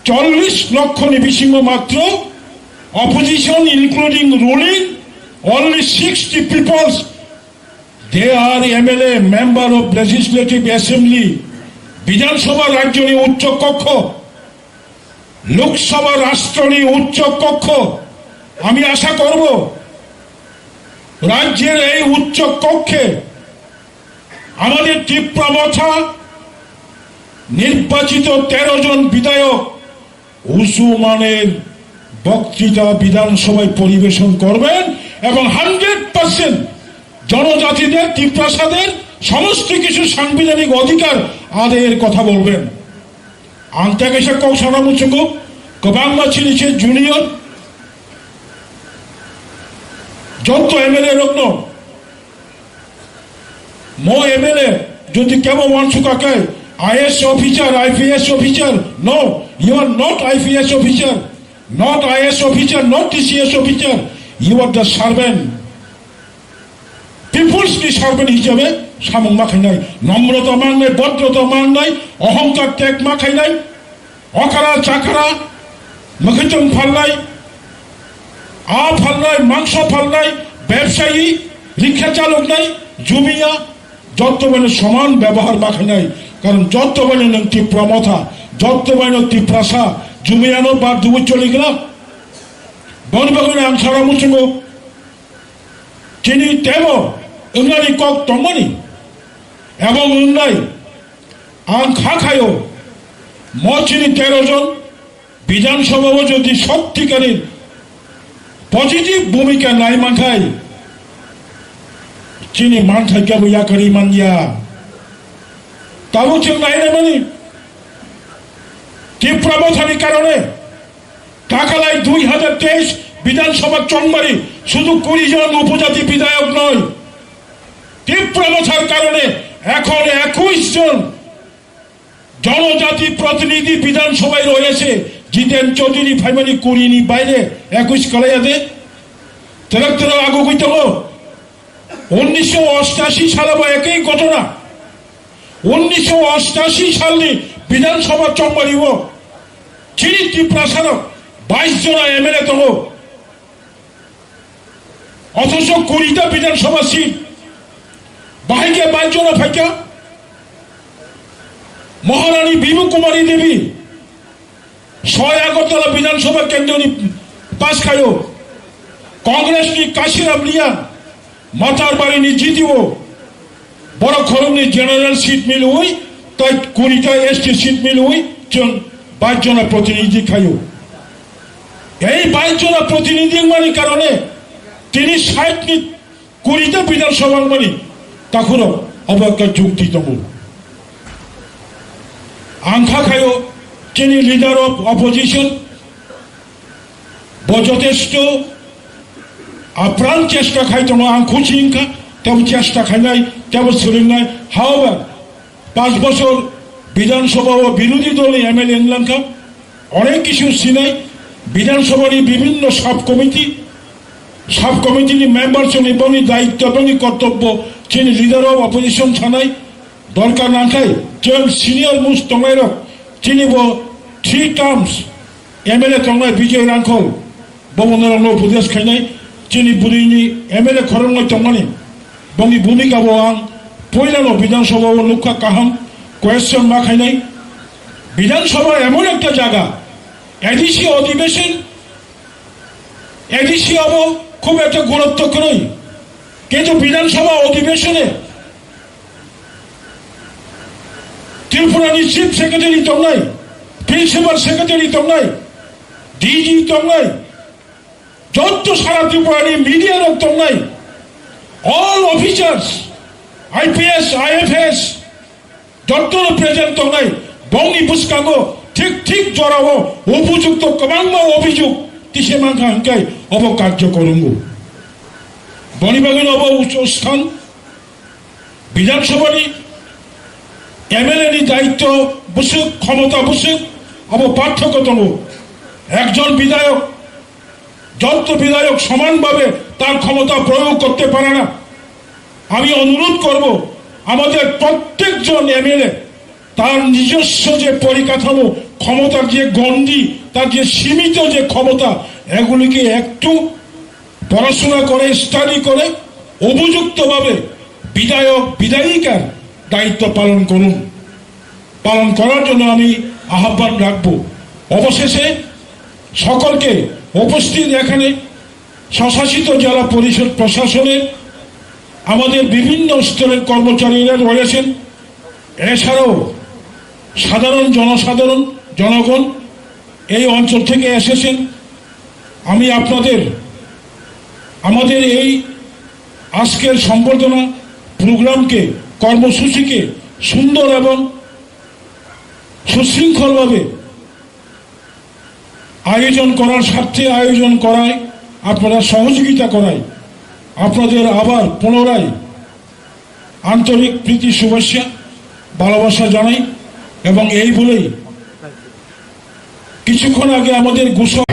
40 লক্ষ নিবিসিংহ মাত্র opposition including ruling only 60 people they are MLA member of legislative assembly বিধানসভা রাজ্যনি উচ্চ কক্ষ লোকসভা রাষ্ট্রনি উচ্চ কক্ষ আমি আশা করব রাজ্যের এই উচ্চ কক্ষে আমাদের ত্রিপুরা মথা নির্বাচিত 13 জন বিধায়ক উঁচু মানের বক্তৃতা বিধানসভায় পরিবেশন করবেন এবং 100% জনজাতিদের ত্রিপুরাসাদের সমস্ত কিছু সাংবিধানিক অধিকার আদায়ের কথা বলবেন আন্তাকেশা কৌশানা মুচুকো কবাংলা ছিলিছে জুনিয়র যত এমএলএ রত্ন মো এমএলএ যদি কেবল ওয়ানসুকাকে IAS officer, IPS officer, no, you are not IPS officer, not IAS officer, not TCS officer, you are the servant. People's servant হিসেবে সামং মাখাই নাই নম্রতা মান নাই ভদ্রতা মান নাই অহংকার ত্যাগ মাখাই নাই অকারা চাকরা মখিতম ফাল্লাই ফাল্লাই মাংস ফাল্লাই ব্যবসায়ী রিক্সা চালক নাই জুমিয়া যত মানে সমান ব্যবহার মাখাই নাই কারণ যত মানে নং ত্রিপুরা মথা যত মানে ত্রিপুরাসা জুমিয়ানো বার দুবু চলে গেলাম বনবাগনে আং সারা মুসুঙ্গ চিনি তেব উন্নানি কক তমনি এবং উন্নাই আং খাখায়ও চিনি 13 জন বিধানসভাও যদি সত্যিকারের পজিটিভ ভূমিকা নাই মানখাই চিনি মানখাই কেবল ইয়াকারি মানিয়া তাও ঠিক নাই রে মানে ত্রিপুরা মথানি কারণে টাকালাই 2023 বিধানসভা চংমারি শুধু 20 জন উপজাতি বিধায়ক নয় ত্রিপুরা মথার কারণে এখন 21 জন জনজাতি প্রতিনিধি বিধানসভায় রয়েছে জিতেন চৌধুরী ফাইমানি কুড়িনি বাইরে 21 কলাইয়াতে তেরো আগু কইতে 1988 সালে একই ঘটনা 1988 সালে বিধানসভা চম্বারিব চিনি ত্রিপুরা সারক 22 জন এমএলএ তহ অথচ 20টা বিধানসভা সিট বাহিকে 22 জন ফাইকা মহারানী বিভু কুমারী দেবী 6 আগরতলা বিধানসভা কেন্দ্র পাস খায় কংগ্রেস নি কাশিরাম লিয়া মাতার বাড়ি নি জিতিব বড় খরম নি জেনারেল সিট মিল হই তাই 20টা এসটি সিট মিল হই 22 জন প্রতিনিধি খায় এই 22 জন প্রতিনিধি মানে কারণে তিনি 60 নি 20টা বিধানসভা মানে তখন অবজ্ঞা যুক্তিতম আংখা খায় তিনি লিডার অফ অপোজিশন যথেষ্ট আপ্রাণ চেষ্টা খাইতো আং খুশি ইনকা তেমন চেষ্টা খাই নাই তেমন শরীর নাই হাওয়ার 5 বছর বিধানসভা ও বিরোধী দলে এমএলএ ইংলাঙ্কা অনেক কিছু সিনাই বিধানসভার বিভিন্ন সাব কমিটির মেম্বার সঙ্গে এবং দায়িত্ব এবং কর্তব্য তিনি লিডার অফ অপোজিশন ছানাই দরকার না খাই যেমন সিনিয়র মোস্ট তঙ্গাইর তিনি 3 টার্মস এমএলএ তঙ্গাই বিজয় রাঙ্খল বমনের উপদেশ খাইনাই তিনি বুড়িনি এমএলএ খরং তঙ্গানি বঙ্গি ভূমিকা আং পয়লানো বিধানসভা লুকা কাহাম কোয়েশ্চন মা খাইনাই বিধানসভা এমন একটা জায়গা এডিসি অধিবেশন এডিসি হব খুব একটা গুরুত্ব নয় কিন্তু বিধানসভা অধিবেশনে ত্রিপুরানি চিফ সেক্রেটারি তঙ্গাই প্রিন্সিপাল সেক্রেটারি তঙ্গাই ডিজি তঙ্গাই যত সারা ত্রিপুরানি মিডিয়ার যতন প্রেজেন্ট নাই বংনি বুসকাঙ্গো ঠিক ঠিক জরাবো উপযুক্ত কমাঙ্গ অভিযোগ তিসে মাঙ্কা হাঙ্কাই অব কার্য করুঙ্গু বনিবাগিন অব উচ্চ স্থান বিধানসভানি MLA নি দায়িত্ব বুসুক ক্ষমতা বুসুক অব পার্থক্য দङ একজন বিধায়ক যত বিধায়ক সমানভাবে তার ক্ষমতা প্রয়োগ করতে পারে না আমি অনুরোধ করব আমাদের প্রত্যেকজন MLA তার নিজস্ব যে পরিকাঠামো ক্ষমতার যে গণ্ডি তার যে সীমিত যে ক্ষমতা এগুলিকে একটু পড়াশোনা করে স্টাডি করে উপযুক্তভাবে বিধায়ক বিধায়িকার দায়িত্ব পালন করুন পালন করার জন্য আমি আহ্বান রাখব অবশেষে সকলকে উপস্থিত এখানে স্বশাসিত জেলা পরিষদ প্রশাসনের আমাদের বিভিন্ন স্তরের কর্মচারীরা রয়েছেন এছাড়াও সাধারণ জনগণ এই অঞ্চল থেকে এসেছেন আমি আপনাদের আমাদের এই আজকের সম্বর্ধনা প্রোগ্রামকে কর্মসূচিকে সুন্দর এবং সুশৃঙ্খলভাবে আয়োজন করার স্বার্থে আয়োজন করায় আপনারা সহযোগিতা করায় আপনাদের আবার পুনরায় আন্তরিক প্রীতি শুভেচ্ছা ভালোবাসা জানাই এবং এই বলেই কিছুক্ষণ আগে আমাদের ঘোষণা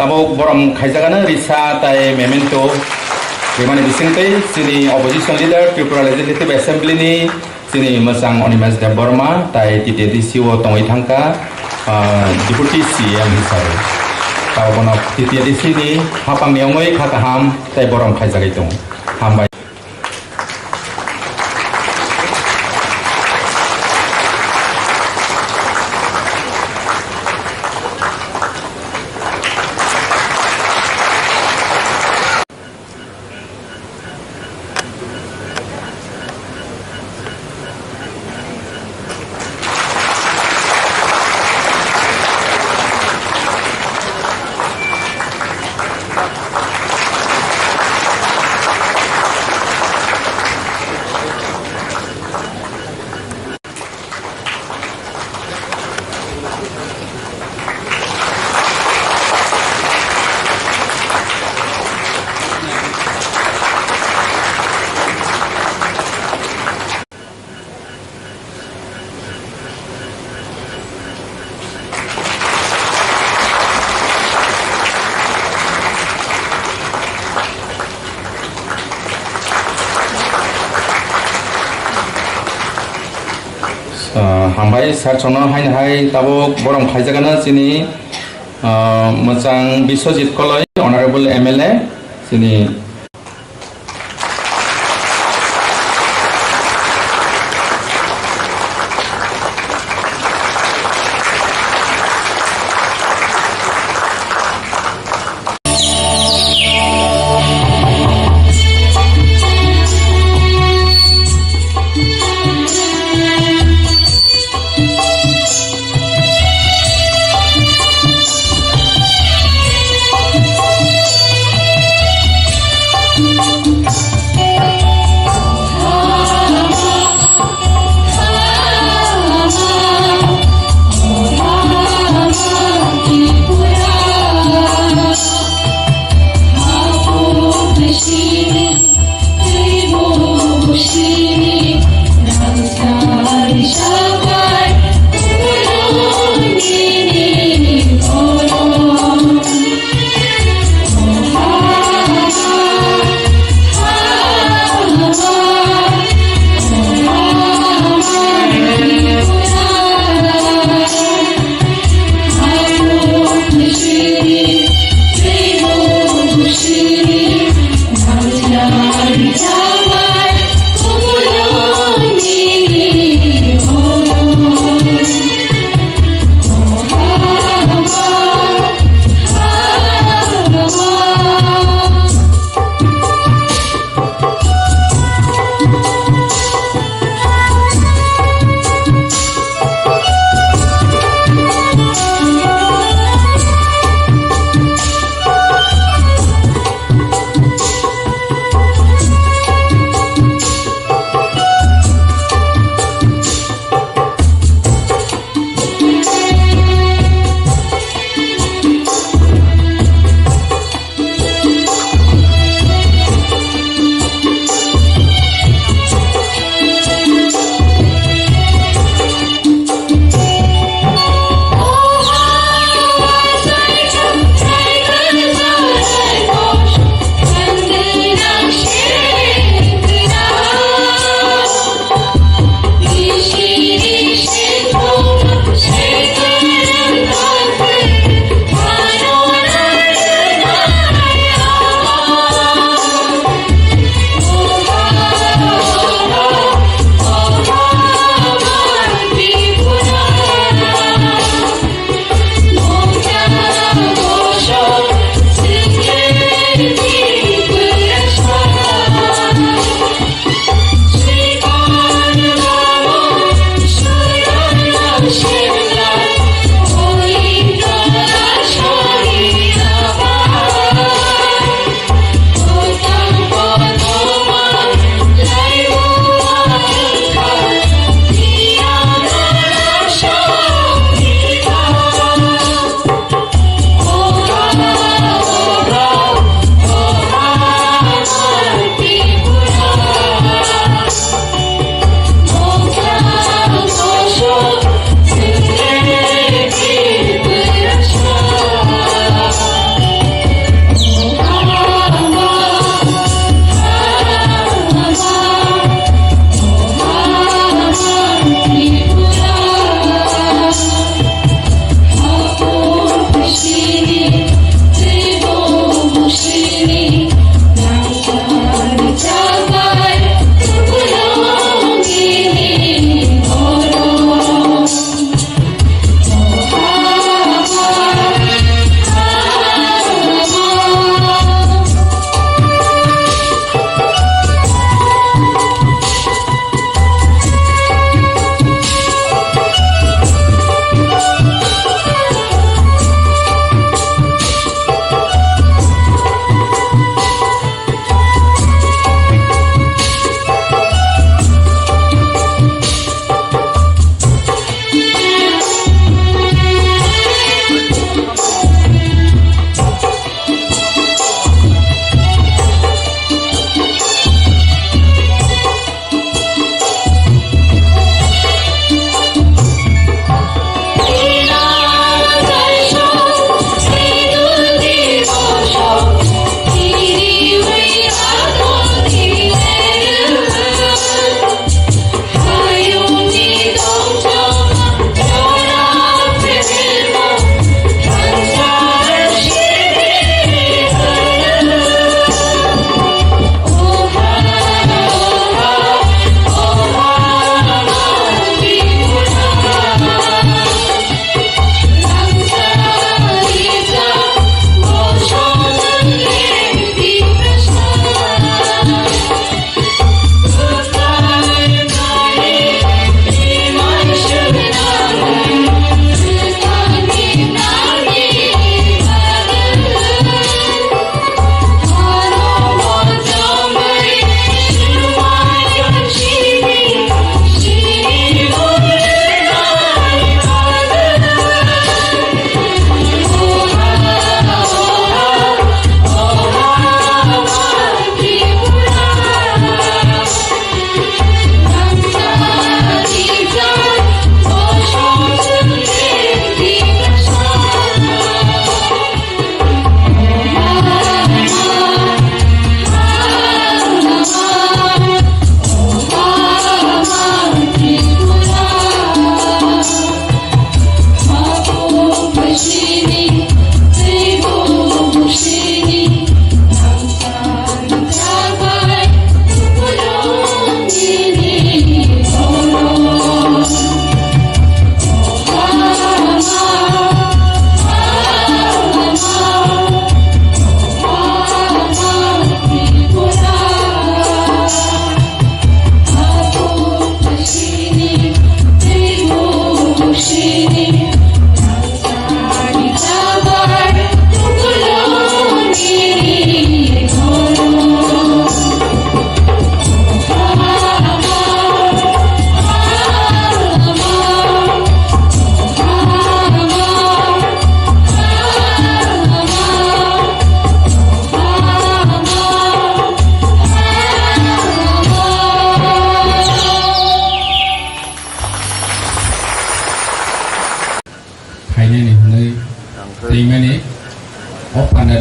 tabok borom khaijagana risa tai memento bimani bisingtei sini opposition leader Tripura Legislative Assembly ni sini masang onimas de Borma tai TTDC wo tongoi thangka deputy CM hisabe tabono TTDC ni Haphang niongoi khataham tai borom khaijagai tong hambai hambai sarchono hai tabok borom khaijagana sini mochang Biswajit koloi honorable MLA sini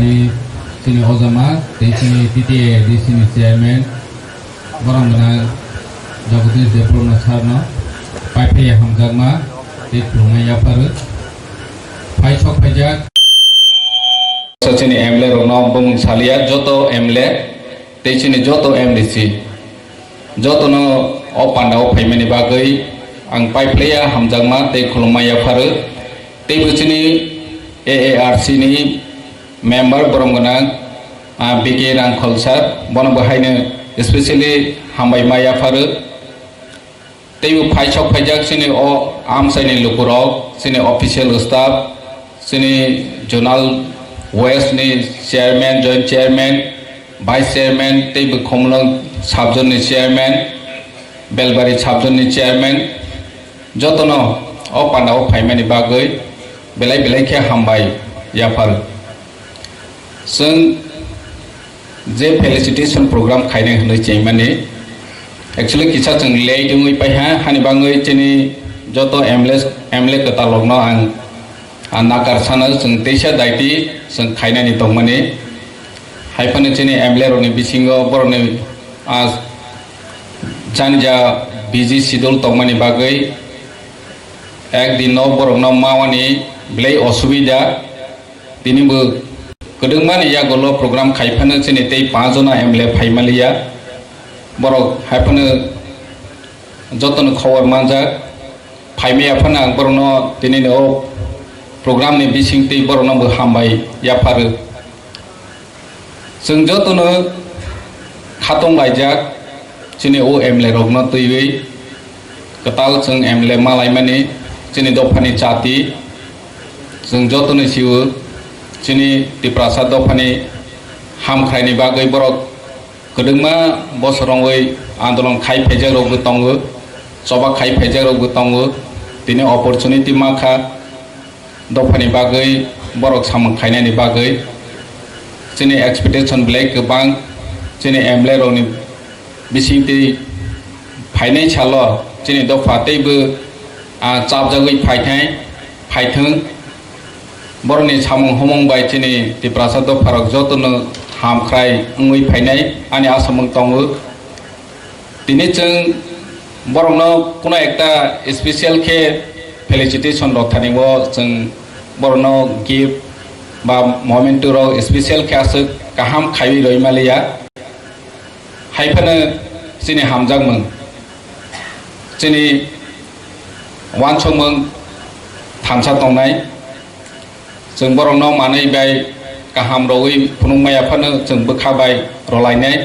Bani sini Ozama, sini TTA di sini Chairman, Borom benar Jagotis Depur Nasarno, Paipai Hamzagma, TRIPURA Yapharma, Paisok Pajak. Sini MLA Rokno bung salia joto MLA, sini joto MDC, joto no opandau paimani bagai, ang Paipai Hamzagma, TRIPURA Yapharma, sini AARC ni member Borom ganang BK rang kholsar bono bahayne especially hambai maya faru teibu paisok pajak sini o amsaini lukurok sini official staff sini zonal west ni chairman joint chairman vice chairman teibu khomlong sabjon ni chairman belbari sabjon ni chairman jotono o pandao phaimani bagai belai belai ke hambai yapar जों जे felicitation programme खायने होनो चाहिए actually किसा जों ले दुंगै पाइहा हानि बाङै चेनि जतो MLA कता लग्न आं नाकार सानो जों तेसा दाइति जों खायनानि दं माने हाइफानो चेनि एमएलए रनि बिसिङो बरनि आज जानजा बिजि सिडुल तंमानि बागै एक दिन बरनो मावानि ब्लै असुबिदा दिनिबो Kedengman ya golo program kaifana sini tei 5 jona MLA phaimaliya borok haifana joton khawar manja phaimaya phana borno tinini o program ni bising tei borno bo hambai yapharu जों jotono khatong baijak sini o MLA rokno tuiwi ketal जों MLA malaimani sini dofani chati जों jotono siu Sini Tipra Dopani Hamkraini Bagai Borok Kedengma Bosorongway Andolong Kai Pejaro Butongo Soba Kai Pejaro Butongo Dini opportunity maka Dopani Bagai Borok Sam Kainani Bagai Sini expectation Blake Bank Sini MLA Roni Bisinti Paine Chalo Sini Dopate Bu Chabjawi Paitung Boroni samung homong bai chini Tipra Farak jotono hamkrai ngui phainai ani asamung tongo tini chung borongno kuno ekta special ke felicitation rok thani bo chung borongno gift ba moment ro special ke asuk kaham khaiwi roi malia haifana chini hamjak mung chini wanchong mung thamsa tongnai जों बरंनाव मानै bye गाहाम रवै फुनुंमाया फानो जों बोखाबाय रलायनाय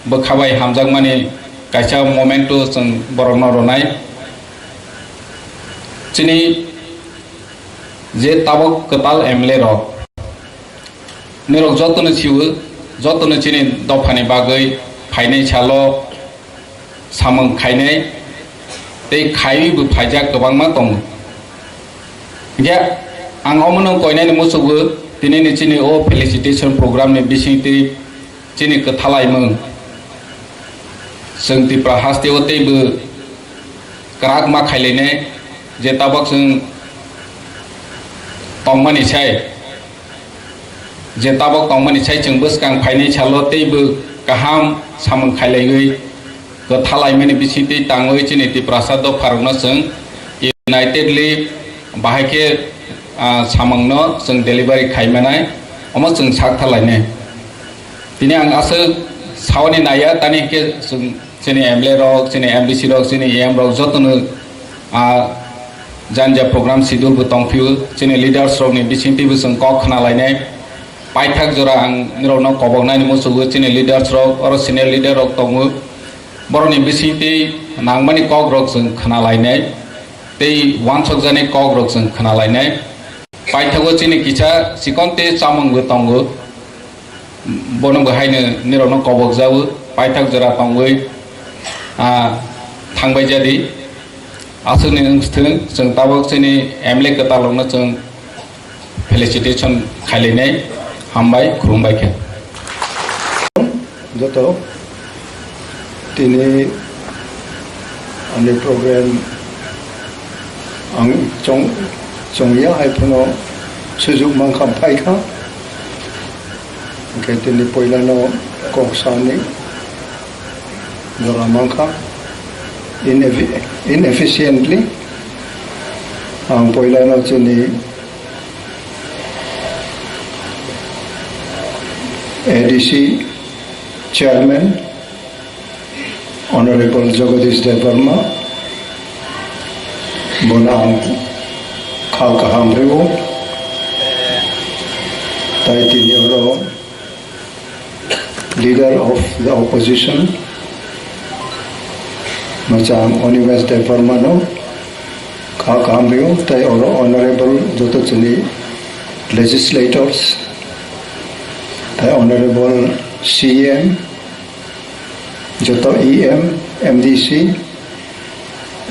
बोखाबाय हामजाक माने गायसा memento जों बरंनाव रनाय चिनि जे ताबक कताल MLA रक निरक जतनो सिउ जतनो चिनि दफानि बागै फायनाय छालो सामं खायनाय दै खायबो फायजा गोबां मा दं या Ang omong koinai ni musuh tini ni cini o felicitation program ni bising ti cini kethalai meng seng ti prahasti o ti bu kerak mak khai ne je tabak seng tongmani chai je tabak tongmani chai cheng bus kang phaini chalo ti bu kaham samang khai gei kethalai meni bising ti tangoi cini ti prasad do farno seng unitedly bahake samangno जों delivery खायमानाय अमा जों साकथालायने दिनै आं आसो सावनि नाया दानि के जों जोंनि MLA रक जोंनि MDC रक जोंनि AM रक जतनो जानजा program schedule बो दंफियो जोंनि leaders रकनि बिसिंथिबो जों कक खानालायनाय पाइथाक जरा आं निरौनो कबगनायनि मोसौबो जोंनि leaders रक आरो senior leader रक दङो बरनि बिसिंथि नांमानि कक रक जों खानालायनाय दै वानसक जानाय कक रक जों खानालायनाय पाइथागो चिनि किचा सिकन्ते चामंगो तंगो बोनो बहायनो निरौनो कबक जावो पाइथाग जरा तंगै थांबाय जादि आसोनि ओंस्थों जों ताबक चिनि MLA कतालंनो जों फेलिसिटेशन खायलायनाय हामबाय खुलुमबाय के जतो दिनै आंनि प्रग्राम आं 정리야 하이프노 수juk 만큼 파이카 Ketini poilano koksani Doramangka inefficiently ang poilano chini ADC Chairman Honorable Yapharma Bonang Kalkahamriwo Taitinioro Leader of the opposition Macam Universitas Yapharma no Kalkahamriwo Tai Honorable Joto Chini Legislators Tai Honorable CM Joto EM MDC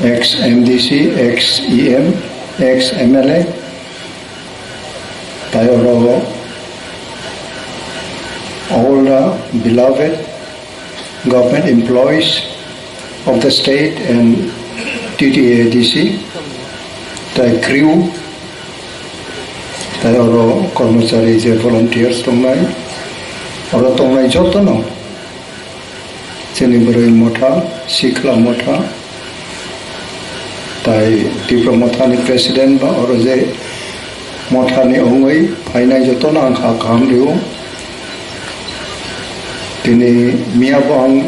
ex-MDC, ex-EM, ex-MLA, tayo all the beloved government employees of the state and TTADC, tayo crew, tayo कर्मचारी जे volunteers tongnai, oro tongnai joto no, chini beroi Motha, Sikla Motha, tai Tipra Motha ni President ba oro je Motha ni ongoi phainai joto na angka kamriu tini miabang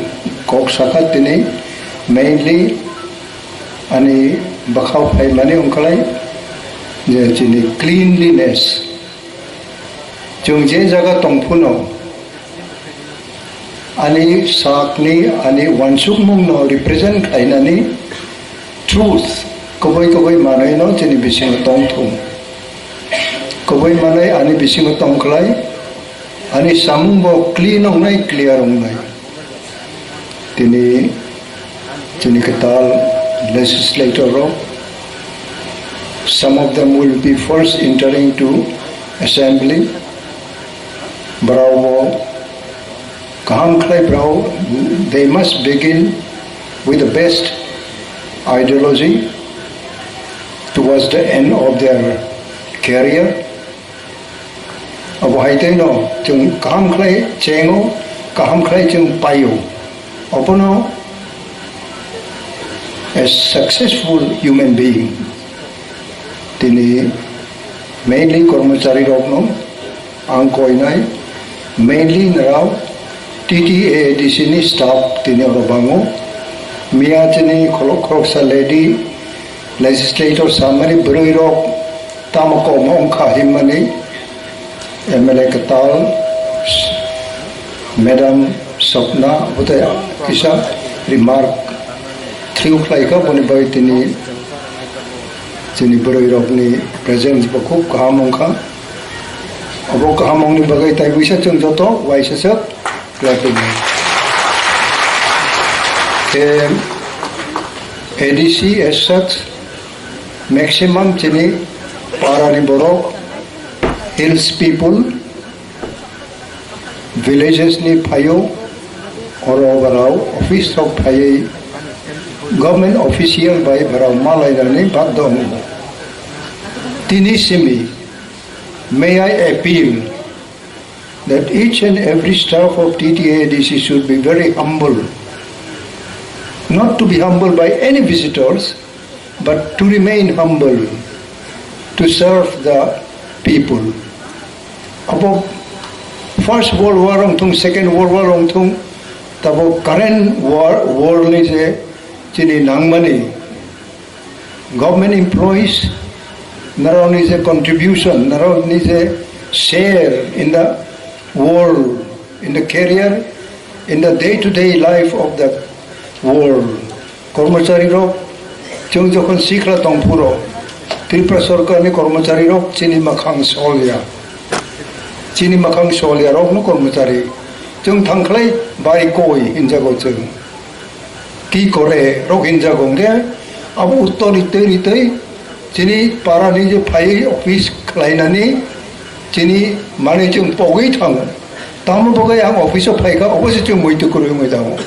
kok sakat tini mainly ani bakhau phai mani ongkalai je chini cleanliness chung je jaga tongphuno ani sakni ani wansuk mung no represent khainani truth koboi manai no chini bising tong thum koboi manai ani bising tong klai ani sambo clean ong nai clear ong nai tini chini ketal legislator ro some of them will be first entering to assembly bravo kaham klai bravo they must begin with the best ideology towards the end of their career. Abo haitay no, chung kaham klay chengo, kaham klay chung payo. Opo no, a successful human being. Tini mainly kormachari Rokno, ang koinay, mainly naraw, TTADC ni staff tini orobango, Mia chini kolok sa lady legislator samari beroi tamako mong kahimani MLA ketal Madam Sopna butaya isa remark triuk laika boni bai tini chini beroi ni presence bakuk kahamong ka abo kahamong ni bagai tai bisa chung joto waisa sak clapping ADC as such, maximum chini Parani Borom, hills people, villages ni Payo, or overall, office of Paye, government official by Barao Malay ni Bagdong. Tinisimi, may I appeal that each and every staff of TTADC should be very humble. Not to be humbled by any visitors, but to remain humble, to serve the people. About First World War ong Second World War ong tabo current war ni se chini nangmani government employees naraw ni se contribution, naraw ni se share in the world, in the career, in the day-to-day life of the world. Kormachari rok chung jokon sikla tongpuro Tripura sarkar ni kormachari rok chini makhang solya rok no kormachari chung thangklai bai koi injago chung ki kore rok injago de abu uttori tei chini parani je phai office khlainani chini mane chung pogei thang tamu bogai ang office of phai ka obose chung moitu kuru ngoi dawo.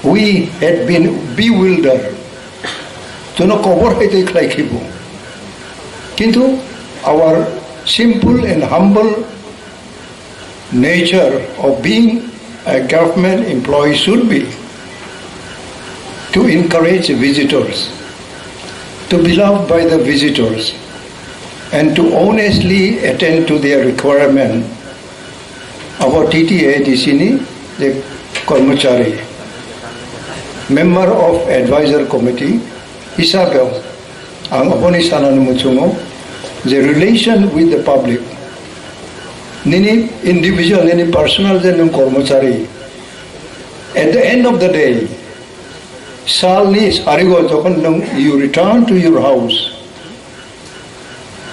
We had been bewildered. Jono kobor haitei khlai khibo. Kintu our simple and humble nature of being a government employee should be to encourage visitors, to be loved by the visitors, and to honestly attend to their requirement. Our TTA-ADC ni the Kormachari, member of advisor committee, Isabel, ang aponi sana numutungo, the relation with the public, nini individual, nini personal din ng Kormachari. At the end of the day, sal ni sarigo tokon nung you return to your house,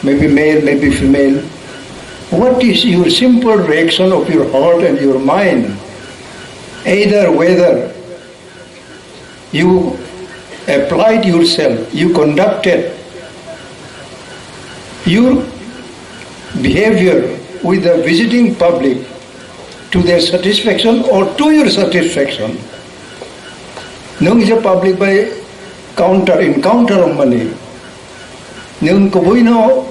maybe male, maybe female, what is your simple reaction of your heart and your mind? Either whether you applied yourself, you conducted your behavior with the visiting public to their satisfaction or to your satisfaction. Nung is a public by encounter of money. Nung kubuino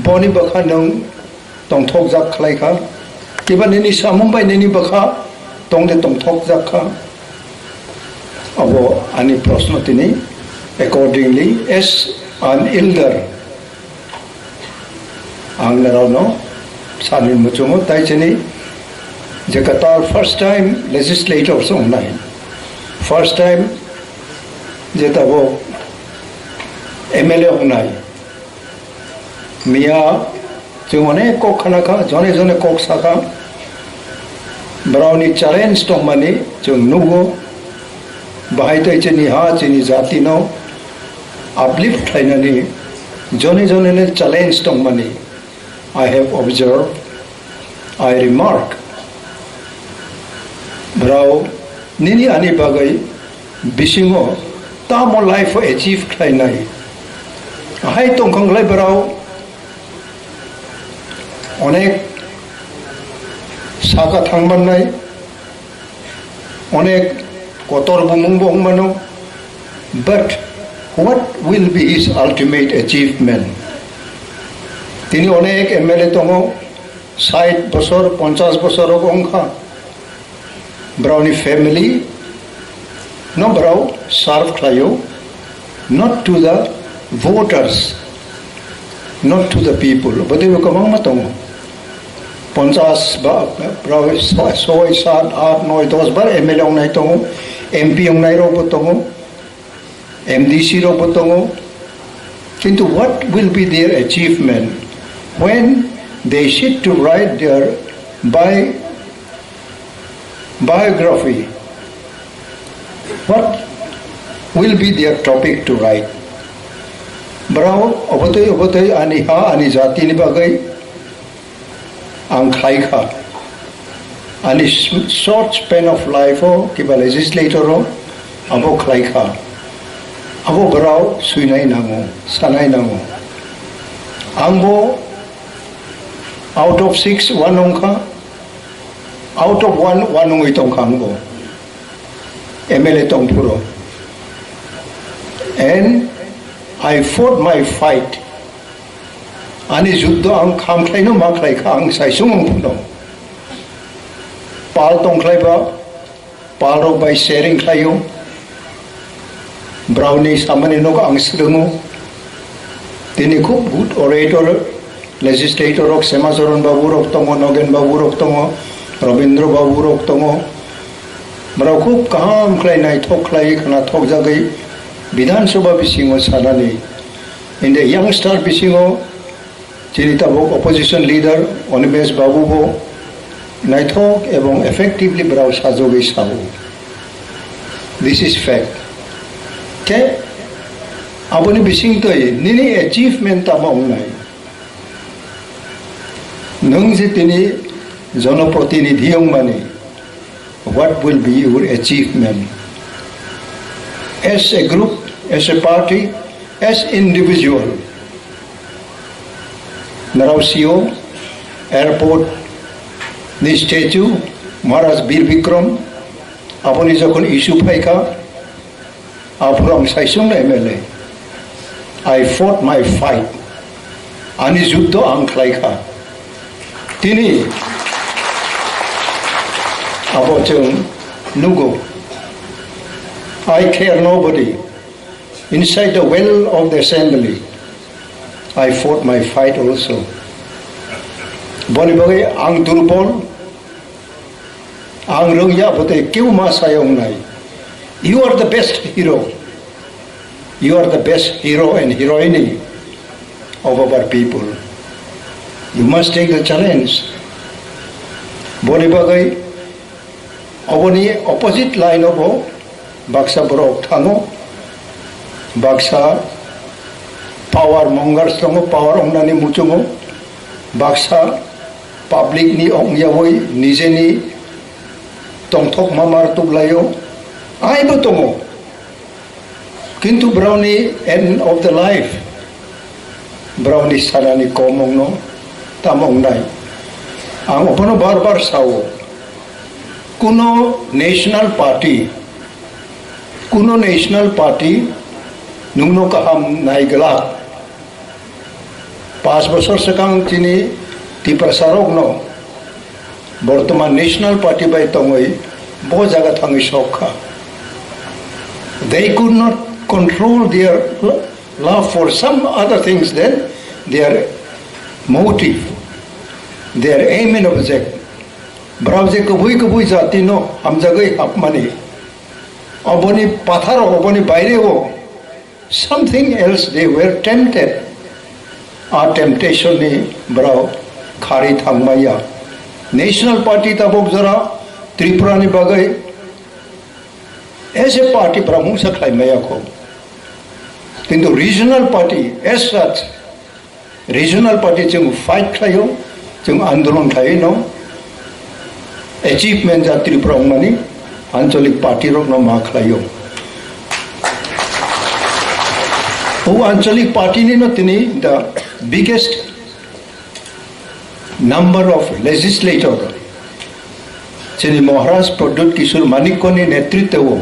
boni baka nung tong thok jak khlai ka. Kiba nini samung bay nini baka tong de tong thok jak ka. Abo ani prasno tini accordingly as an elder ang narano sanin muchungo tai chini jakatar first time legislators online. First time jeta bo MLA online. Mia jone kok khana ka jone kok saka brownie challenge tong mani chung nugo bahai tai chini ha chini jati no uplift thainani jone ne challenge tong mani. I have observed, I remark brau nini ani bagai bisingo ta mo life achieve thainai hai tong khanglai brau onek saka thangman nai onek kotor bumung bong mano, but what will be his ultimate achievement? Tini onek MLA tongo 60 bosor 50 bosor ongkha brownie family no brow serve klayo not to the voters, not to the people, but they will come matongo 50 brow 6 7 8 9 10 bar MLA ong nai tongo MP ong nai ro tongo MDC ro tongo. Kintu what will be their achievement when they sit to write their biography? What will be their topic to write? Brau obotoy ani ha ani jati ni bagai ang khai kha ani short span of life o kiba legislator o abo khai kha abo brau suinai nango sanai nango angbo out of 6 1 ongkha out of 1 ongoi tongkhango MLA tongpuro, and I fought my fight ani juddho ang khamklai no maklai khang saisung puno pal tongklai ba palo by sharing klayo brownie samani no ang srungu tini khub good orator legislator of Semazoron Babu rok tongo Nogen Babu rok tongo Robindro Babu rok tongo mara khub kaham khlai nai thok khlai khana thok jagai Bidhan Sabha bisingo sanani in the youngster bisingo chinita bok opposition leader Onimes Babu bo nai thok ebong effectively brau sajogai sabu. This is fact. Okay? Aboni bising toy nini achievement tamong nai nung je tini janoprotinidhi ong mani, what will be your achievement as a group, as a party, as individual? Narausio airport the statue Maharaj Bir Bikram aponi jokhon issue phaika apurang saisung MLA I fought my fight ani juddho ang khlaika tini Abo chung nugo. I care nobody. Inside the well of the assembly, I fought my fight also. Boni bagai ang durbol, ang rungya bote kiu masayong nai. You are the best hero. You are the best hero and heroine of our people. You must take the challenge. Boni bagai, aboni opposite line of baksa borok thango, baksa power mongers tongo, power ongnani muchungo, baksa public ni ongyawoi, nije ni tongthok mamar tuglayo, ay betongo. Kintu brownie end of the life, brownie sarani komong no, tamong nai. Ang opono barbar sawo, kuno national party nungno kaham naigala. 5 বছর sekang tini Tipra Rokno, Bortoman national party by tongoi, bo jaga thangi sokha. They could not control their love for some other things than their motive, their aim and object. Browse kabui jati no, hamjagai hapmani. Oboni patharo, oboni baireo. Something else they were tempted. Our temptation ni brow khari thangmaya. National party tabok jara Tripura ni bagai. As a party pramung saklai maya ko. Kintu regional party as such, regional party chung fight khayo, chung andolon khayo no. Achievement ja Tripura mani ancholik party Rokno ma khayo. Anchalik party ni no tini the biggest number of legislators. Chini Maharaj Pradut Kishore Manikko ni netritwa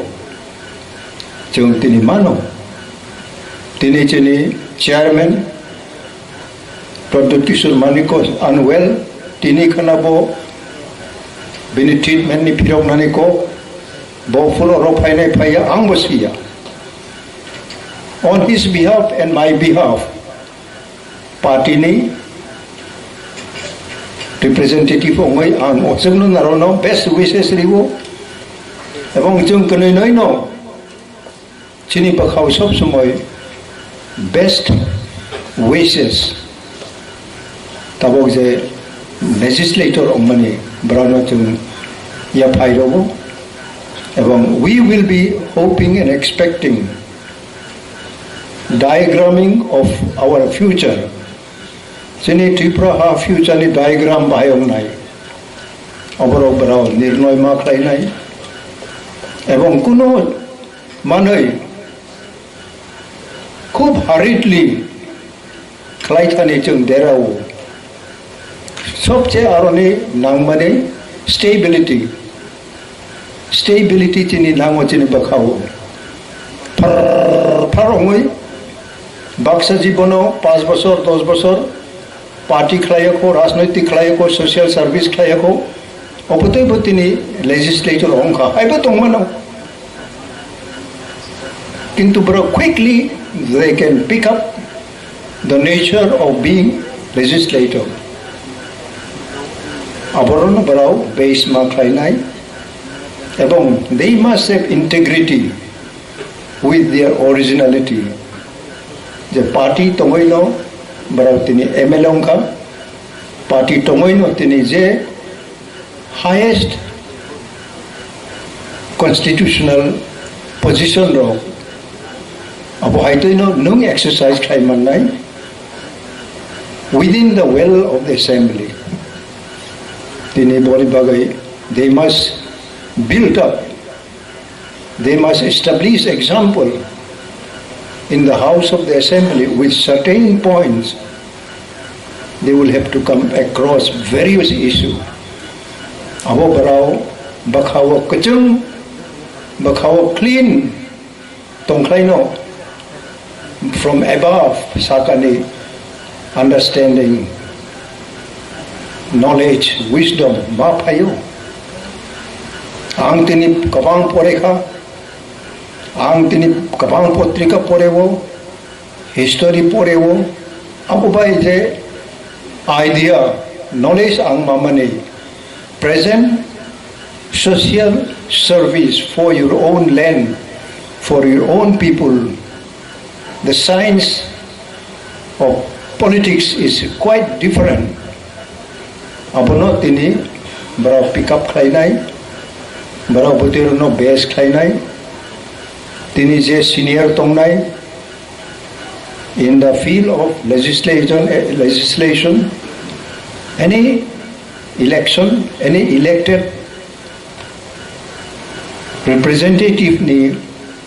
chung tini mano. Tini chini chairman Pradut Kishore Manikko unwell. Tini kanabo bini treatment ni pirok naniko bo fulo ropai nai paya ang bosiya. On his behalf and my behalf, party ni representative ongai ang osem no narono best wishes riwo. Ebong chung kanoi noi no chini pakhaw sob sumoy best wishes. Tabok je legislator ongmani brano chung yaphai robo. Ebong we will be hoping and expecting diagramming of our future. Sini Tipra ha future ni diagram bayong nai. Oborok brao nirnoy maklay nai. Ebong kuno manoy khub hurriedly klaitani chung derao. Sobche aroni nangmane stability. Stability chini nangmo chini bakhaw. Parongoi Baksa জীবনও 5 বছর 10 বছর party খাইয়াকো রাজনৈতিক খাইয়াকো social service খাইয়াকো অপতৈব তিনি legislator অংখা আইব তংমানো কিন্তু বড় quickly they can pick up the nature of being legislator. আবরণ বড়াও base মা খাইনাই এবং they must have integrity with their originality. The party tomoino barau tini MLA ka party tomoino tini je highest constitutional position ro abo haitoino nung exercise khai mannai within the well of the assembly. Tini bori bagai they must build up, they must establish example in the house of the assembly with certain points. They will have to come across various issues. Abo barao bakhawo kachung bakhawo clean tongklaino from above sakani understanding knowledge wisdom ma phayo ang tini kabang porekha, ang tini kabang potrika porewo, history porewo, ako ba je idea, knowledge ang mamani, present social service for your own land, for your own people. The science of politics is quite different. Abono tini bara pick up khainai, bara butiro no base khainai, tini je senior tongnai in the field of legislation, any election, any elected representative ni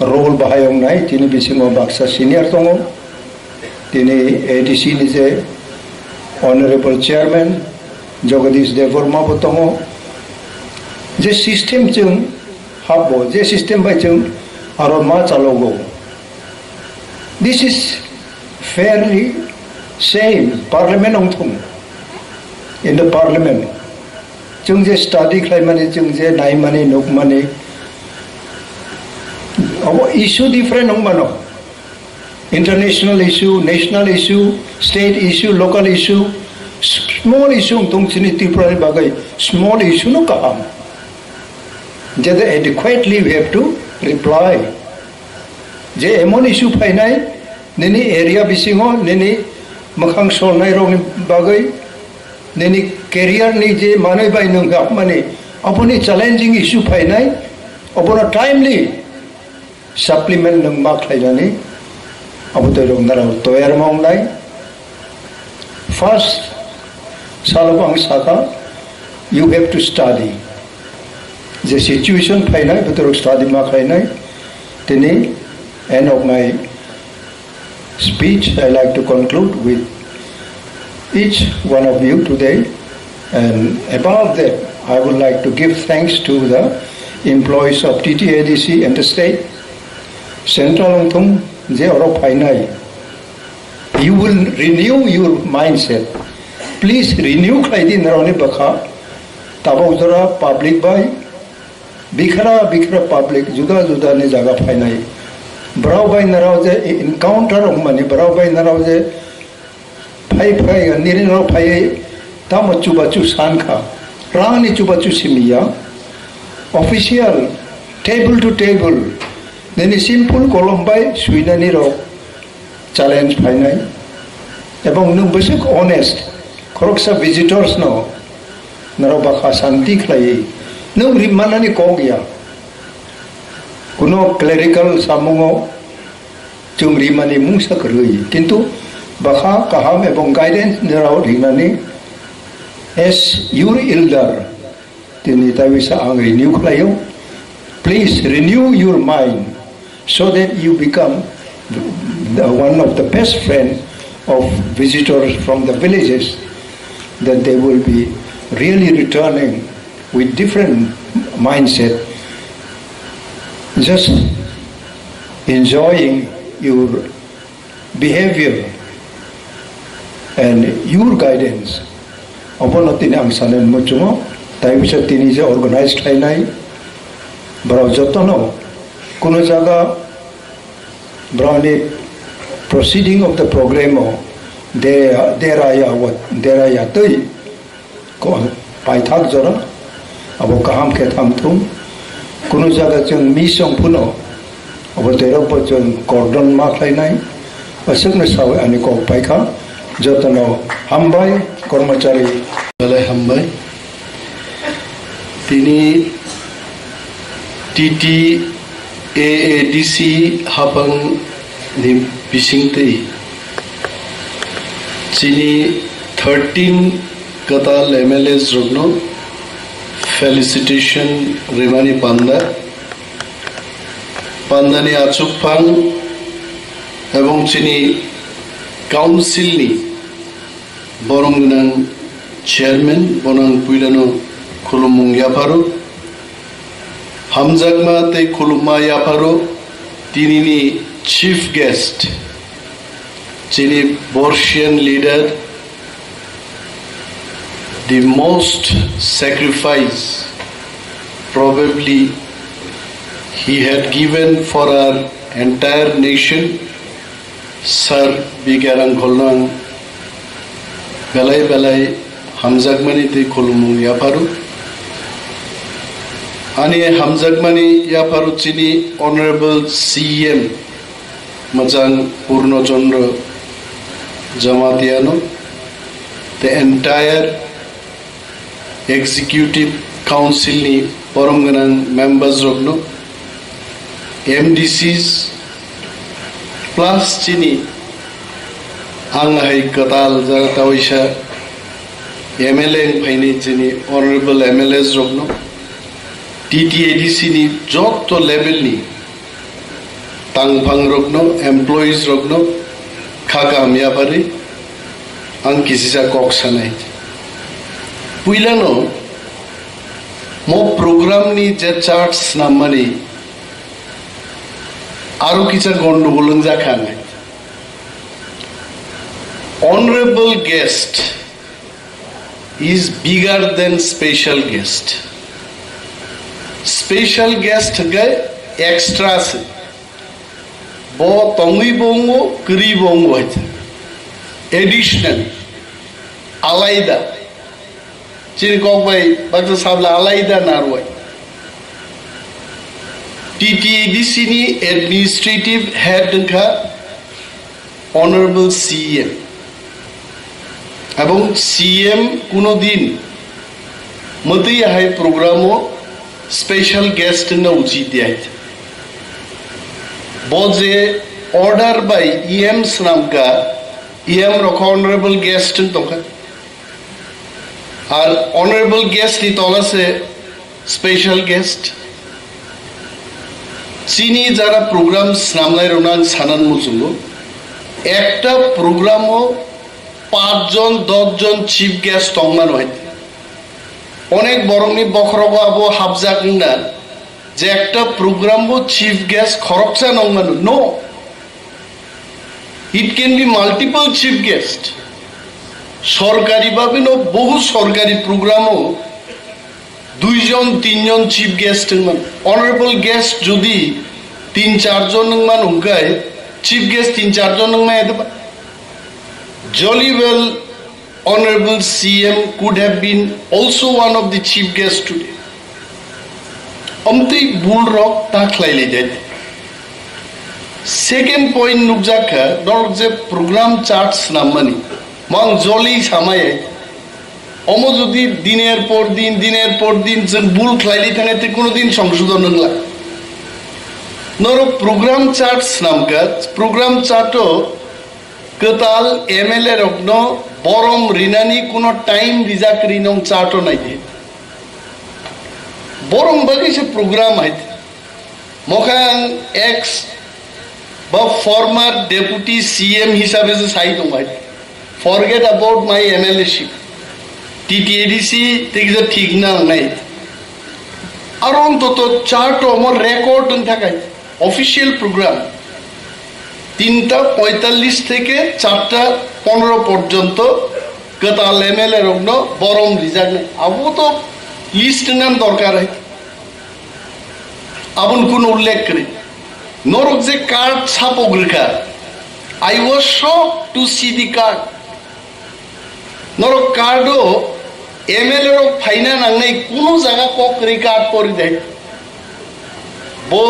role bahayong nai, tini bisingo baksa senior tongo, tini ADC ni je honorable chairman Jagadish Devarma botongo, je system chung habo, je system by chung aroma chalogo. This is fairly same parliament ong thung. In the parliament, chung je study klai mani, chung je nai mani, nuk mani. Abo issue different ong mano. International issue, national issue, state issue, local issue, small issue tung sini Tipra bagai small issue no kaham. Jadi adequately we have to reply. Je emon issue painai, nini area bisingo, nini makhang sol nai rong bagai, nini career ni je manai bai nung gap mani, apuni challenging issue painai, apuna timely supplement nung mak lai jani, apu to rong narau toyar maung lai. First, Salabang Saka, you have to study. The situation painai, betul study makainai. Tini, end of my speech, I like to conclude with each one of you today. And above that, I would like to give thanks to the employees of TTADC and the state. Central Ongtung, je oro painai. You will renew your mindset. Please renew klaidi naroni bakha. Tabo udara public by bikhra public juda ne jaga phainai. Brau by narao je encounter mani brau by narao je phai nirin ro phai tamo chubachu sankha rani chubachu simia official table to table then simple kolom by suinani ro challenge phainai ebong nung besuk honest koroksa visitors no naro bakha santi khlai nung rimanani kogya kuno clerical samungo chung rimani mungsa krui kintu bakha kaham ebong guidance naro rinani as your elder tini tawisa ang renew khlayo. Please renew your mind so that you become one of the best friends of visitors from the villages, that they will be really returning with different mindset, just enjoying your behavior and your guidance. Upon tini ang sanen mo chungo, tayo bisa tini je organized kainai, brau jotono, kuno jaga browni proceeding of the program deraya tui ko paithak jora abo kaham ke tham thum kuno jaga chung mi song puno abo tero po chung cordon ma khlai nai asuk na saw ani ko paikha jotono hambai kormachari MLA hambai tini ADC Haphang ni bisingtei chini 13 katal MLAs Rokno felicitation Remani Pandani Haphang ebong chini council ni Borom gunang chairman bonang puilano khulumung Yapharma Hamjagma te khuluma Yapharma tinini chief guest chini Borsian leader, the most sacrifice probably he had given for our entire nation. Sir bigarang kholnang belai belai hamjagmani te kholumu yaparu ani hamjagmani yaparu chini honorable CM majang purno chandra jamatiano, the entire executive council ni Borom ganang members Rokno, MDCs plus chini anghai katal jarata oisha MLA phaini chini honorable MLAs Rokno, TTADC ni joto level ni tangphang Rokno, employees Rokno, khakam yapari ang kisisa koksanai puilano mo program ni je charts namani aru kicha gondogol jakhanai. Honorable guest is bigger than special guest. Special guest ga extra se bo tongi bongo kri bongo additional alaida chini kokbai bata sabla alaida narwai TTADC ni administrative head ka honorable CM এবং CM কোনো দিন মতেই আহাই প্রোগ্রামও special guest না উচিত দিয়াইতে বজে order by EMs নামকা EM রকম honourable guest তোকা আর honourable guest নি তলাসে special guest চিনি যারা প্রোগ্রাম নামলাই রোনাং সানান মুচুঙ্গো একটা প্রোগ্রামও 5 জন 10 জন চিফ গেস্ট তংমান হইতে অনেক বরংনি বখরগ আবো হাবজাক না যে একটা প্রোগ্রামও চিফ গেস্ট খরকসা নংমান নো it can be multiple chief guest সরকারি ভাবে নো বহু সরকারি প্রোগ্রামও 2 জন 3 জন চিফ গেস্ট মান অনারেবল গেস্ট যদি 3-4 জন মান হুকায় চিফ গেস্ট 3-4 জন মান এতে jolly well honorable CM could have been also one of the chief guests today. Amti bull rock ta khlaile jait. Second point nukjaka dor je program charts namani mang jolly samay omo jodi diner por din je bull khlaile thane te kono din সংশোধন নংলা noro program charts namka program charto Katal MLA Rokno Borom Rinani kuno time rizak rinong charto nai the Borom bagi se program hai Mokhang ex ba former deputy CM hisabe se sai dong hai forget about my MLA ship TTADC take the thik na nai aron to charto amor record thakai official program 3:45 থেকে 4:15 পর্যন্ত কাতাল MLA রগ্ন বরম reserve নাই আবু তো list নাম দরকার হয় আবুন কোন উল্লেখ করে নরক যে কার্ড ছাপক রেখা I was shocked to see the card নরক কার্ডও MLA রক ফাইনা নাংনাই কোন জায়গা কক রেকার্ড করে দেয় bo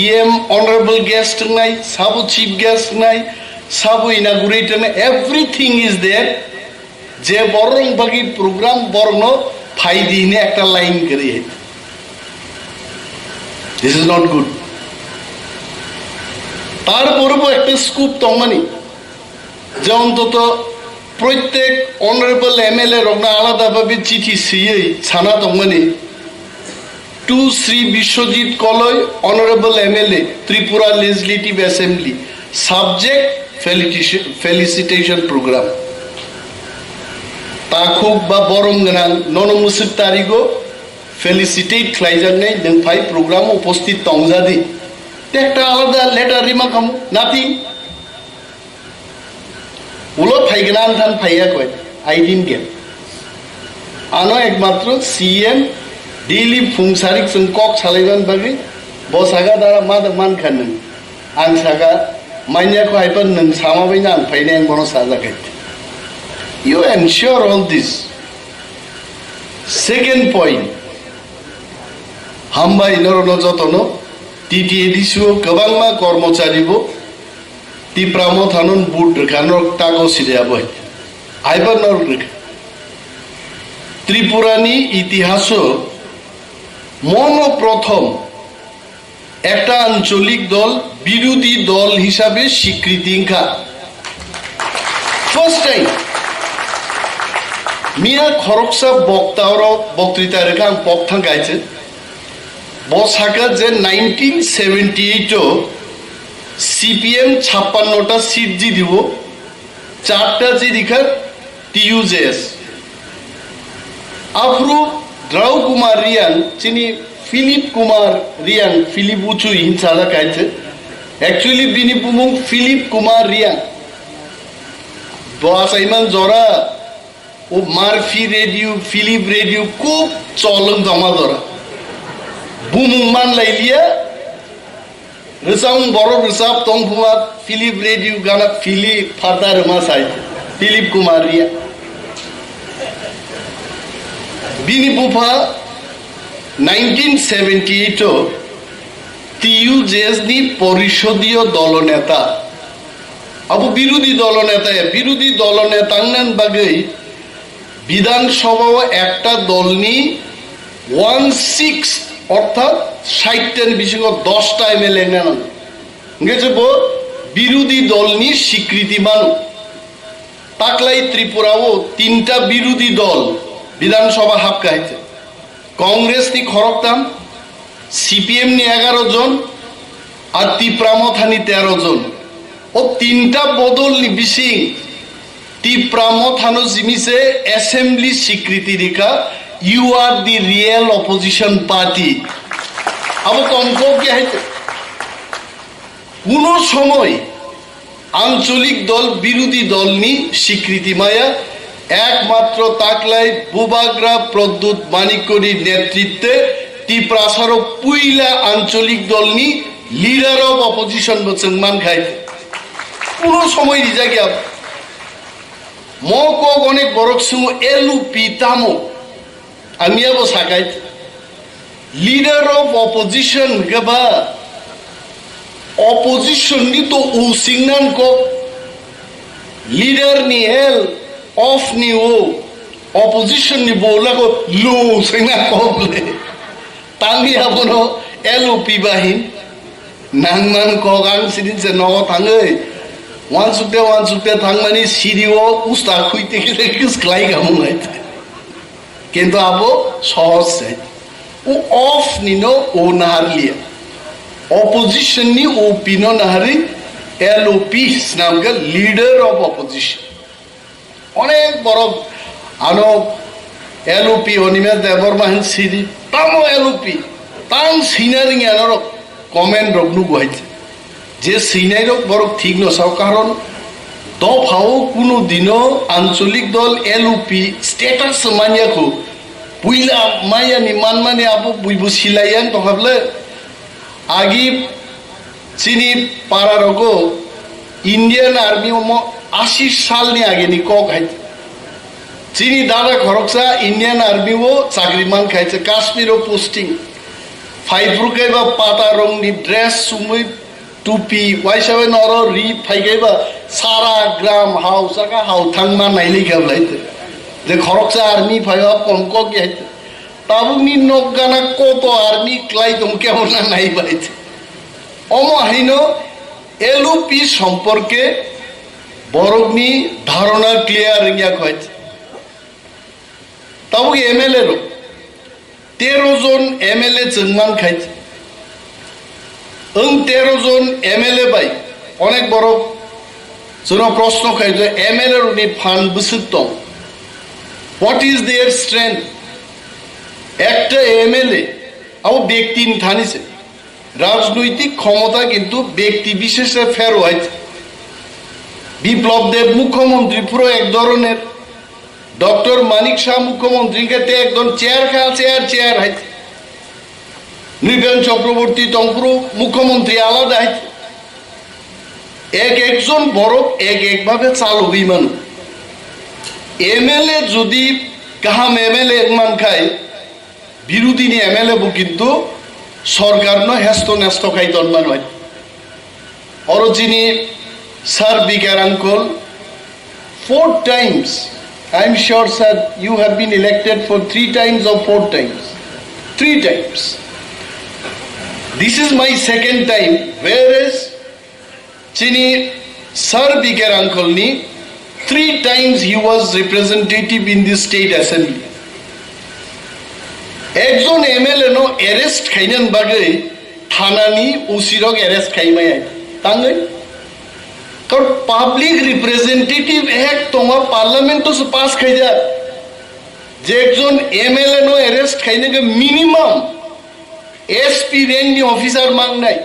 EM honorable guest nai sabu chief guest nai sabu inaugurator nai everything is there je borong bagi program borno phai dine ekta line kari this is not good tar porbo ekta scoop tongmani je ontoto প্রত্যেক honorable MLA রগনা আলাদা ভাবে চিঠি সিয়ে ছানা তংমানি to Sri Vishwajit Koloy, Honorable MLA, Tripura Legislative Assembly, subject felicitation program. Takhuk ba Borom ganang nono musib tarigo felicitate khlaijan nei deng phai program uposthit tongja di. Tekta alada letter rima kamu nothing. Ulo phai ganan than phaiya koi I didn't get. Ano ekmatro CM daily फुंसारिक जों कक सालायबान बागै बसागा दारा मादा मानखान नों आं saga माइनियाखौ हायबान नों सामाबायना आं फायनाय आं बनो साजाखै you ensure all this. Second point, hamba inorono jotono TTADC gobangma kormocharibो Tipra Mothanon bud rekanok tago sidiabo aiba norrek Tripurani ইতিহাসও মনো প্রথম একটা আঞ্চলিক দল বিরোধী দল হিসাবে স্বীকৃতি ইনকা ফার্স্ট টাইম মিয়া খরকসা বক্তৃতা রেখা আং পক্ষাং গাইছে বসাকা যে 1978 সিপিএম 56টা সিট জি দিব 4টা জি দিখা টিইউজেএস আফরু দ্রাউ কুমার রিয়াং চিনি ফিলিপ কুমার রিয়াং ফিলিপ উচু হিংসালা গাইছে অ্যাকচুয়ালি বিনি বুমুং ফিলিপ কুমার রিয়াং বসাইমান জরা ও মারফি রেডিও ফিলিপ রেডিও খুব চলন জমা ধরা বুমুং মান লাইলিয়া রেসাউং বড় রেসাব তংফুমা ফিলিপ রেডিও গানা ফিলিপ ফাদার মাসাই ফিলিপ কুমার রিয়া বিনি বুফা 1978 টিইউজেএস নি পরিষদীয় দলনেতা আবু বিরোধী দলনেতা নান বাগৈ বিধানসভা একটা দল নি 1/6 অর্থাৎ 60টার বেশি 10টা এমএলএ নেন গেছে বিরোধী দল নি স্বীকৃতি মানো তাকলাই ত্রিপুরাও 3টা বিরোধী দল বিধানসভা হাপকা হয়েছে কংগ্রেস নি খরকতাম সিপিএম নি 11 জন আর ত্রিপুরা মথানি 13 জন ও 3টা বদল নি বিশি ত্রিপুরা মথানো জিমিসে অ্যাসেম্বলি স্বীকৃতি রেখা you are the real opposition party আবার কমক কি হয়েছে কোন সময় আঞ্চলিক দল বিরোধী দল নি স্বীকৃতি মায়া একমাত্র তাকলাই বুবাগ্রা প্রদ্যুৎ মানিকরির নেতৃত্বে ত্রিপুরাসার পুইলা আঞ্চলিক দল নি লিডার অফ অপোজিশন বলছেন মান খাইতে কোন সময় রিজাকে মক অনেক বরক সুমো এলুপি তামো আমি আবো সাকাই লিডার অফ অপোজিশন গবা অপোজিশন নি তো উ সিগনান কো লিডার নি এল অফ নি ও অপোজিশন নি বোলা কো লো সিগনা কবলে তাঙ্গি আবনো এলুপি বাহিন নাংমান কগাং সিদিন সে নগ থাঙ্গৈ ওয়ানসুতে থাংমানি সিডিও উস্তা খুইতে গেলে কিসক্লাই গামু হইতে কিন্তু আবো সহজ ও অফ নিনো ও নাহারলিয়া অপোজিশন নি ও পিনো নাহারি এলওপি নামকে লিডার অফ অপোজিশন অনেক বড় আনো এলওপি অনিমা দেববর্মা হেন সিডি তামো এলওপি তাং সিনারিং আনর কমেন্ট রকনু গহাইছে যে সিনাইরক বড় ঠিক নসাও কারণ দফাও কোনো দিনও আঞ্চলিক দল এলওপি স্টেটাস মানিয়াখো পুইলা মায়ানি মানমানি আবু বুইবু সিলাইয়ান তখাবলে আগি চিনি পারারগো ইন্ডিয়ান আর্মি 80 সালনি আগেনি কক খাইছে চিনি দাদা খরকসা ইন্ডিয়ান আর্মিও চাকরি মান খাইছে কাশ্মীরও পোস্টিং ফাইব্রুকাইবা পাতা রংনি ড্রেস সুমুই টুপি ওয়াইসাবে নর রি ফাইগাইবা সারা গ্রাম হাউসাকা হাউথাংমা নাইলি গাবলাইতে যে খরকসা আর্মি ফাইবা কমক গেছে তাবুনি নগানা কত আর্মি ক্লাই দম কেমন নাই বাইছে অমহাইন এলওপি সম্পর্কে বরগনি ধারণা ক্লিয়ার রিয়া কইছে তাবু এমএলএ র 13 জন এমএলএ জন্মান খাইছে 13 জন এমএলএ বাই অনেক বড় জন প্রশ্ন খাইছে এমএলএ রনি ফান্ড বিসিত হোয়াট ইজ देयर স্ট্রেংথ একটা এমএলএ আও ব্যক্তি থানিছে রাজনৈতিক ক্ষমতা কিন্তু ব্যক্তি বিশেষে ফের হয়েছে বিপ্লব দেব মুখ্যমন্ত্রী পুরো এক ধরনের ডক্টর মানিক শাহ মুখ্যমন্ত্রীকে একদম চেয়ার খা চেয়ার হয়েছে নৃপেন চক্রবর্তী তংপুরু মুখ্যমন্ত্রী আলাদা একজন বরফ একভাবে চালবি মান MLA যদি কাহাম MLA মান খায় বিরোধী নি MLA বু কিন্তু সরকার ন হেস্ত নেস্ত খাই তন্মান হয় অরজিনী স্যার বিকার uncle 4 times I am sure sir you have been elected for 3 times or 4 times 3 times this is my second time whereas chini sir bigger uncle ni 3 times he was representative in the state assembly ekjon MLA no arrest khainan bagai thanani usirok arrest khaimai tangai kar public representative act toma parliament to pass khaija je ekjon MLA no arrest khaine ke minimum SP rank ni officer mang nai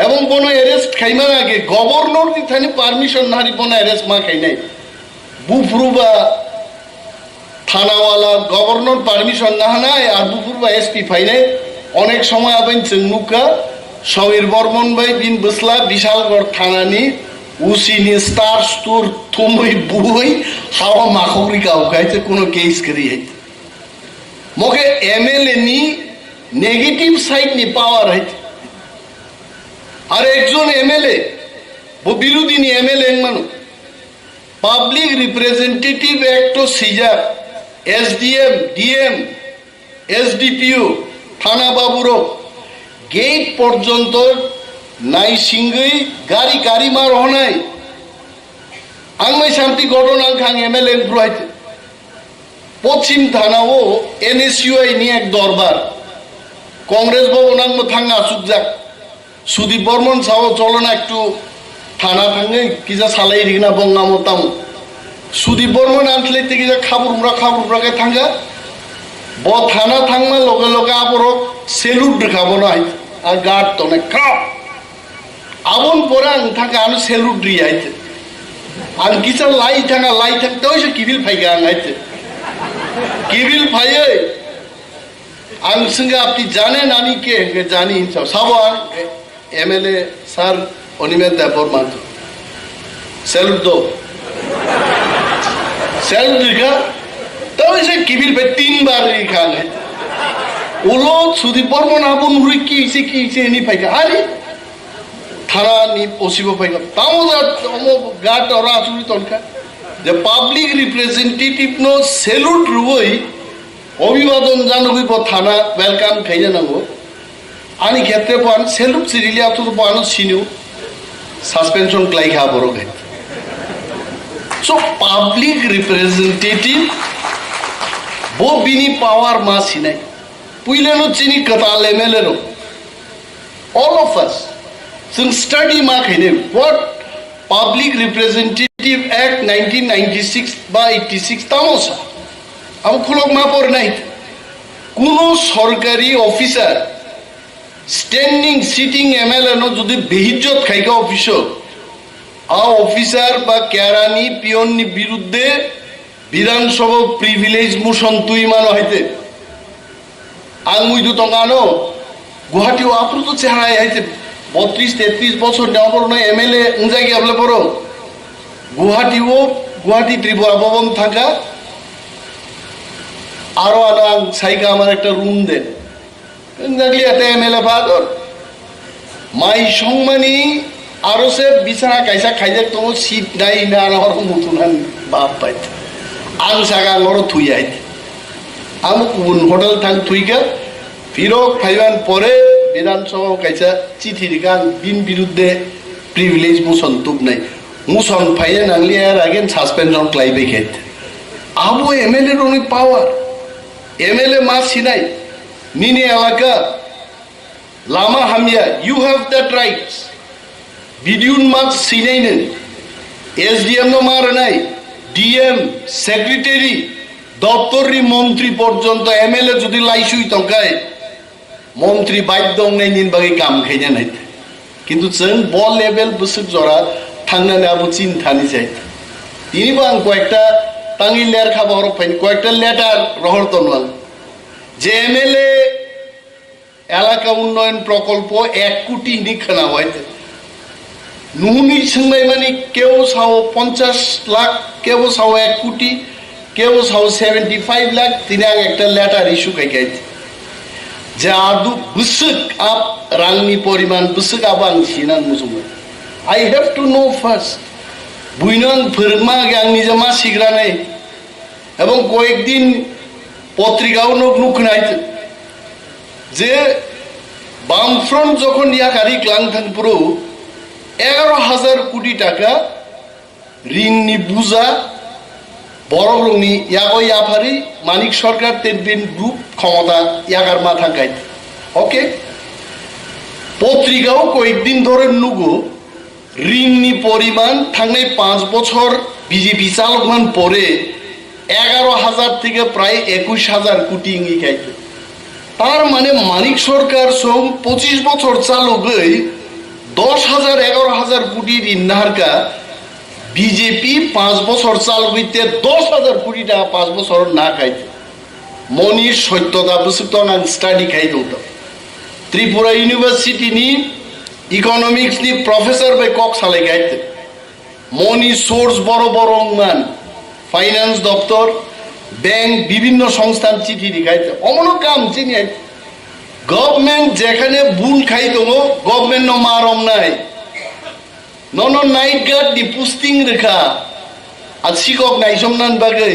এবং কোনো arrest খাইমার আগে governor দি Thani permission নারি কোনো arrest মা খাই নাই বুফরু বা থানাওয়ালা governor permission না নাই আর বুফরু বা SP ফাই নাই অনেক সময় আবেন চেংনুকা সমীর বর্মন ভাই বিন বসলা বিশালগড় থানানি উসিনি স্টার স্টোর থুমই বুই হাওয়া মাখরি কাউ খাইছে কোনো কেস করি হইতে মোকে MLA নি নেগেটিভ সাইড নি পাওয়ার হইতে আর একজন MLA বিরোধী নি MLA মানু পাবলিক রিপ্রেজেন্টেটিভ অ্যাক্ট সিজার SDM DM SDPO থানা বাবুরো গেট পর্যন্ত নাই সিংগই গাড়ি গাড়ি মার হনাই আংমাই শান্তি ঘটনা খাং MLA ব্রুহাইতে পশ্চিম থানাও NSUI নি এক দরবার কংগ্রেস ভবন আংম থাঙ্গা আসুক যাক সুদীপ বর্মন সাও চলো না একটু থানা থাঙ্গে কিজা সালাই রিগনা বঙ্গা মতাম সুদীপ বর্মন আনলে কিজা খাবুরকে থাঙ্গা ব থানা থাংমা লগে লগে আবরক সেলুট দেখাবো না আর গার্ড তো না কাপ আবন পরে আং থাকা আনো সেলুট রি আইতে আর কিজা লাই থাকতে হইছে কিবিল ফাইগা আং আইতে কিবিল ফাইয়ে আং সঙ্গে আপনি জানেন আমি কে জানি সাবান MLA sir Animesh Debbarma salute দো সেলুট দিখা তবে সে কিবিল ভাই 3 বার রিখা নাই ওলো সুদীপ বর্মন আপন হুই কি হইছে এনি পাইকা আরে থানা নি পসিব পাইকা তাও গাট ওরা আসুরি তনকা যে পাবলিক রিপ্রেজেন্টেটিভ নো সেলুট রুই অভিবাদন জানবি থানা ওয়েলকাম খাইলে নাঙ্গো আনি ক্ষেত্রে পান সেলুট সিরিলি আতো পানো সিনিউ সাসপেনশন ক্লাই খা বড় খাই সো পাবলিক রিপ্রেজেন্টেটিভ বো বিনি পাওয়ার মা সিনাই পুইলেনো চিনি কতাল MLA row all of us some study ma khaine what Public Representative Act 1996 বা 86 তামসা আম খুলক মা পর নাই কোন সরকারি অফিসার স্ট্যান্ডিং সিটিং MLA নো যদি বেহিজ্জত খাইকা অফিসার বা কেরানি পিয়ননি বিরুদ্ধে বিধানসভা প্রিভিলেজ মোশন তুই মানো হইতে আংমুইদু তঙ্গানো গুয়াহাটি আপ্রুত চেহারায় হইতে 32-33 বছর নেওয়া পর না MLA উঞ্জাই গিয়ে পড়ো গুয়াহাটি ত্রিপুরা ভবন থাকা আরো আনাং সাইকা আমার একটা রুম দেন দেখলি এতে MLA বাদর মাই সংমানি আরো সে বিছানা কাইসা খাইজে তোমার সিট নাই না আমার মতন বাপ পাইতে আং সাগা লড় থুই আইতে আমি কোন হোটেল থাং থুইকা ফিরক ফাইবান পরে বিধানসভা কাইসা চিঠি রিগান বিন বিরুদ্ধে প্রিভিলেজ মোশন তুব নাই মোশন ফাইয়ে নাংলি আর আগেন সাসপেনশন ক্লাইবে খেতে আবো MLA রনি পাওয়ার MLA মা সিনাই নিনে এলাকা লামা হামিয়া ইউ হ্যাভ দ্যাট রাইটস বিডিউন মাছ সিনাই নেন SDM নো মার নাই DM সেক্রেটারি দপ্তরি মন্ত্রী পর্যন্ত MLA যদি লাইসুই তকায় মন্ত্রী বাধ্য নাই নিন বাকি কাম খাইনা নাই কিন্তু जों বল লেভেল বসুক জরা থাংনানে আবো চিন্তানি যাই তিনি বাং কয়েকটা টাঙ্গি লেয়ার খাবার ফাইন কয়েকটা লেটার রহর তনওয়াল যে MLA এলাকা উন্নয়ন প্রকল্প 1 কোটি নিখানা হইতে নুনি সঙ্গে মানে কেউ সাও 50 লাখ কেউ সাও 1 কোটি কেউ সাও 75 লাখ তিনি একটা লেটার ইস্যু খাইছে যে আদু বুসুক আপ রাংনি পরিমাণ বুসুক আবাং সিনান মুসুম I have to know first বুইনং ফরমা আং নিজে মা শিগরা নাই এবং কয়েকদিন পত্রিকাও নুখনাইছে যে বামফ্রন্ট যখন ইয়াকারি ক্লাংথানপুরো 11,000 কোটি টাকা ঋণ নি বুঝা বড়নি ইয়াগো ইয়াফারি মানিক সরকার তেনবিন গ্রুপ ক্ষমতা ইয়াগার মাথা গাইতে ওকে পত্রিকাও কয়েকদিন ধরে নুগো ঋণ নি পরিমাণ থাকলে 5 বছর বিজেপি চালকমান পরে 11,000 থেকে প্রায় 21,000 কোটি ইঙ্গি খাইতে তার মানে মানিক সরকার সব 25 বছর চালকই 10,000 11,000 কোটি ঋণ নাহারকা বিজেপি 5 বছর চাল হইতে 10,000 কোটি টাকা 5 বছর না খাইতে মনির সত্যতা বুঝতো না স্টাডি খাইতো ত্রিপুরা ইউনিভার্সিটি নি ইকোনমিক্স নি প্রফেসর বাই কক সালে খাইতে মনি সোর্স বড় বড় মান ফাইন্যান্স দপ্তর ব্যাংক বিভিন্ন সংস্থান চিঠি লিখাইতে অমন কাম চিনি গভর্নমেন্ট যেখানে ভুল খাইতো গভর্নমেন্ট নো মারম নাই নন নাইট গার্ড দি পুস্টিং রেখা আর শিকক নাই সমনান বাগে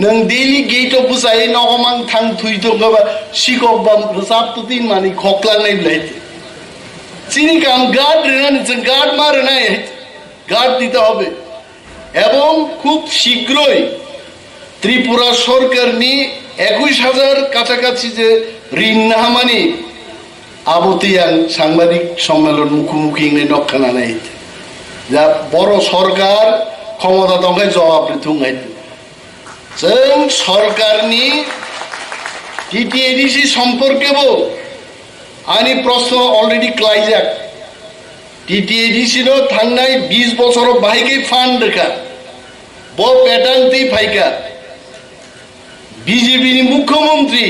নং ডেইলি গেট অফ বুসাই নগমাং থাং থুইতো গবা শিকক বাম রসাব তো তিন মানি খকলা নাই লাইতে চিনি কাম গার্ড রেনা গার্ড মারে নাই গার্ড দিতে হবে এবং খুব শীঘ্রই ত্রিপুরা সরকার নি 21,000 কাছাকাছি যে ঋণ নাহামানি আবতিয়াং সাংবাদিক সম্মেলন মুখোমুখি নক্ষানা নাই যা বড় সরকার ক্ষমতা দঙ্গায় জবাব দিতে जों सरकारनि टीटीएडीसी सम्पर्केबो आंनि प्रश्न अलरेडी क्लाइजाक टीटीएडीसी नो थांनाय 20 बोसोराव बाहायगे फान्ड रेखा बो पेटांति फाइका बीजेपी नि मुख्यमंत्री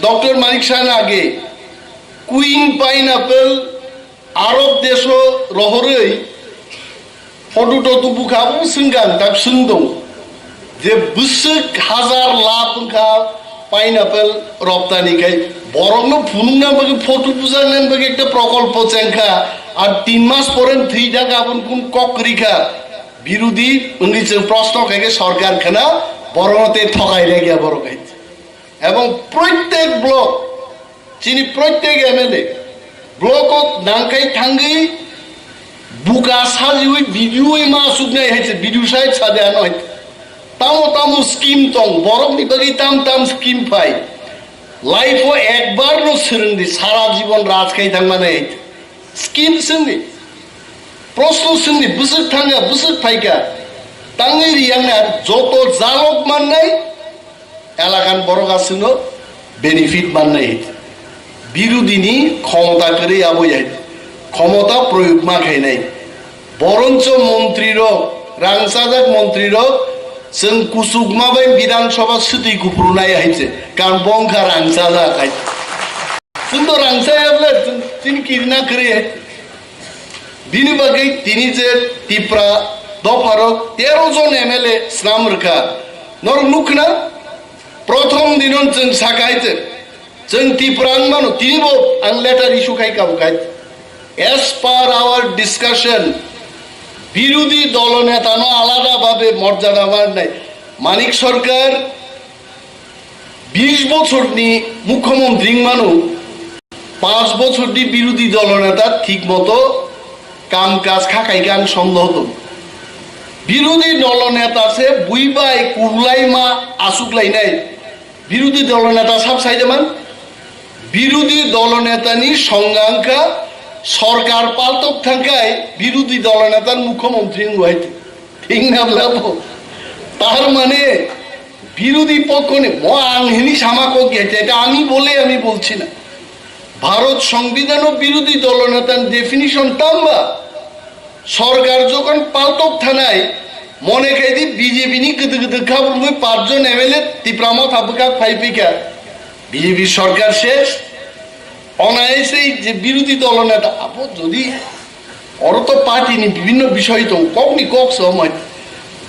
डॉक्टर मानिक शाह आगे क्वीन पाइनएपल आरब देशो रहरै फटो टटो बुखाबो सिंगान ताब सिंदों जे बुसुक हजार लाख उनका पाइनएपल रप्तानी खाई बरम नो फुनुंगना बगे फटो बुजांगना बगे एकटा प्रकल्प चेंखा और 3 मास परेन 3 टाका आपन कोन ककरिखा বিরোধী উনিছে প্রশ্ন খাইকে সরকার খানা বড়তে ঠকাই রেগিয়া বড় খাইছে এবং প্রত্যেক ব্লক চিনি প্রত্যেক এমএলএ ব্লকত নাংকাই থাঙ্গি বুকা সাজিউই ভিডিও মা সুগনাই হইছে ভিডিও সাহেব সাদে আনো হইছে তামো স্কিম তং বরম নিবাগি তাম স্কিম পাই লাইফও একবার নো সিরন্দি সারা জীবন রাজ খাই থাঙ্গানে হইছে স্কিম সিন্দি প্রশ্ন সিন্দি বুসুক থাঙ্গা বুসুক ফাইকা তাঙ্গি রিয়াংনার যত জালক মান নাই এলাকান বড় গাছিনো বেনিফিট মান নাই বিরোধিনী ক্ষমতা করে আবই ক্ষমতা প্রয়োগ মা খাই নাই বরঞ্চ মন্ত্রীর রাংসাজাক মন্ত্রীর जों कुसुगमा बाय विधानसभा सुति गुफ्रुनाय हाइছে কারণ বংখা রাংসাজা খাই जों তো রাংসায়াবলে তিন কিরনা করে बिनि बागै तिनी जे टिप्रा दफारो 13 जन एमएलए स्नाम रखा नर नुखना प्रथम दिनन जों साकायते जों टिप्रान मानो तिनी बो आं लेटार इशु खाइ काबुखाय एज पार आवर डिस्कशन বিরোধী দলনেতানো আলাদা ভাবে মর্যাদা মান নাই মানিক সরকার 20 বছর নি মুখ্যমন্ত্রী মানো 5 বছর দি বিরোধী দলনেতা ঠিকমতো কাম কাজ খাকাই গান সন্দেহ তো বিরোধী দলনেতা সে বুইবাই কুরলাই মা আসুকলাই নাই বিরোধী দলনেতা সব সাইডে মান বিরোধী দলনেতানি সংজ্ঞাঙ্কা সরকার পাল্টক থাকায় বিরোধী দলনেতার মুখ্যমন্ত্রী হইতে ঠিক না বলবো তার মানে বিরোধী পক্ষ নে আংহিনী সামাকো গেছে এটা আমি বলছি না ভারত সংবিধান ও বিরোধী দলনেতার ডেফিনিশন তাম্বা সরকার যখন পাল্টক থানায় মনে খাইদি বিজেপি নি গদ খাবুই 5 জন এমএলএ টিপ্রা মথা বুকা ফাইপিকা বিজেপি সরকার শেষ অনায়াসেই যে বিরোধী দল নেতা আপো যদি ওর তো পার্টি নি বিভিন্ন বিষয় তো কখনি কক সময়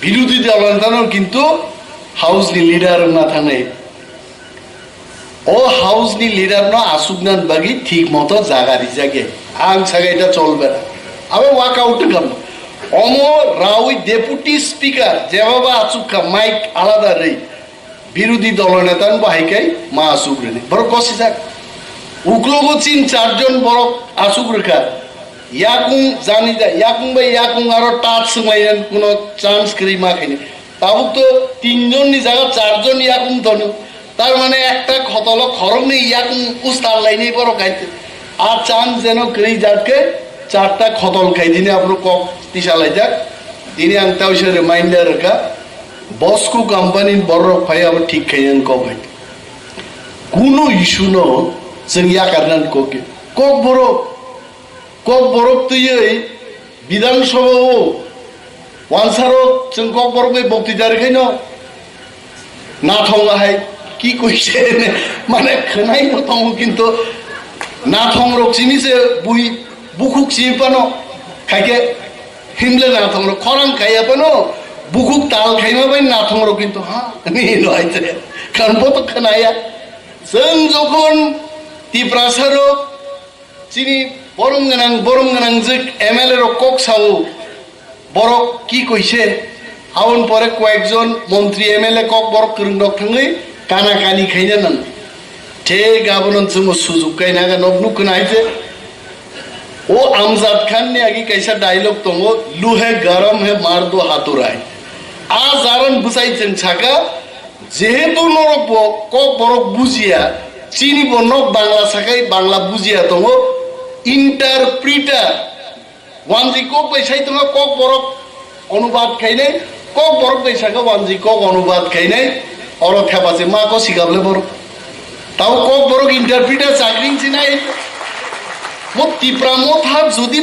বিরোধী দল নেতানো কিন্তু হাউস নি লিডার না থানে ও হাউস নি লিডার না আসুক না বাগি ঠিক মতো জাগারি জাগে আং সাগে এটা চলবে না আবার ওয়াক আউট কাম অমর রাউই ডেপুটি স্পিকার যেভাবে আসুক মাইক আলাদা রে বিরোধী দল নেতান বাহিকাই মা আসুক রে বড় কষি যাক উকলোগো চিন চারজন বড় আসুক রেখা ইয়াকুং জানি যা ইয়াকুং বা ইয়াকুং আরো টাচ সমাইন কোনো চান্স করি মা খাইনি তাও তো তিনজন নি জায়গা চারজন ইয়াকুং ধনু তার মানে একটা খতল খরম নেই ইয়াকুং উস্তার লাইনে বড় খাইতে আর চান্স যেন করি যাকে চারটা খতল খাই দিনে আপনার কক তিসালাই যাক তিনি আনতে হয়েছে রিমাইন্ডার রেখা বসকো কোম্পানির বড় ফাই আবার ঠিক খাইয়েন কক হয় কোনো ইস্যু ন जों याकारनान कोके KOKBOROK तुयै विधानसभाओ वानसारो जों KOKBOROK बक्तृता रेखायनो नाथंगाहाय की कइसे माने खोनाय दं किन्तु नाथं रक्सिनिसे बुइ बुकुक सिपानो खायके हिमले नाथं खरां खायापानो बुकुक ताल खायमा बाय नाथं र किन्तु हा नि लयते कानबो तो खोनाया जों जखन Tipra saro sini borom ganang jek MLA ro kok sao borok ki koise awon pore koekjon মন্ত্রী MLA kok borok kurundok thangai kana kani khaina nan te gabonon chung sujug kaina ga nobnu knaise o Amjad Khan ne agi kaisa dialogue tongo luhe garam he mar do haturai a jaran busai chen chaka jehetu norok kok borok bujia চিনি বর্ণক বাংলা শাখায় বাংলা বুঝিয়া তোমা interpreter ওয়ানজি cock পয়সাই তোমা cock বরক অনুবাদ খাই নাই cock বরক পয়সাকে ওয়ানজি cock অনুবাদ খাই নাই অর খেপাছে মা কো শিখাবলে বড় তাও কক বরক ইন্টারপ্রিটার চাকরি চিনাই মো ত্রিপুরা মথা যদি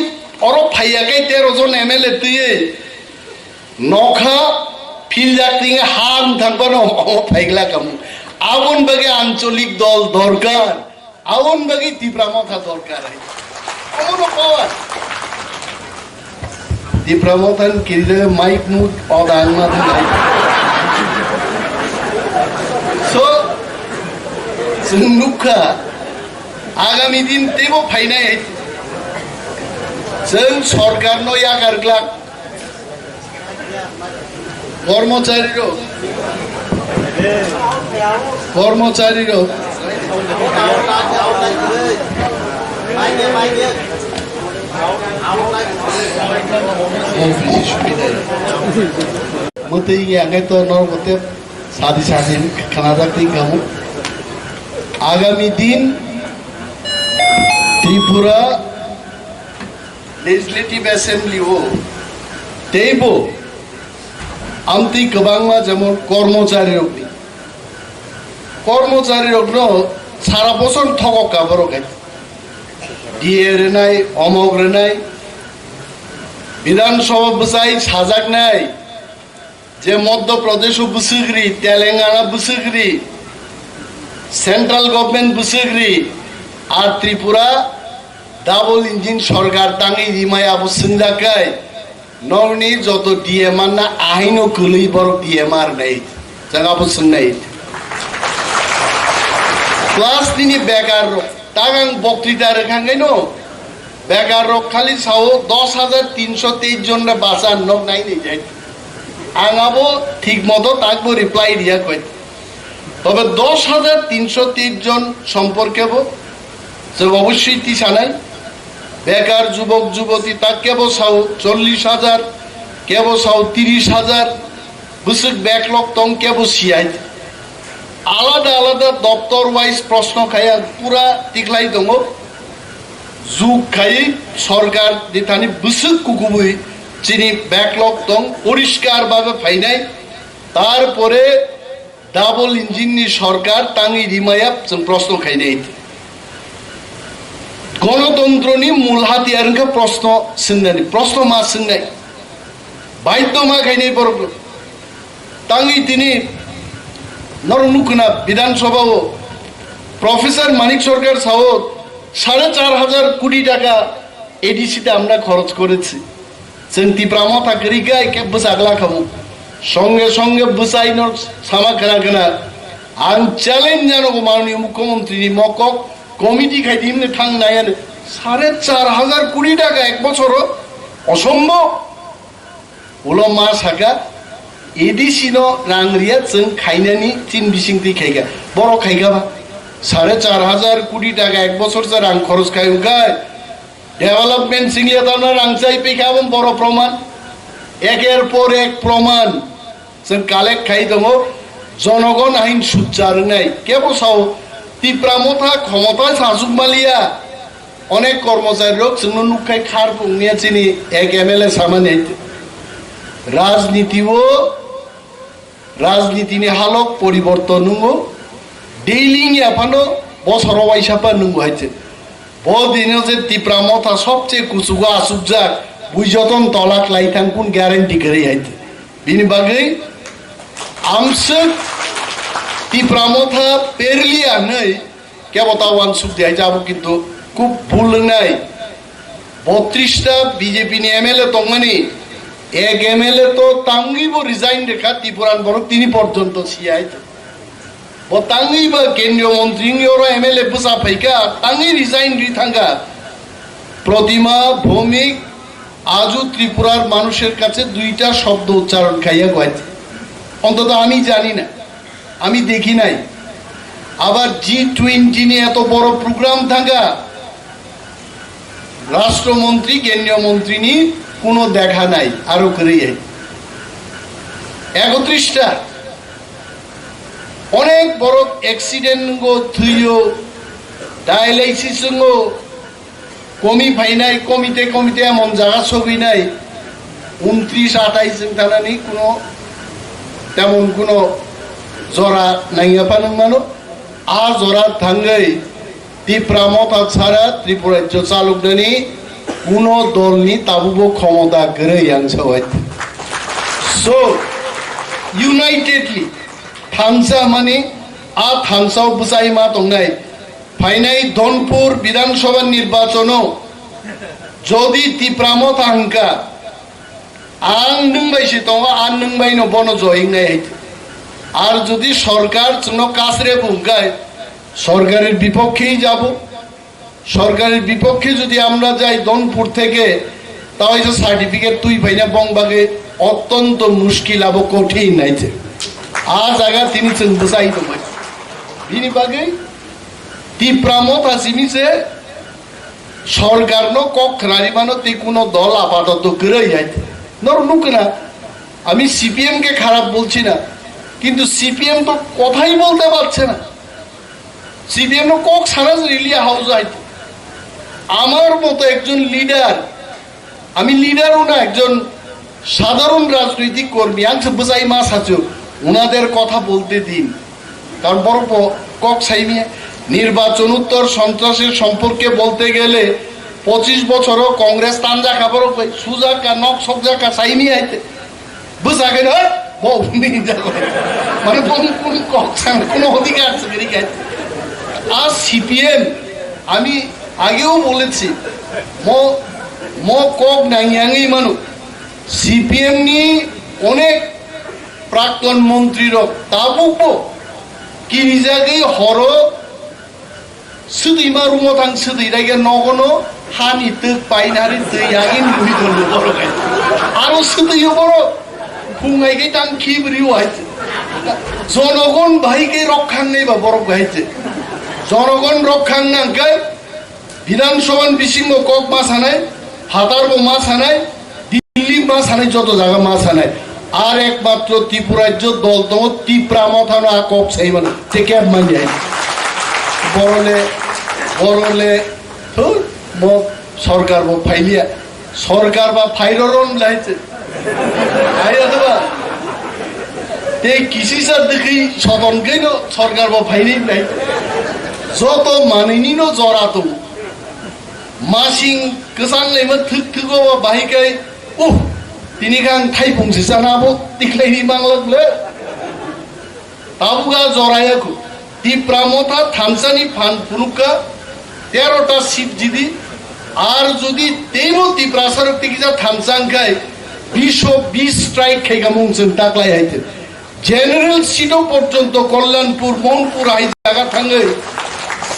অর ফাইয়াকাই 13 জন MLA তুই নখা ফিল চাকরি হান থাকবানো ফাইগলা কাম আগুন বাগে আঞ্চলিক দল দরকার আগুন বাগে ত্রিপুরা মথা দরকার অমন পাওয়ার ত্রিপুরা মথান কিনলে মাইক মুখ অদান মাথা নাই সো जों आगामी दिन तेबो फाइनाय जों सरकारनो यागारग्ला कर्मचारी मते आगे तो नरमते सादी सादी खाना जाती कामो आगामी दिन त्रिपुरा लेजिस्लेटिव एसेम्बली हो तेबो आमती गोबांमा जेमन कर्मचारी रखनो सारा बছর ठगक गाबरक डिए रेनाय अमक रेनाय विधानसभा बसाई साजाक नाय जे मध्य प्रदेश बुसुग्री तेलेंगाना बुसुग्री सेंट्रल गवर्नमेंट बुसुग्री और त्रिपुरा डाबल इंजिन सरकार तांगी रिमाय आबो सिंजाकाय नरनी जत डिएमआर ना आहिनो गोलै बर डिएमआर नै जागाबो सोंनाय क्लास दिनी बेकार तागां बक्तृता रेखांगायनो बेकार खाली साओ 10,323 जन रे बासा नक नाय नै जाय आंगाबो ठीक मतो ताकबो रिप्लाई दिया कय तबे 10,323 जन सम्पर्केबो जो अवश्य तिसानाय बेकार जुबक जुबती ताकेबो साओ 40,000 केबो साओ 30,000 बुसुक बैकलॉग तंग केबो सियाय आलादा आलादा दफ्तर वाइज प्रश्न खाया पूरा तिखलाई दङ जुग खाई सरकार दिथानि बुसुक कुकुबुई चिनी बैकलॉग दं परिष्कार भाबे फाइनाय तारपरे डाबल इंजिन नि सरकार तांगी रिमाया जों प्रश्न खाइनाय गणतंत्रनि मूल हाथियारखौ प्रश्न सोंनाय प्रश्न मा सोंनाय बाध्य मा खाइनाय बरक तांगी दिनै नरनुखना विधानसभा প্রফেসর মানিক সরকার সাউথ 4,500 কোটি টাকা এডিসিতে আমরা খরচ করেছি जों टिप्रा मथा करिगाय के बसागला खाबो संगे संगे बसाइनो सामा करा करा आं चैलेंज जानो माननीय मुख्यमंत्री मकक कमिटी खाइदिमने थांनायानो 4,500 कोटी टाका एक बछरो असम्भव उलो मा साका एडिसिनो रांगरिया जों खाइनानि 3 बिसिंति खाइगा बरो खाइगाबा 4,500 कोटी टाका एक बछर जा रां खरच खाइगाय डेवलपमेंट सिंगलिया ताना रांचाइ पेखाबम बरो प्रमाण एकेर पर एक प्रमाण जों कालेक्ट खाइ दङ जनगण आइन सुचारनाय के बसाव टिप्रा मथा क्षमता साजुकमालिया अनेक कर्मचारी रक जोंनो नुखाय खार पुंनिया चिनि एक एमएलए सामाने राजनीतिनि हालक परिवर्तन नंगो डेलिं याफानो बसरो वाइसापा नंगो हाइছে बदिनो जे टिप्रा मथा सबचेয়ে कुसुगा आसुकजाक बुइजतन तलाक लाइथां कुन ग्यारेंटी करे हाइছে बिनि बागै आमसे टिप्रा मथा पेरलिया नै केबता वान सुख दिहाय जाबो किन्तु खूब भूल नाय 32 टा बीजेपी नि एमएलए तंगमानि एक एमएलए तो तांगिबो रिजाइन रेखा त्रिपुरान बरक तिनि पर्यन्त सियाय बतांगी बा केंद्रीय मंत्री योरो एमएलए बुसा फैका तांगी रिजाइन रिथांगा प्रतिमा भौमिक आजु त्रिपुरार मानुषेर काছে দুইটা শব্দ উচ্চারণ খাইয়া গয়াছে অন্তত আমি জানি না আমি দেখি নাই আবার G20 নিয়ে এত বড় প্রোগ্রাম থাকা রাষ্ট্রমন্ত্রী কেন্দ্রীয় মন্ত্রী নি কোনো দেখা নাই আরো করে 31 টা অনেক বড় অ্যাক্সিডেন্ট গো থুইও ডায়ালাইসিস গো কমি ফাইনাই কমিতে এমন জায়গা ছবি নাই 29-28 জন থানানি কোনো তেমন কোনো জরা নাইয়া পান মানো আ জরা থাঙ্গাই টিপ্রা মথা ছাড়া ত্রিপুরা রাজ্য চালকদানি কোনো দলনি তাবুবো ক্ষমতা গরে আনছাওয়াই সো ইউনাইটেডলি थांसा माने आ थांसाव बुसाई मा दंनाय फाइनाय धनपुर विधानसभा निर्वाचनो जदि टिप्रा मथा हांका आं नोंबायसि दङ आं नोंबायनो बन जयिंनाय আর যদি সরকার কোনো কাছরে বুঙ্গায় সরকারের বিপক্ষেই যাব সরকারের বিপক্ষে যদি আমরা যাই ধনপুর থেকে তাই যে সার্টিফিকেট তুই ভাইনা বংবাগে অত্যন্ত মুশকিল আবো কঠিন নাইছে आ जागा तिनी जों बुजाय दङ बिनि बागै टिप्रा मथा जिनिसे सरकारनो कखरारि मानो তে কোনো দল আপাতত গরই আইতে নর নুকনা আমি সিপিএম কে খারাপ বলছি না কিন্তু সিপিএম তো কথাই বলতে পারছে না CPM no cock Swaraj রিলিয়া house আইতে আমার মতো একজন লিডার আমি লিডারও না একজন সাধারণ রাজনৈতিক কর্মী আংশ বুঝাই মাস আছো উনাদের কথা বলতে দিন কারণ বড় কক সাইমিয়া নির্বাচন উত্তর সন্ত্রাসের সম্পর্কে বলতে গেলে 25 বছরও কংগ্রেস তানজা খাবার সুজাকা নক সবজাকা সাইমি আইতে বুঝাকে না বহুনি মানে কোন কক সান কোন অধিকার আছে কি আর সিপিএম আমি আগেও বলেছি মো কক নাইয়াঙ্গি মানু সিপিএম নি অনেক प्राक्तन मंत्री ताबुबो कि निजागै हर सुदैमा रुमो थां सुदैरागे नगनो हानि तक पाइनारि दैयागै नुइदल बरगाय आरो सुदैयो बर फुंगायगै थां खिबरिउ हाइते जनगण भाइगै रक्षांनै बा बरग हाइते जनगण रक्षांनांगै विधानसभा बिसिंगो कक मा सानाय हातारबो मा सानाय दिल्ली मा सानाय जत जागा मा सानाय আর একমাত্র ত্রিপুরা রাজ্য দল তো টিপ্রা মথানো আকক সাইমান থেকে মান যায় বরলে তো মো সরকার বো ফাইলিয়া সরকার বা ফাইররন লাইছে আইয়া দেবা তে কিসি সার দেখি সদনকে ন সরকার বো ফাইনি নাই যত মানিনি ন জরা তো মাসিং গোসাং লাইমা থুক থুকো বাহিকাই উহ তিনি গাং থাইফংসি জানাবো তিখলাইনি বাংলাগলে তাবুগা জরায়াকু ত্রিপুরা মথা থামসানি ফান ফুনুকা 13টা সিট জিদি আর যদি তেইব ত্রিপুরা সরক থেকে যা থামসাংখায় 20 স্ট্রাইক খাইগা মংসেন টাকলাই হাইতে জেনারেল সিটও পর্যন্ত কল্যাণপুর মনপুর হাই জায়গা থাঙ্গে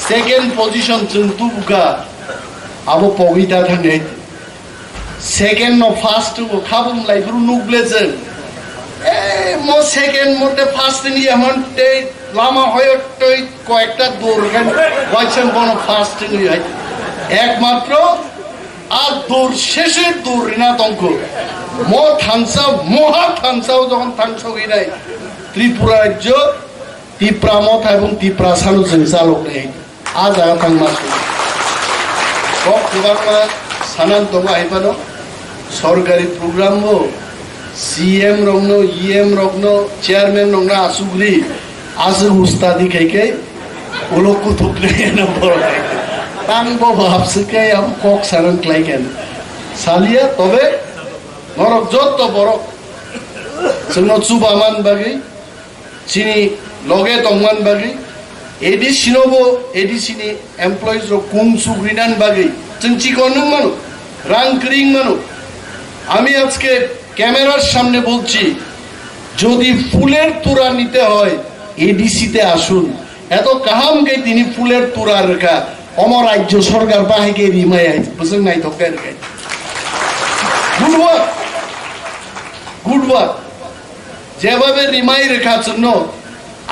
সেকেন্ড পজিশন চুনতুকা আবো পবিতা থাঙ্গে সেকেন্ড ও ফার্স্ট খাবুম লাইফরু নুগলেছেন মো সেকেন্ড মোটে ফার্স্ট নি এমন লামা হয় কয়েকটা দৌড় ওয়াইছেন বন ফার্স্ট নি একমাত্র আর দৌড় শেষের দৌড় ঋণাতঙ্ক মো থানসা মহা থানসাও যখন থানসা হই নাই ত্রিপুরা রাজ্য ত্রিপুরা মথা এবং ত্রিপুরা সালু जों চালক নেই আজ আগা থাংমাস KOKBOROK সানান দঙ্গ আইপানো সরকারি প্রোগ্রাম বো সিএম রকনো ইএম রকনো চেয়ারম্যান রকনা আসুগ্রি আসু উস্তাদি খাইকে ওলোকু থুকলে না বড় তাং বো ভাবসকে আম কক সানান ক্লাইকেন সালিয়া তবে নরক যত বড় जोंनो चुबामान बागै चिनि लगे तंगमान बागै एडिसिनोबो एडिसिनि एमप्लॉइज रो कुं सुग्रिनान बागै जों चिकन मानो रां क्रिं मानो আমি আজকে ক্যামেরার সামনে বলছি যদি ফুলের তোড়া নিতে হয় এডিসি তে আসুন এত কাহাম গে তিনি ফুলের তোড়া রেখা অমর রাজ্য সরকার বাহিকে রিমাই আইছে বুঝছেন নাই তো কেন গে গুড ওয়ার্ক যেভাবে রিমাই রেখার জন্য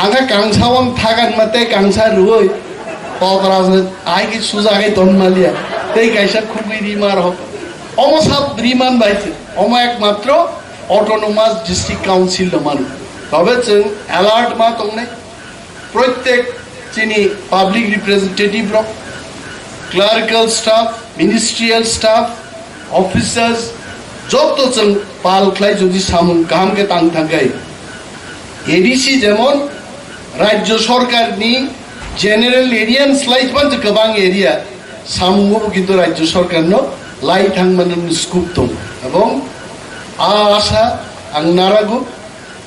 আঙা কাংসাওয়াং থাকান মাতে কাংসা রুই তকরাজ আই কি সুজাগাই তন্মালিয়া তেই কাইসা খুবই রিমার হোক অম সাব রিমান বাইছে অম একমাত্র অটোনোমাস ডিস্ট্রিক্ট কাউন্সিল মানুষ তবে जों অ্যালার্ট মা তংনে প্রত্যেক চিনি public representative rock clerical staff ministerial staff officers যত जों পাল খ্লাই যদি সামুন কাহামকে তাং থাকাই এডিসি যেমন রাজ্য সরকারনি জেনারেল এরিয়ান স্লাইস বানছে গোবাং এরিয়া সামুঙ্গবো কিন্তু রাজ্য সরকার ন লাই থাংমানের স্কুপ দं এবং আশা আং নারাগু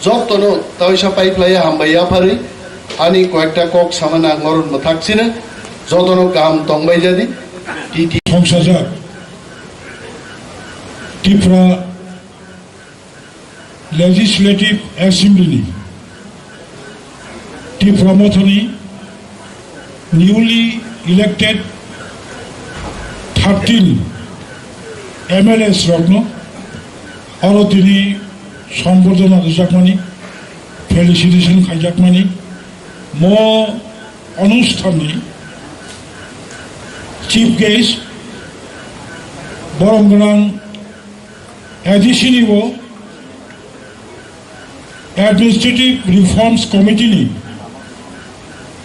যতন তয়সা পাইপ্লাইয়া হামবাইয়া পারে আনি কয়েকটা কক সামানা মরণ থাকছিনে যতন কাম তংবাই যাদি টিটি সংসদ Tipra Legislative Assembly Tipra Mothani newly elected 13 MLAs Rokno আরো তিনি সম্বর্ধনা দিজাকমানি ফেলিসিটেশন খাইজাকমানি মো অনুষ্ঠানে চিফ গেস্ট বরম গোনাং ADC Administrative Reforms Committee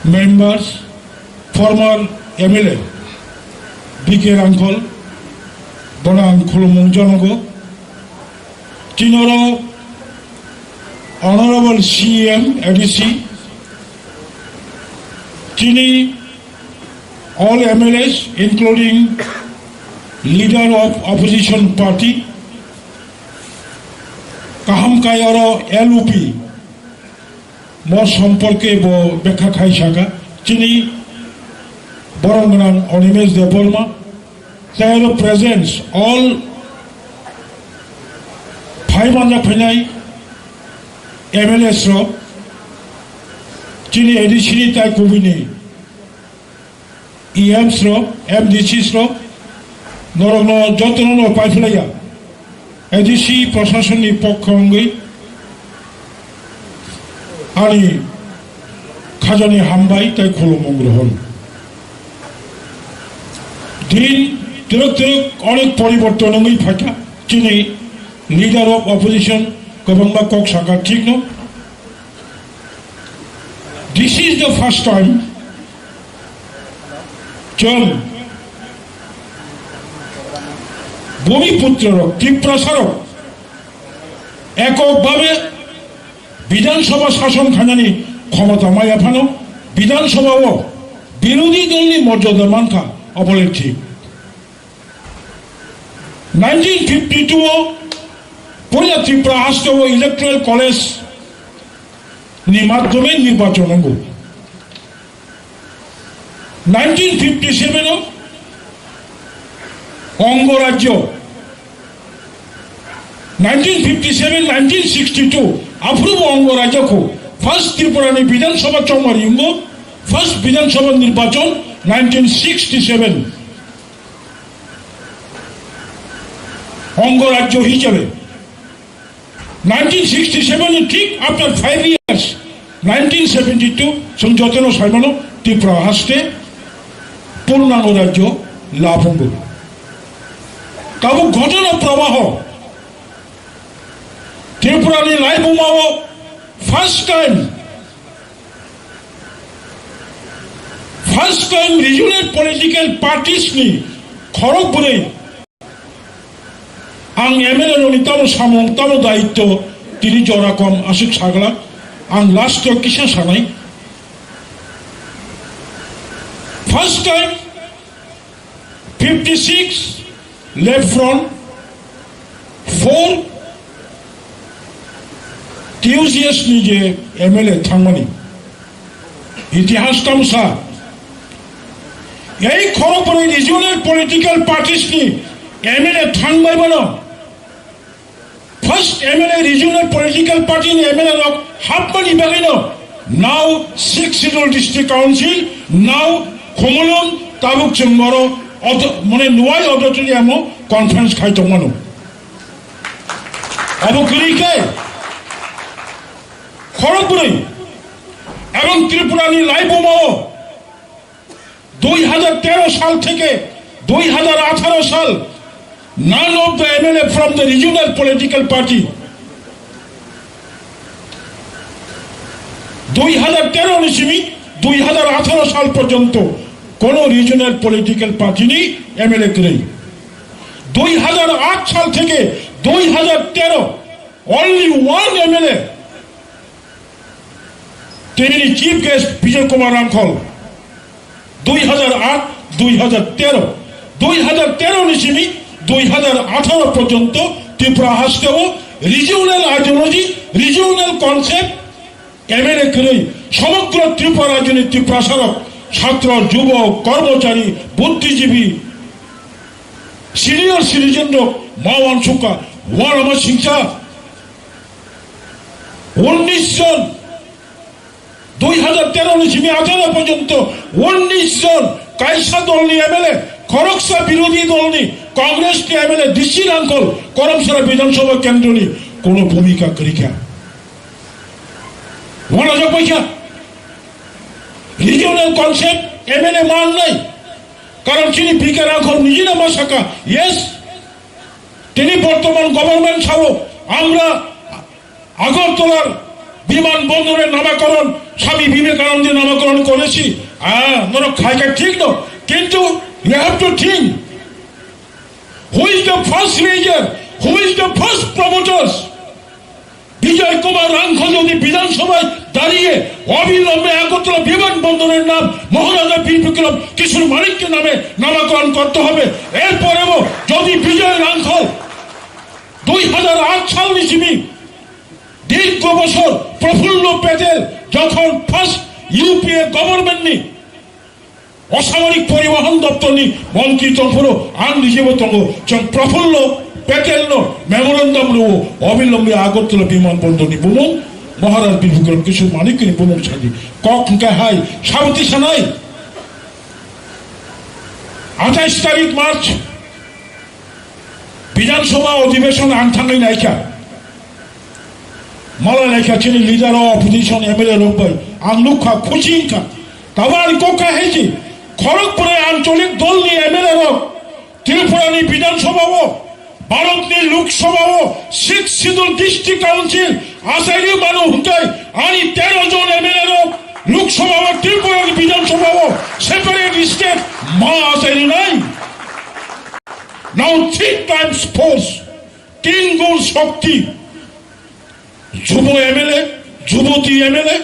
members, former MLA, BK Rankol, Bonang Khulumungjonogo, Tinoro, Honorable CM ADC, Tini, all MLAs, including leader of opposition party, কাহাম কায়রো এলউপি ম সম্পর্কে ব্যাখ্যা খাই শাখা চিনি বরংগনান অনিমেষ দেববর্মা তার প্রেজেন্স অল ফাইভ আঞ্জা ফেনাই এমএলএস র চিনি এডিসিনি তাই কুবিনি ইএমস র এমডিসিস র নরগ্ন যত্ন পাইফেলাইয়া ADC প্রশাসনী পক্ষ অঙ্গই আনি খাজানি হামবাই তাই খুলমগ্রহণ দিন তিরক অনেক পরিবর্তন অঙ্গই ফাঁকা চিনি লিডার অফ অপোজিশন গভর্নমেন্ট কক শাখা ঠিক ন this is the first time চল ভূমিপুত্র ত্রিপ্রাসারক এককভাবে বিধানসভা শাসন খানানি ক্ষমতা মায়া ফানো বিধানসভাও বিরোধী দলনি মর্যাদা মানখা অবলের ঠিক 1952 পয়লা ত্রিপুরা হাস্তেও ইলেকট্রাল কলেজ নি মাধ্যমে নির্বাচন 1957 অঙ্গরাজ্য 1957-1962 अफ्रूव अंगराज्य को फर्स्ट त्रिपुरा विधानसभा चौमारिंग फर्स्ट विधानसभा निर्वाचन 1967 अंगराज्य हिसाबे 1967 ठीक आफ्टर 5 years 1972 संजोतन साइमनो त्रिपुरा हस्ते पूर्णांग राज्य लाभंग तब घटना प्रवाह त्रिपुरा लाइव उमाओ first time regional political parties नि खड़गपुरे आं एमएलए नि तामो सामं तामो दायित्व तिनि जराकम आशिक सागला आं लास्ट किसा सानाय फर्स्ट टाइम 56 लेफ्ट फ्रंट 4 টিউজিএস নিজে এমএলএ থাঙ্গনি ইতিহাস তামসা এই খড়গপুরে রিজনাল পলিটিক্যাল পার্টিস নি এমএলএ থাঙ্গবাই বনো first MLA regional political party নি এমএলএ লক হাফমানি বাগিনো নাও 6 শিডিউল ডিস্ট্রিক্ট কাউন্সিল নাও খমলম তাবুক চেম্বর মানে নুয়াই অডিটোরিয়াম কনফারেন্স খাইতো মনো অবকরিকে खड़गपुरे एवं त्रिपुरा लाइव उमाओ 2013 साल থেকে 2018 साल none of the MLA from the regional political party 2013 নিশিমি 2018 साल পর্যন্ত কোন রিজনাল পলিটিক্যাল পার্টি নি এমএলএ করে 2008 साल থেকে 2013 only one MLA तेरी चीफ गेस्ट विजय कुमार रामखल 2008-2013 निशिमी 2018 पर्यंत त्रिपुरा हस्ते regional ideology regional concept MLA करे समग्र त्रिपुरा राजनीति प्रसारक छात्र युवक कर्मचारी बुद्धिजीवी सिनियर सिटीजन मावान सुका वारामा सिंचा 19 जन 2013 নিশিমি 18 পর্যন্ত 19 জন কাইসা দলনি এমএলএ খড়গসা বিরোধী দলনি কংগ্রেস কে এমএলএ ডিসি আঙ্কল করমসরা বিধানসভা কেন্দ্রনি কোন ভূমিকা করিকা ওনা যা পয়সা রিজনাল কনসেপ্ট এমএলএ মান নাই কারণ তিনি বিকার আঙ্কল নিজে না মাসাকা ইয়েস তিনি বর্তমান গভর্নমেন্ট ছাড়ো আমরা আগরতলার বিমানবন্দরের নামকরণ স্বামী বিবেকানন্দের নামকরণ করেছি মনে খাইকা ঠিক না কিন্তু you have to think who is the first রেজার who is the first promoters Bijay Kumar Rankhal যদি বিধানসভায় দাঁড়িয়ে অবিলম্বে আগরতলা বিমানবন্দরের নাম মহারাজা বীর বিক্রম কিশোর মানিককে নামে নামকরণ করতে হবে এরপরেও যদি বিজয় রাঙ্খল 2008 সাল নিশিমি দীর্ঘ বছর প্রফুল্ল প্যাটেল যখন ফার্স্ট ইউপিএ গভর্নমেন্ট নি অসামরিক পরিবহন দপ্তর নি মন্ত্রী তফর আন রিজেবত প্রফুল্ল প্যাটেল নো মেমোরেন্ডাম লো অবিলম্বে আগরতলা বিমানবন্দর নি বুমো মহারাজ বীর বিক্রম কিশোর মানিক নি বুমো ছাড়ি কক হাই সাবতি সানাই 28 তারিখ মার্চ বিধানসভা অধিবেশন আনথাঙ্গাই নাইকা मला लेखा चीनी लीडर अपोजिशन एमएलए लोग भाई आंगलुखा खुशी का तबारी को कहे जी खड़गपुरे आंचलिक दल नी एमएलए लोग त्रिपुरा नी विधानसभा वो भारत नी लोकसभा वो 6 शिड्यूल डिस्ट्रिक्ट काउंसिल आसारी मानो हुंकाई आनी 13 जन एमएलए लोग लोकसभा वो त्रिपुरा नी विधानसभा वो सेपरेट स्टेट मा आसारी नहीं नाउ 3 times force 3 गुण शक्ति যুব এমএলএ যুবতী এমএলএ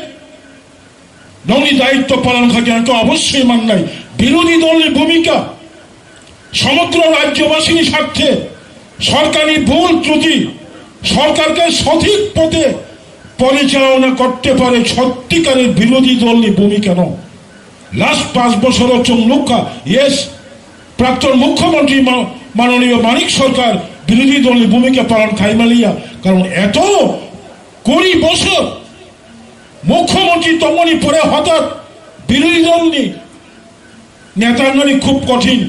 ননি দায়িত্ব পালন থাকে তো অবশ্যই মান নাই বিরোধী দলের ভূমিকা সমগ্র রাজ্যবাসীর স্বার্থে সরকারি ভুল ত্রুটি সরকারকে সঠিক পথে পরিচালনা করতে পারে সত্যিকারের বিরোধী দলের ভূমিকা নয় লাস্ট 5 বছর চমলুকা ইয়েস প্রাক্তন মুখ্যমন্ত্রী মাননীয় মানিক সরকার বিরোধী দলের ভূমিকা পালন খাইমালিয়া কারণ এত 20 বছর মুখ্যমন্ত্রী তমনি পরে হঠাৎ বিরোধী দল নেতাঙ্গনি খুব কঠিন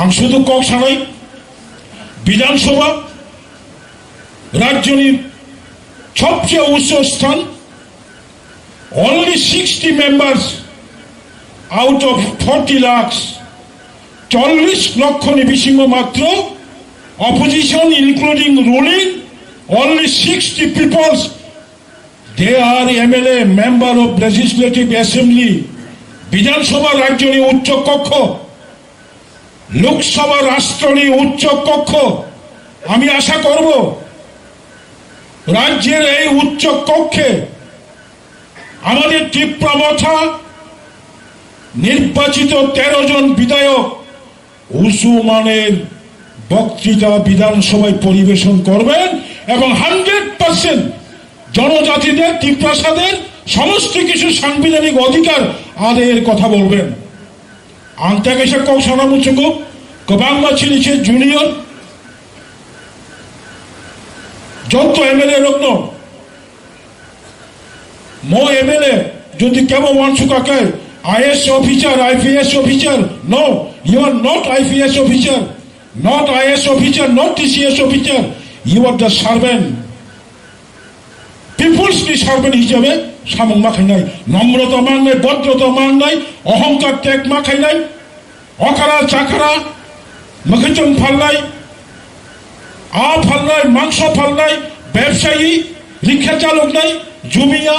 আম শুধু কক সানাই বিধানসভা রাজ্যনি সবচেয়ে উচ্চ স্থান only 60 members out of 40 lakhs 40 লক্ষ নিবিসিংহ মাত্র opposition including ruling only 60 people they are MLA member of legislative assembly বিধানসভা রাজ্যনি উচ্চ কক্ষ লোকসভা রাষ্ট্রনি উচ্চ কক্ষ আমি আশা করব রাজ্যের এই উচ্চ কক্ষে আমাদের ত্রিপুরা মথা নির্বাচিত 13 জন বিধায়ক উঁচু মানের বক্তৃতা বিধানসভায় পরিবেশন করবেন এবং 100% জনজাতিদের ত্রিপ্রাসাদের সমস্ত কিছু সাংবিধানিক অধিকার আদায়ের কথা বলবেন আন্তাকেশা কক সানামুচুকো কবাং মাছিলিছে জুনিয়র যত এমএলএ রত্ন মো এমএলএ যদি কেবল ওয়ানসুকাকে IAS officer, IPS officer. No, you are not IPS officer, not IAS officer, not TCS officer. You are the servant. People's servant হিসাবে সামং মাখাই নাই নম্রতা মান নাই ভদ্রতা মান নাই অহংকার ত্যাগ মাখাই নাই অকারা চাকারা মখচম ফাল্লাই ফাল্লাই মাংস ফাল্লাই ব্যবসায়ী রিক্সা চালক নাই জুমিয়া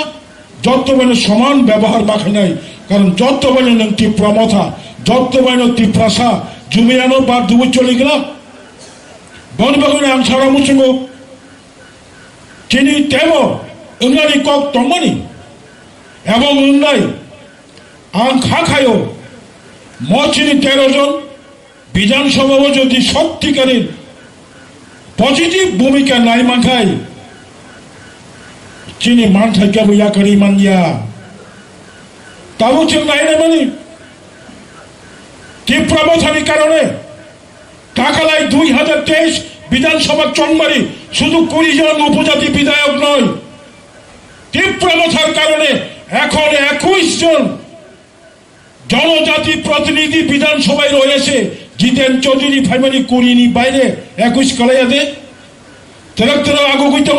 যত মানে সমান ব্যবহার মাখাই নাই কারণ যত মানে ত্রিপুরা মথা যত মানে ত্রিপ্রাসা জুমিয়ানো বা দুবু চলে গেল বনবাগুনে আং সারা মুসুঙ্গ চিনি তেব উন্নানি কক তমানি এবং উন্নাই আং খা খায়ও চিনি 13 জন বিধানসভাও যদি সত্যিকারের পজিটিভ ভূমিকা নাই মাথায় চিনি মান থাকে বইয়া করি মানিয়া তাও চেন নাই না মানে ত্রিপুরা মথার কারণে টাকালাই 2023 বিধানসভা চংমারি শুধু 20 জন উপজাতি বিধায়ক নয় ত্রিপুরা মথার কারণে এখন 21 জন জনজাতি প্রতিনিধি বিধানসভায় রয়েছে জিতেন চৌধুরী ফাইমানি কুড়িনি বাইরে 21 কলাইয়াতে তেরক তেরক আগু কইতে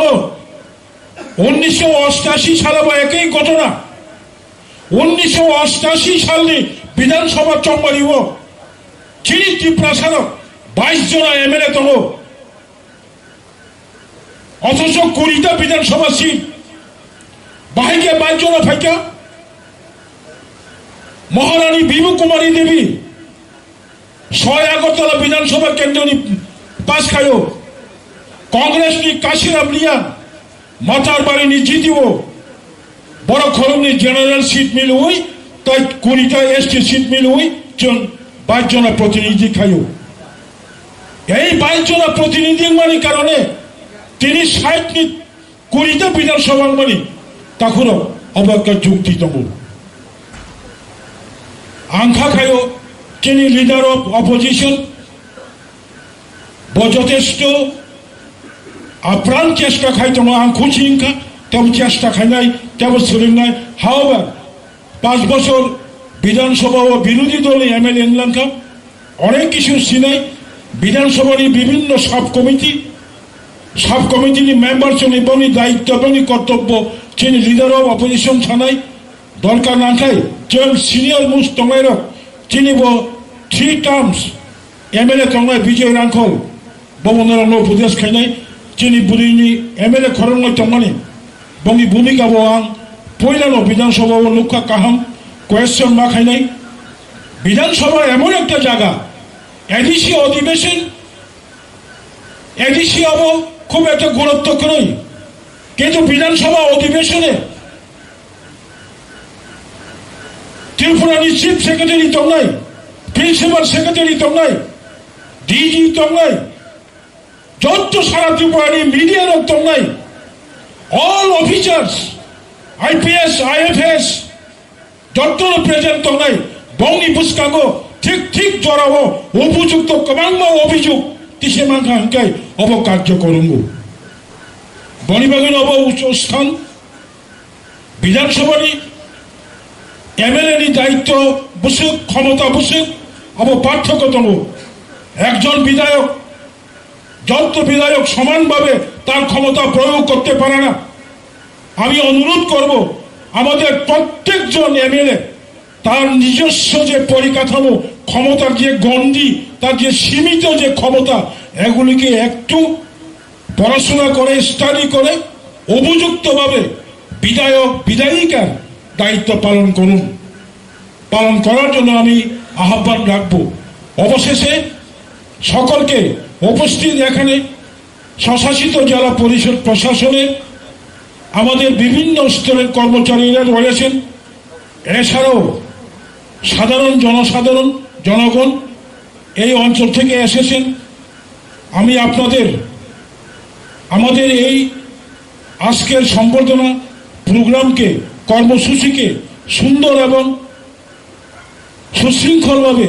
1988 সালে বা একই ঘটনা 1988 সালে বিধানসভা চংমারিব চিনি ত্রিপ্রাসাদ 22 জন এমএলএ তহ অথচ 20টা বিধানসভা সিট বাহিকে 22 জন ফাইকা মহারানী বিভু কুমারী দেবী 6 আগরতলা বিধানসভা কেন্দ্রনি পাস খায়ো কংগ্রেস নি কাশিরাম লিয়া মাথার বাড়ি নি জিতিব বড় খরমনি জেনারেল সিট মিল হই তাই 20টা এসটি সিট মিল হই 22 জন প্রতিনিধি খায়ো এই 22 জন প্রতিনিধি মানে কারণে তিনি 60 নি 20টা বিধানসভা মানে তখন অবকাশ যুক্তিতম আংখা খায়ো তিনি লিডার অফ অপোজিশন যথেষ্ট আপ্রাণ চেষ্টা খাইতো আং খুশি ইনকা তেমন চেষ্টা খাই নাই তেমন শরীর নাই হাওয়া 5 বছর বিধানসভা ও বিরোধী দলে এমএলএ এনলাঙ্কা অনেক কিছু সিনাই বিধানসভার বিভিন্ন সাব কমিটি মেম্বার চলে বনি দায়িত্ব বনি কর্তব্য চিনি লিডার অফ অপোজিশন ছানাই দরকার না খাই যেন সিনিয়র মুস তঙ্গাইর চিনি 3 টার্মস এমএলএ তঙ্গাই বিজয় রাঙ্খল বমনের উপদেশ খাই নাই চিনি বুড়িনি এমএলএ খরং তঙ্গানি বঙ্গি ভূমিকা আং পয়লানো বিধানসভা ও লুকা কাহাম কোয়েশ্চন মা খাই নাই বিধানসভা এমন একটা জায়গা এডিসি অধিবেশন এডিসি হব খুব একটা গুরুত্ব নয় কিন্তু বিধানসভা অধিবেশনে ত্রিপুরানি চিফ সেক্রেটারি তঙ্গাই প্রিন্সিপাল সেক্রেটারি তঙ্গাই ডিজি তঙ্গাই যত সারা ত্রিপুরানি মিডিয়ার তঙ্গাই অল অফিসার্স IPS IFS যতন প্রেজেন্ট তংনাই বংনি বুসকাঙ্গো ঠিক জরাবো উপযুক্ত কমাংমা অভিযোগ তিসে মাংখা হাঙ্কাই অব কার্য করুঙ্গু বনিবাগিন অব স্থান বিধানসভানি MLA ni দায়িত্ব বুসুক ক্ষমতা বুসুক অব পার্থক্য দङ একজন বিধায়ক যত বিধায়ক সমানভাবে তার ক্ষমতা প্রয়োগ করতে পারে না আমি অনুরোধ করব আমাদের প্রত্যেকজন MLA তার নিজস্ব যে পরিকাঠামো ক্ষমতার যে গণ্ডি তার যে সীমিত যে ক্ষমতা এগুলিকে একটু পড়াশোনা করে স্টাডি করে উপযুক্তভাবে বিধায়ক বিধায়িকার দায়িত্ব পালন করুন পালন করার জন্য আমি আহ্বান রাখব অবশেষে সকলকে উপস্থিত এখানে স্বশাসিত জেলা পরিষদ প্রশাসনের আমাদের বিভিন্ন স্তরের কর্মচারীরা রয়েছেন এছাড়াও সাধারণ জনগণ এই অঞ্চল থেকে এসেছেন আমি আপনাদের আমাদের এই আজকের সম্বর্ধনা প্রোগ্রামকে কর্মসূচিকে সুন্দর এবং সুশৃঙ্খলভাবে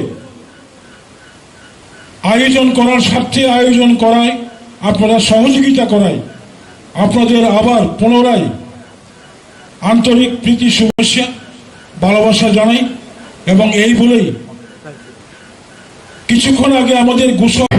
আয়োজন করার স্বার্থে আয়োজন করায় আপনারা সহযোগিতা করায় আপনাদের আবার পুনরায় আন্তরিক প্রীতি শুভেচ্ছা ভালোবাসা জানাই এবং এই বলেই কিছুক্ষণ আগে আমাদের ঘোষণা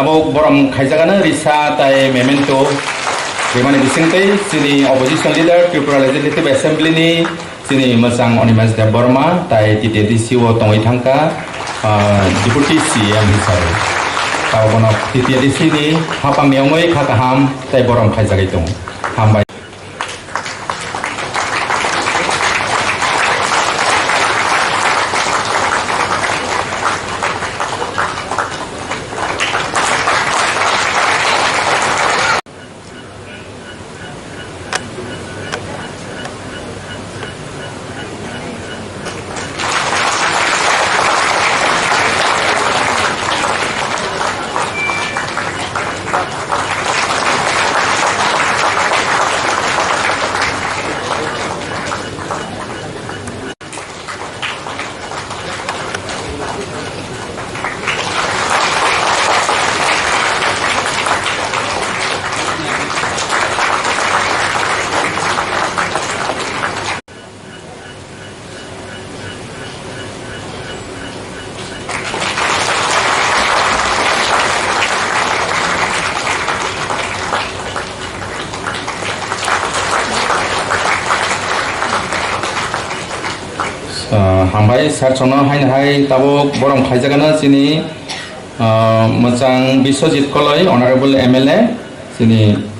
tabok borom khaijagana risa tai memento bimani bisingtei sini opposition leader Tripura Legislative Assembly ni sini masang onimas de Borma tai TTDC wo tongoi thangka deputy CM hisabe tabono TTDC ni Haphang neongoi khakaham tai borom khaijagai tong hambai hambai sarchono hai tabok borom khaijagana sini mochang Biswajit Koloi honorable MLA sini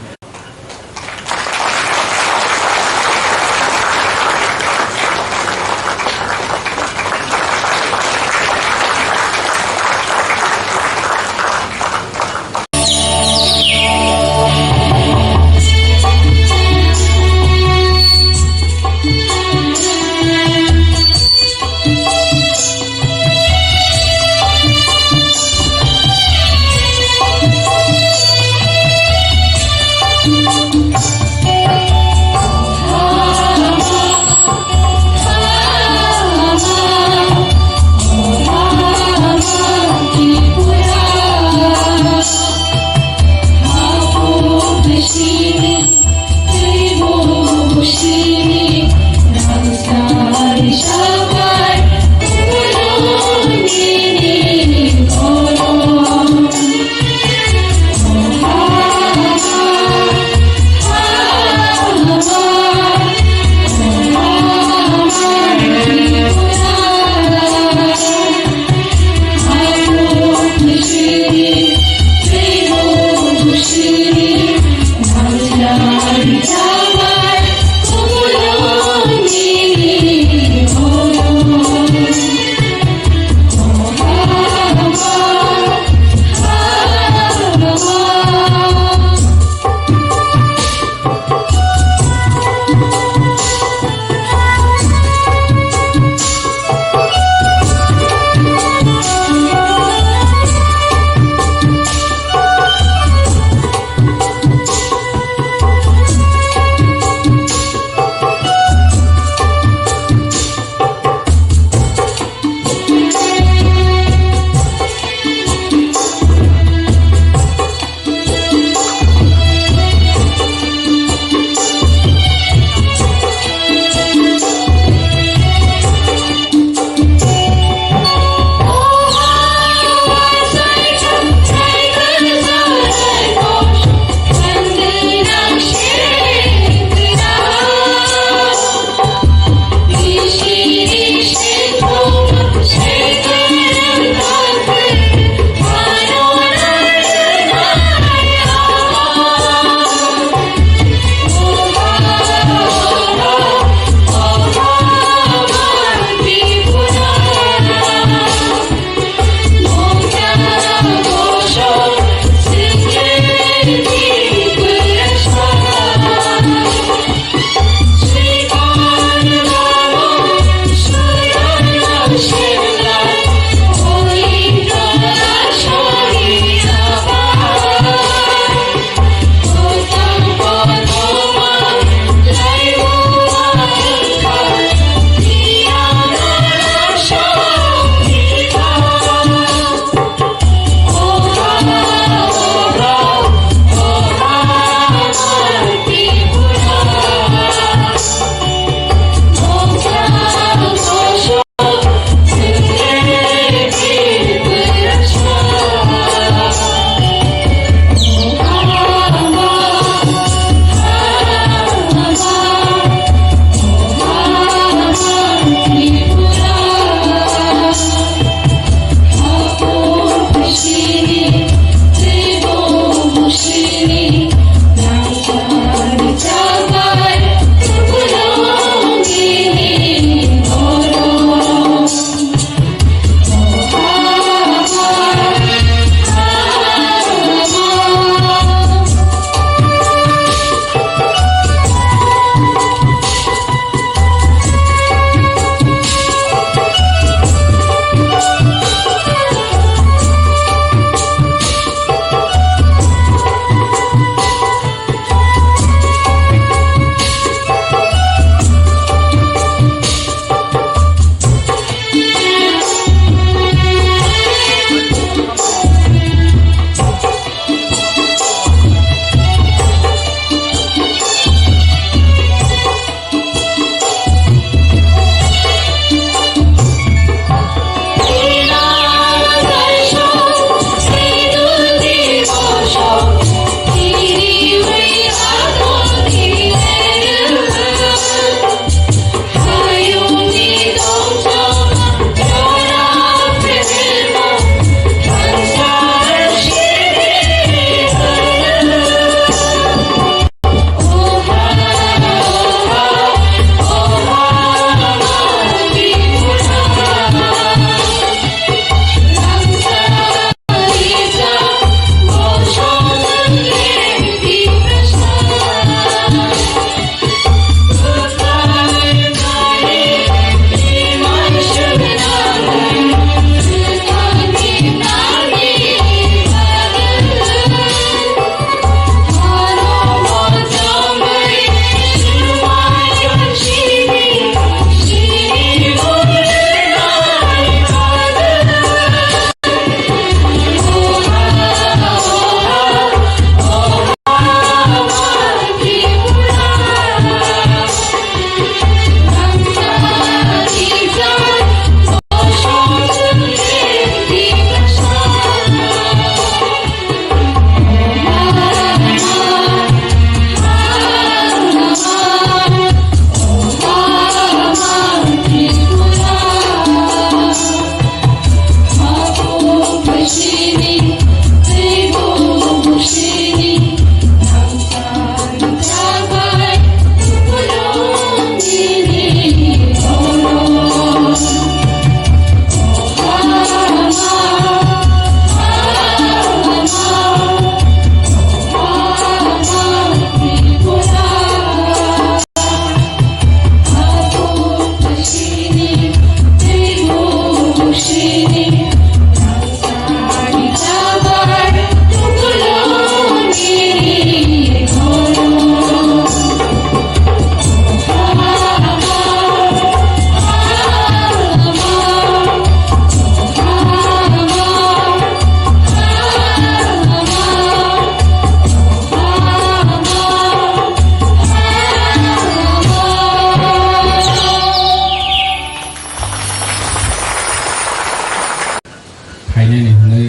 खायनायनि हनै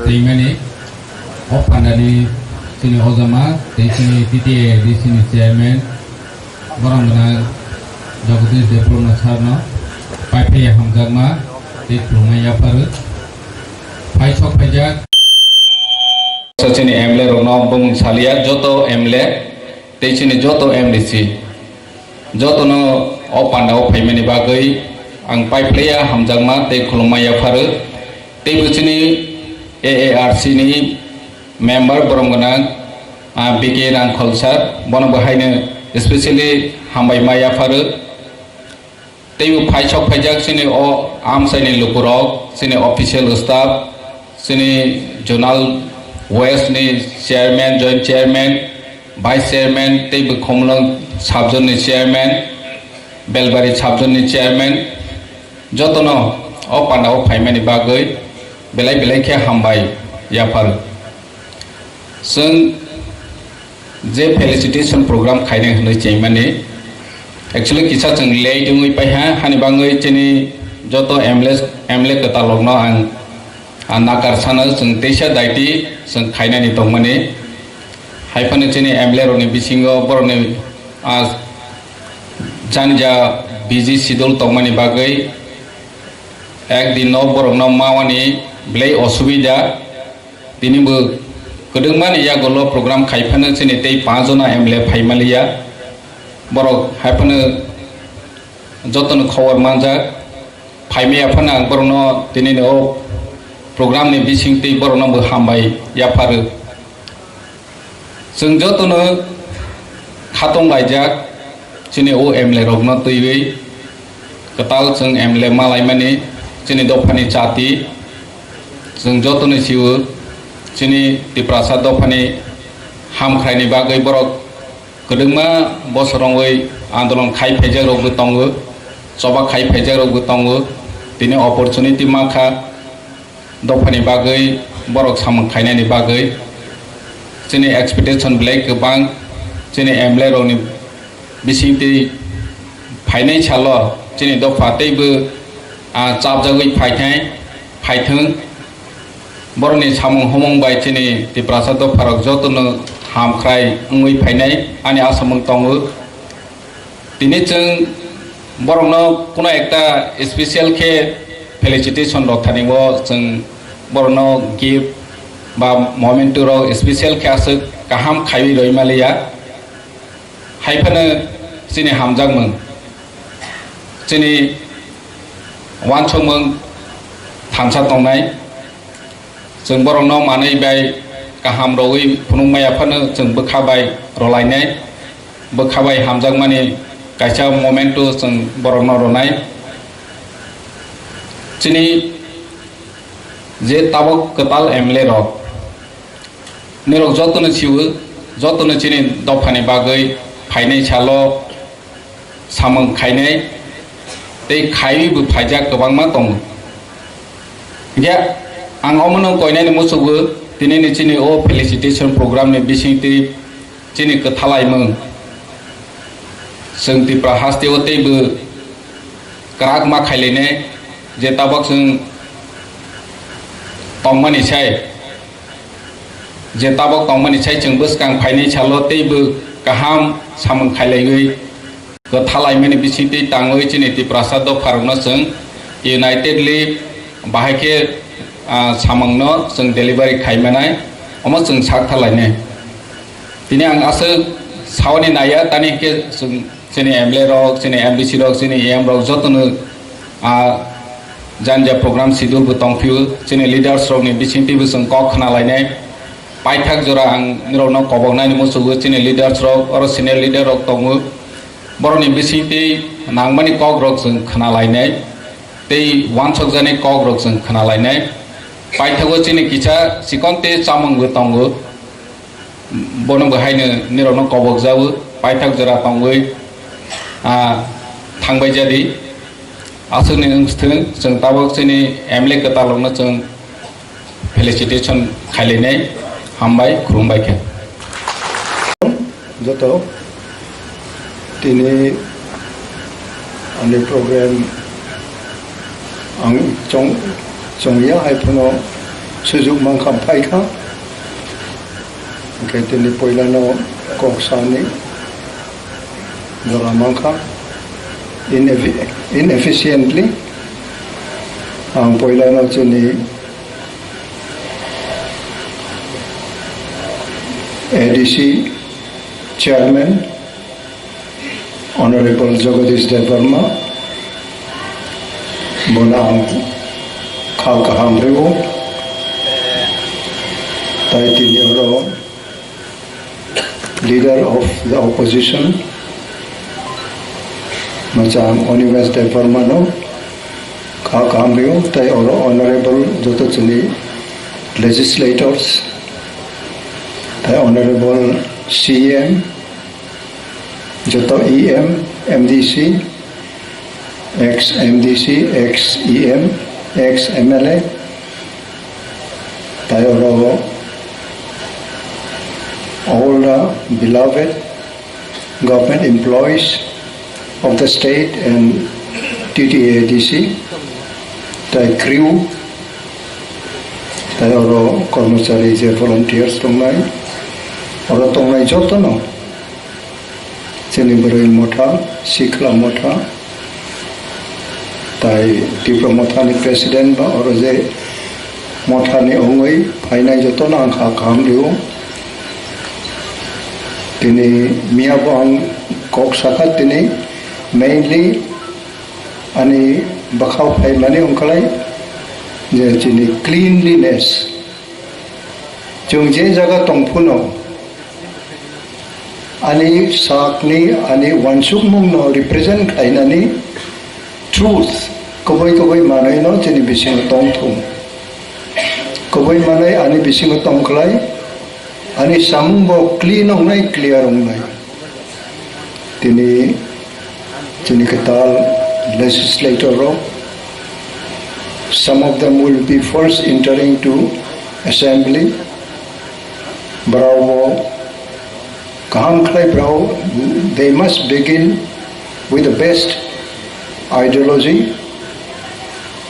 दैमानि अफान्दानि जोंनि अजामा जोंनि TTA DCनि chairman बरम जगदीश देबरम सारनो पाइफैया हामजामा दै खुलुमनाय याफारो फाइसक फाइजाक सचिन MLA रोकनो बुंग सालिया जोतो MLA तेचिनि जोतो MDC जोतो नो अपान्दाव फैमेनि बागै आं पाइफैया हामजामा दै खुलुमनाय याफारो दै बुचिनि AARC नि मेम्बर बरम BK रांखल सार बन बहायनो स्पेशली हामबाय मायाफारो तेबो फाइसक फाइजाक सिनि अ आमसाइनि लुकुरक सिनि ऑफिशियल स्टाफ सिनि जोनाल वेस्ट नि chairman joint chairman vice chairman तेबो खमलं साबजन नि चेयरमैन बेलबारी साबजन नि चेयरमैन जतनो अ पान्डाव फाइमेनि बागै बेलाय बेलाय के हामबाय याफार जों जे फेलिसिटेशन प्रोग्राम खायने होनो चाहिए एक्चुअली किसा जों ले दुंगै पाइहा हानि बाङै जोंनि जत MLA कतालगनो आं नाकार सानो जों तेसा दायति जों खायनानि दं माने हाइफानो जोंनि MLA रोनि बिसिङो बरनि जानजा बिजि सिडुल दं माने बागै एक दिनो बरनो मावानि ब्लै असुबिदा दिनिबो गोदोंमान या गलो प्रोग्राम खायफानो जोंनि दै 5 जना MLA फाइमालिया बरक हाइफानो जतन खबर मानजा फाइमेयाफानो आं बरनो दिनैनो प्रोग्राम नि बिसिं दै बरनोबो हामबाय याफारो जों जतनो खातं लायजाक जोंनि MLA रोकनो दैयै कताल जों MLA मालायमानि जोंनि दफानि जाति जों जतनो सिउ जोंनि त्रिपुरा दफानि हामख्रायनि बागै बरक गोदोंमा बोसोरावै आन्दोलन खायफैजारबो दङो सभा खायफैजारबो दङो दिनै अपरचुनिटि माखा दफानि बागै बरक सामखायनायनि बागै जोंनि एक्सपेक्टेशन ब्लेक गोबां जोंनि MLA रोनि बिसिंति फाइनाय साल जोंनि दफातैबो चाबजागै फाइथों बरनि सामं हमं बाय जोंनि त्रिपुरा दफारक जतनो हामख्राय उङै फाइनाय आनि आसामं दङो दिनै जों बरनो कुनो एकटा स्पेशल के फेलिसिटेशन रथानिबो जों बरनो गिफ्ट बा मोमेंटो रो स्पेशल के आसो गाहाम खायि रयमालिया हाइफानो जोंनि हामजागमोन जोंनि वानसमों थामसा दंनाय जों बरनो मानै बाय गाहाम रवै फुनुंमायाफानो जों बोखाबाय रलायनाय बोखाबाय हामजागमानि गायसा मोमेंटो जों बरनो रनाय जोंनि जे ताबक कताल MLA रक निरक जतनो सिउ जतनो जोंनि दफानि बागै फाइनाय साल सामों खायनाय दै खायिबो फाइजा गोबां मा दं या आं अमनो गयनायनि मोसौबो दिनैनि जोंनि फेलिसिटेशन प्रोग्राम नि बिसिंति जोंनि कथालायमों जों त्रिपुरा हास्तेव तैबो क्राक मा खायलायनाय जे ताबक जों तंमानिसाय जे ताबक तंमानिसाय जों बोसकां फाइनाय साल तैबो गाहाम सामों खायलायै कथालायमोनि बिसिंति ताङै जोंनि त्रिपुरा दफारनो जों यूनाइटेडलि बाहायके सामंनो जों डेलिभारी खायमानाय अमा जों सागथालायने दिनै आं आसो सावनि नाया दानि के जोंनि MLA रक जोंनि MBC रक जोंनि AM रक जतनो जानजा प्रोग्राम शिड्यूलबो दंफियो जोंनि लिडार्स रकनि बिसिंतिबो जों कखनालायनाय पाइथाक जरा आं निरनो कबकनायनि मोसौबो जोंनि लिडार्स रक आरो सिनियर लिडार रक दङो बरनि बिसिंति नांमानि कक रक जों खोनालायनाय दै वानसक जानाय कक रक जों खोनालायनाय पाइथागो जोंनि किसा सिकन्ते चामंबो दङो बनो बहायनो निरनो कबक जावो पाइथाक जरा दङै थांबाय जादि आसोनि ओंस्थों जों ताबक जोंनि MLA कतालनो जों फेलिसिटेशन खायलायनाय हामबाय खुलुमबाय के जत दिनै आंनि प्रग्राम आं 종이야 하이프노 수juk mangkam paika ketini poilano koksani dora mangkam inefficiently ang poilano chini ADC Chairman Honorable Jagadish Yapharma Bonang KOKBOROK Title Leader of the Opposition Macam Universitas Yapharma no KOKBOROK Tai Honorable Joto Chini Legislators Tai Honorable CM Joto EM MDC ex-MDC, ex-EM, ex-MLA, tayo all the beloved government employees of the state and TTADC, tayo crew, tayo कर्मचारी जे volunteers tongnai, oro tongnai joto no, chini beroi Motha, Sikla Motha, tai Tipra Motha ni President ba oro je Motha ni ongoi phainai joto na angkha kam liu tini mia bang kok sakat tini mainly ani bakhau phai mani ongkalai je chini cleanliness chung je jaga tongphuno ani sakni ani wansuk mung no represent khainani truth koboi manai no chini bising tong thum koboi manai ani bising tong klai ani sambo clean ong nai clear ong nai tini chini ketal legislator ro some of them will be first entering to assembly bravo kaham klai bravo they must begin with the best ideology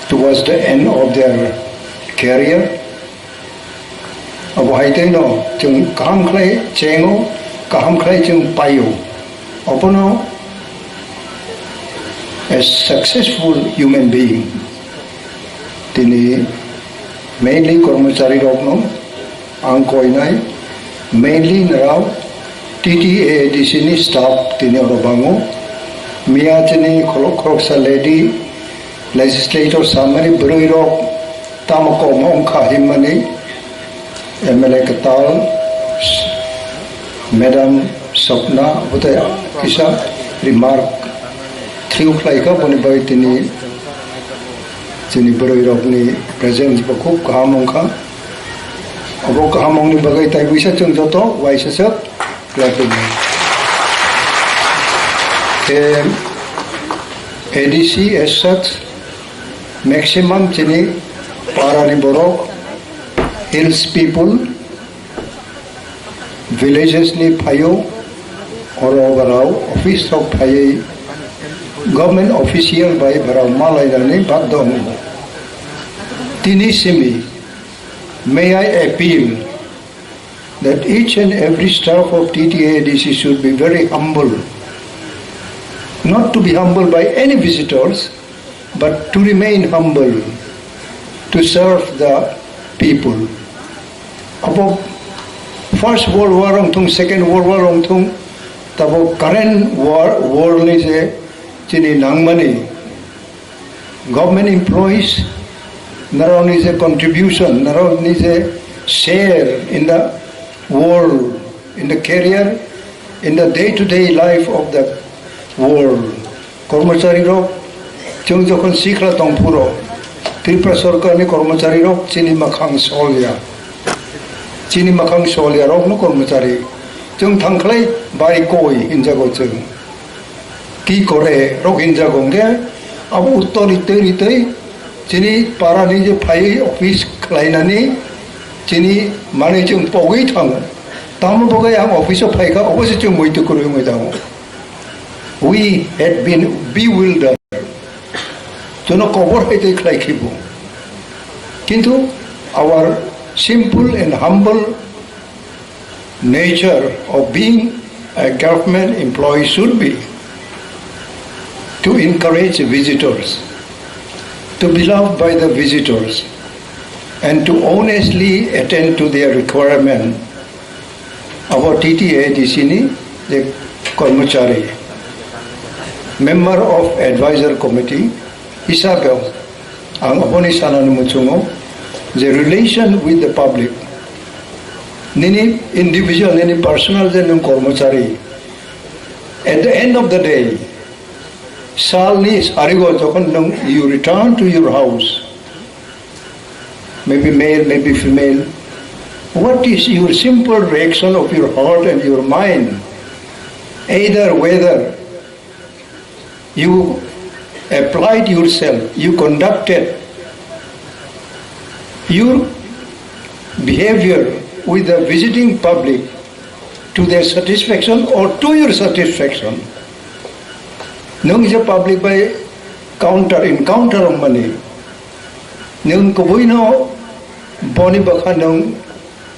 towards the end of their career. Abo haitay no, chung kaham klay chengo, kaham klay chung payo. Opo no, a successful human being. Tini mainly कर्मचारी Rokno, ang koinay, mainly naraw TTADC ni staff tini orobango. Mia chini kolok sa lady legislator samani beroirok tamako mong kahimani MLA ketal Madam Sapna buta isa remark triuk laika boni bai tini chini beroirok ni present bakuk kahamong ka abo kahamong ni bagai tai bisa chung joto waisa sak clapping ADC as such, maximum chini Parani Borok, hills people, villages ni Payo, or overall, office of Paye, government official by Barao Malay ni Bagdong. Tinisimi, may I appeal that each and every staff of TTADC should be very humble. Not to be humbled by any visitors, but to remain humble, to serve the people. About First World War ong Second World War ong tabo current war ni se chini nangmani government employees naraw ni se contribution, naraw ni se share in the world, in the career, in the day-to-day life of the world. कर्मचारी लोग जों जखन सिखला तंगपुरो त्रिपुरा सरकारनि कर्मचारी लोग चिनी मखां सोलिया रोग न कर्मचारी जों थांखलाय बाय कोई हिंजागो जों की करे रोग हिंजागो गे अब उत्तर इतै चिनी पारानि जे फाइ ऑफिस खलायनानि चिनी माने जों पगै थां ताम बगै आं ऑफिसआव फाइखा अबसे जों मैतो करो मैदां we had been bewildered. Jono kobor hete khlai khibo. Kintu our simple and humble nature of being a government employee should be to encourage visitors, to be loved by the visitors, and to honestly attend to their requirement. Our TTA ADC ni the Kormachari, member of advisor committee, Isabel, ang aponi sana numutungo, the relation with the public, nini individual, nini personal, then Kormachari. At the end of the day, salni sarigo jokon you return to your house, maybe male, maybe female. What is your simple reaction of your heart and your mind? Either whether you applied yourself, you conducted your behavior with the visiting public to their satisfaction or to your satisfaction. Nung is a public by encounter of money. Nung kubuino boni baka nung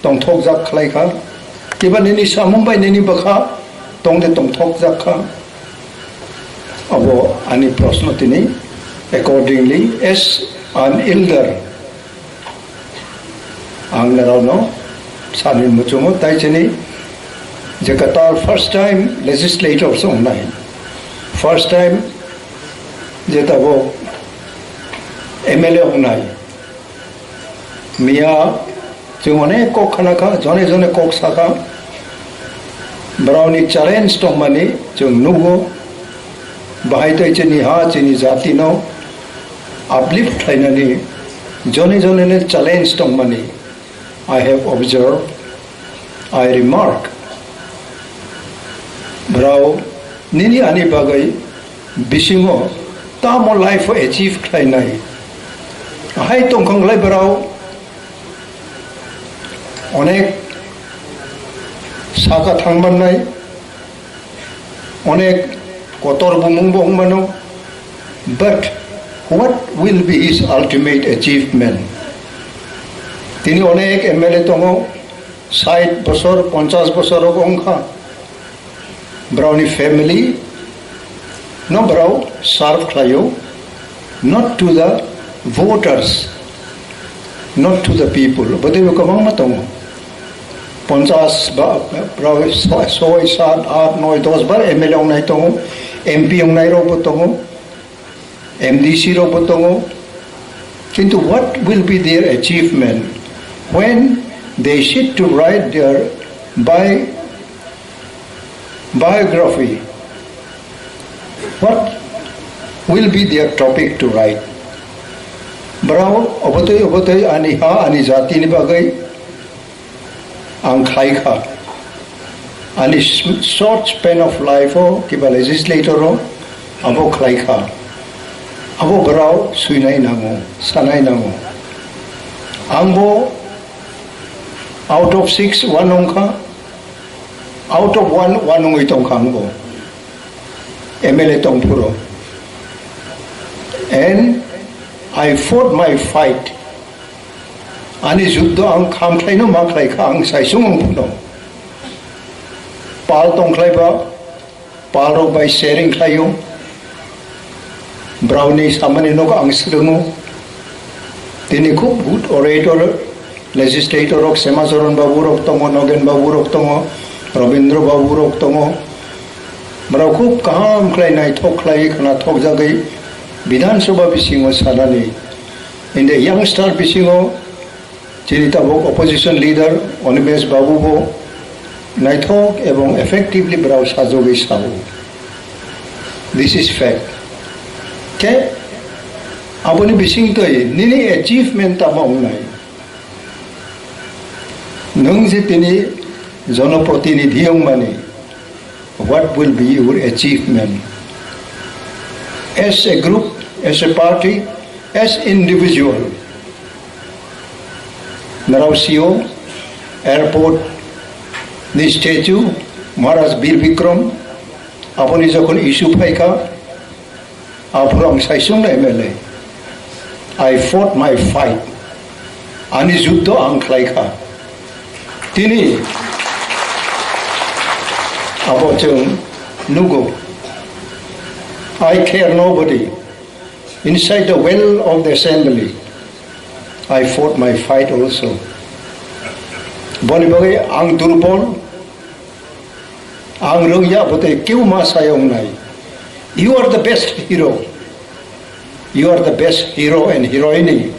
tong thok jak khlai kha. Kiba nini samumbai nini baka tong de tong thok jak kha. Abo ani prashno tini accordingly as an elder ang narano sanin muchungo tai chini jakatar first time legislator song nai first time jetabo MLA hong nai mia chungone kok khana kha jone jone kok saka brownie challenge to mani chung nugo bahai tai chini ha chini jati no uplift thainani jone jone ne challenge to mani I have observed, I remark, brau nini ani bagai bisingo tamo life achieve khai nai hai tongkhang lai brau onek saka thangban nai onek kotor bumung bong mano, but what will be his ultimate achievement? তিনি অনেক MLA tongo 60 বছর 50 বছর অংখা brownie family no brau serve khlayo not to the voters, not to the people. Bade ko mang matongo 50 ba brau 6 7 8 9 10 bar MLA ong nai tongo MP ong nai ro tongo MDC ro tongo. Kintu what will be their achievement when they sit to write their biography? What will be their topic to write? Brau obotoy ani ha ani jati ni bagai ang khai kha ani short span of life o kiba legislator o abo khai kha abo brau suinai nango sanai nango angbo out of 6 one ongkha out of 1 ongoi tongkha angbo MLA tongpuro and I fought my fight ani juddho ang kham khlai no ma khlai kha ang sai sung puno pal tong khlai ba pal ro by sharing khlayo brownie samani no ang srungu tini khub good orator legislator of Semazoron Babu Rok tongo Nogen Babu Rok tongo Robindro Babu Rok tongo brau khub kaham khlai nai thok khlai khana thok jagai Bidhan Sabha bisingo salani in the youngster bisingo Chirita Bok opposition leader Onimes Babu Bo Naithok ebong effectively brau sajogi sabu. This is fact. Okay? Aboni bising toy nini achievement tamong nai. Nung si tini jonoprotinidhi ong mani. What will be your achievement? As a group, as a party, as individual. Narausio, airport, the statue, Maharaj Bir Vikram, aponi jokhon issue phaika, apurang saisung MLA. I fought my fight Ani Juddo Angklaika. Tini Abochung Nugo. I care nobody. Inside the well of the assembly, I fought my fight also. Bonibagai ang durbol, ang rungya bote kiu masayong nai. You are the best hero. You are the best hero and heroine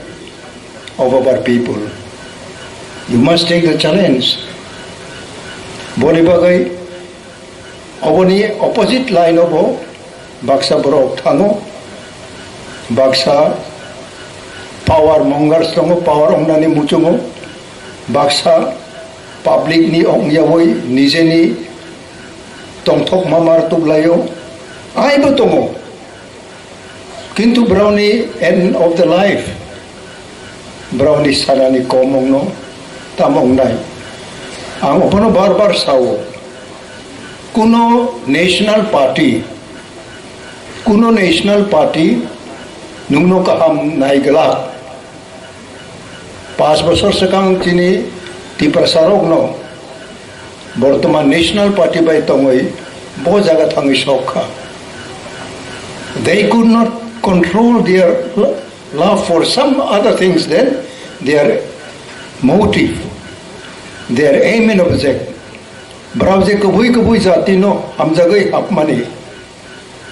of our people. You must take the challenge. Bonibagai, aboni opposite line of Baksa Borok Tango, Baksa power mongers tongo, power ongnani muchungo, Baksa public ni ong yawoi, nije ni tongthok mamar tublayo, ay betongo. Kintu brownie end of the life. Brownie sarani komong no, tamong nai. Ang opono barbar sawo. Kuno national party nungno kaham naigala 5 বছর sekang tini Tipra Rokno Bortoman national party by tongoi bo jaga thangi sokha. They could not control their love for some other things than their motive, their aim and object. Browse kabui jati no hamjagai apmani.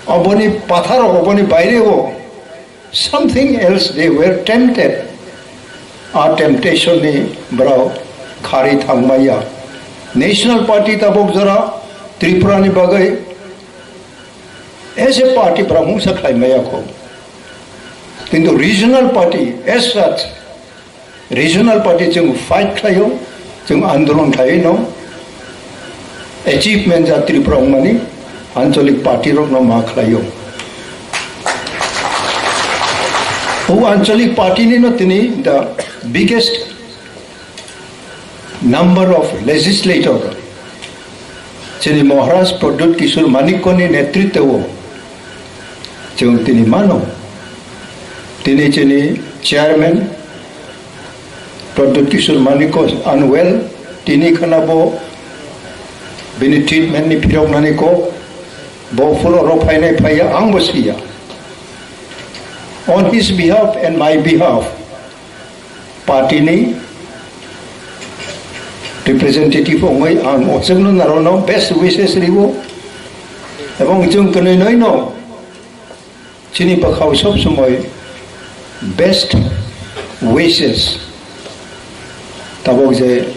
Oboni patharo oboni bairego. Something else they were tempted. Our temptation ni brow khari thangmaya. National party tabok jara Tripura ni bagai. As a party brahmu saklai maya ko. Kintu regional party as such, regional party jeng fight khayo, jeng andolon khayo no. Achievement ja Tripura mani Ancholik party Rokno ma khlayo. Oh, Ancholik party ni no tini the biggest number of legislators. Chini Maharaj Pradut Kishore Manikko ni netritwa wo. Chung tini mano. Tini chini chairman Pradut Kishore Manikko unwell. Tini kanabo bini treatment ni pirok nani ko. Bo full ropai na paya ang basiya. On his behalf and my behalf, party ni representative ongoy ang oseng no narono best wishes ribo. Ebong jung kanoy noy no. Chini pakhaw sob sumoy best wishes. Tabog je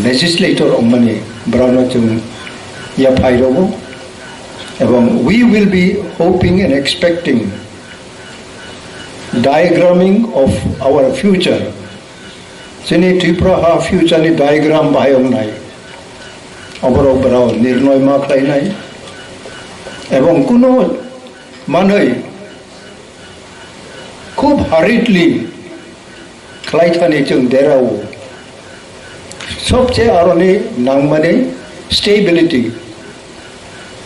legislator ongmani brano jung yaphay robo. Ebong we will be hoping and expecting diagramming of our future. Sini Tripura ha future ni diagram bayong nai. Oborok barao nirnoy maklay nai. Ebong kuno manoy khub hurriedly klaithani chung derao. Sobche aroni nangmane stability.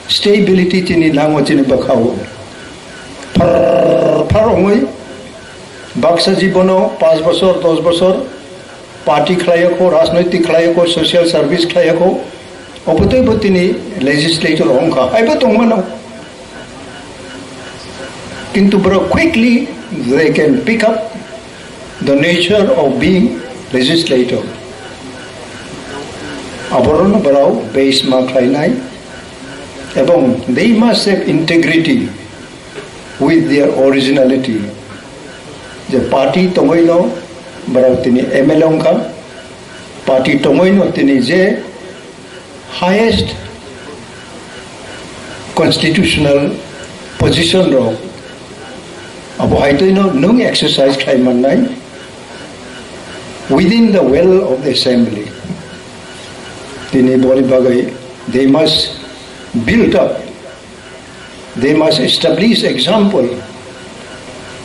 Stability chini lango chini bakhaw. Parongoi Baksa jibono 5 বছর 10 বছর party klayako rajnaitik klayako social service klayako opotoi botini legislator ongka aiba tongmano kintu bro quickly they can pick up the nature of being legislator aboron barao base ma klainai ebong they must have integrity with their originality. The party tongoi no barau tini MLA ongka party tongoi no tini je highest constitutional position ro abo haitoi no nung exercise klaiman nai within the well of the assembly. Tini bori bagai they must build up. They must establish example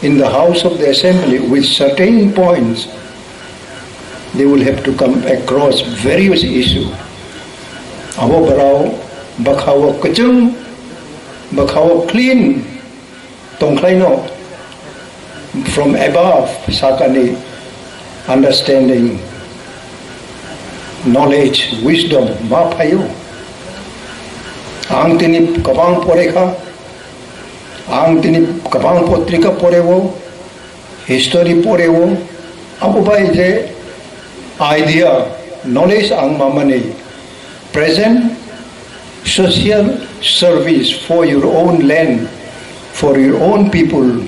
in the house of the assembly with certain points. They will have to come across various issues. Abo barao bakhawa kachung bakhawa clean tongklaino from above sakani understanding, knowledge, wisdom, ma payo. Ang tini kabang poreka, ang tini kabang potrika porewo, history porewo, apo ba je idea, knowledge ang mamani, present social service for your own land, for your own people.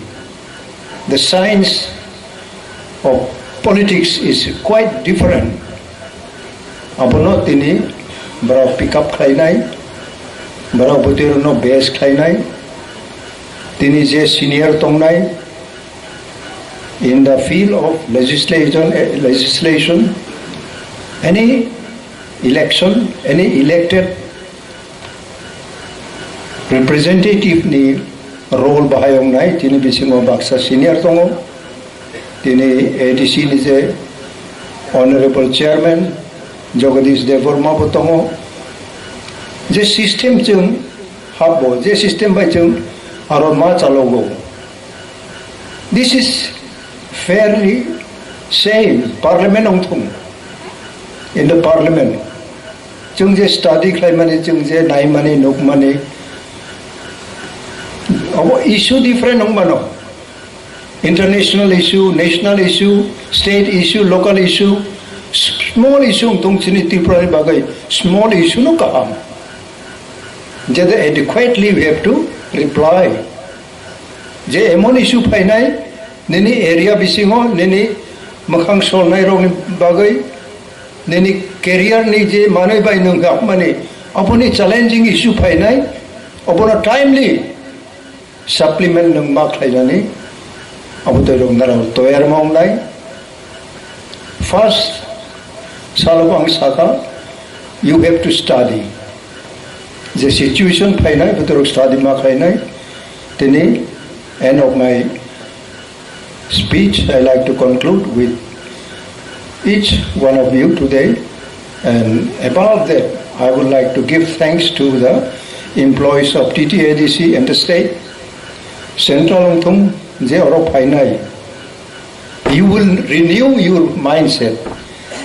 The science of politics is quite different. Abono tini bara pick up khainai, bara butero no base khainai, tini je senior tongnai in the field of legislation, any election, any elected representative ni role bahayong nai tini bisingo baksa senior tongo, tini ADC ni je honorable chairman Jagadish Devarma botongo, je system jeng habo, je system by jeng aron ma chalogo. This is fairly same parliament ongthung. In the parliament, jeng je study klai mani, jeng je nai mani, nuk mani. Our issue different ongmano. International issue, national issue, state issue, local issue, small issue tung sini Tipra bagai small issue no kaham. Jadi adequately we have to reply. Je emon issue painai, nini area bisingo, nini makhang sol nai rong bagai, nini career ni je manai bai nung gap mani, apuni challenging issue painai, apuna timely supplement nung mak lainani, apu tu rong narau toyar maung nai. First, salabang saka, you have to study. The situation painai, betul study mak lainai. Tini, end of my speech, I like to conclude with each one of you today. And above that, I would like to give thanks to the employees of TTADC and the state. Central Ongthung, je oro painai. You will renew your mindset.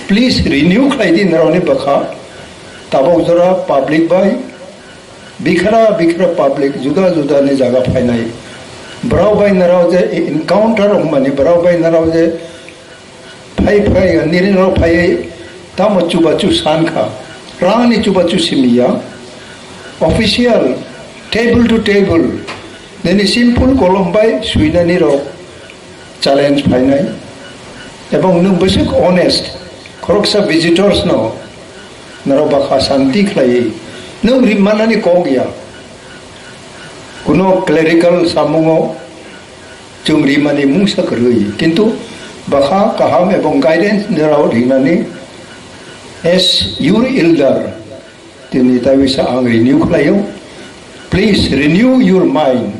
Please renew khaidi narone bakha. Tabau jara public by bikhara public juda ne jaga painai. Brau by narao je encounter mani brau by narao je phai niri narao phai tamo chubachu sankha rani chubachu simia official table to table then simple kolom by suinani ro challenge painai ebong nung basic honest koroksa visitors no narao bakha santi khlai nung rimanani ko gya kuno clerical samungo chungri mani mungsa kerui kintu bakha kaham ebong guidance narao rinani as your elder tini tawisa ang renew klayo, please renew your mind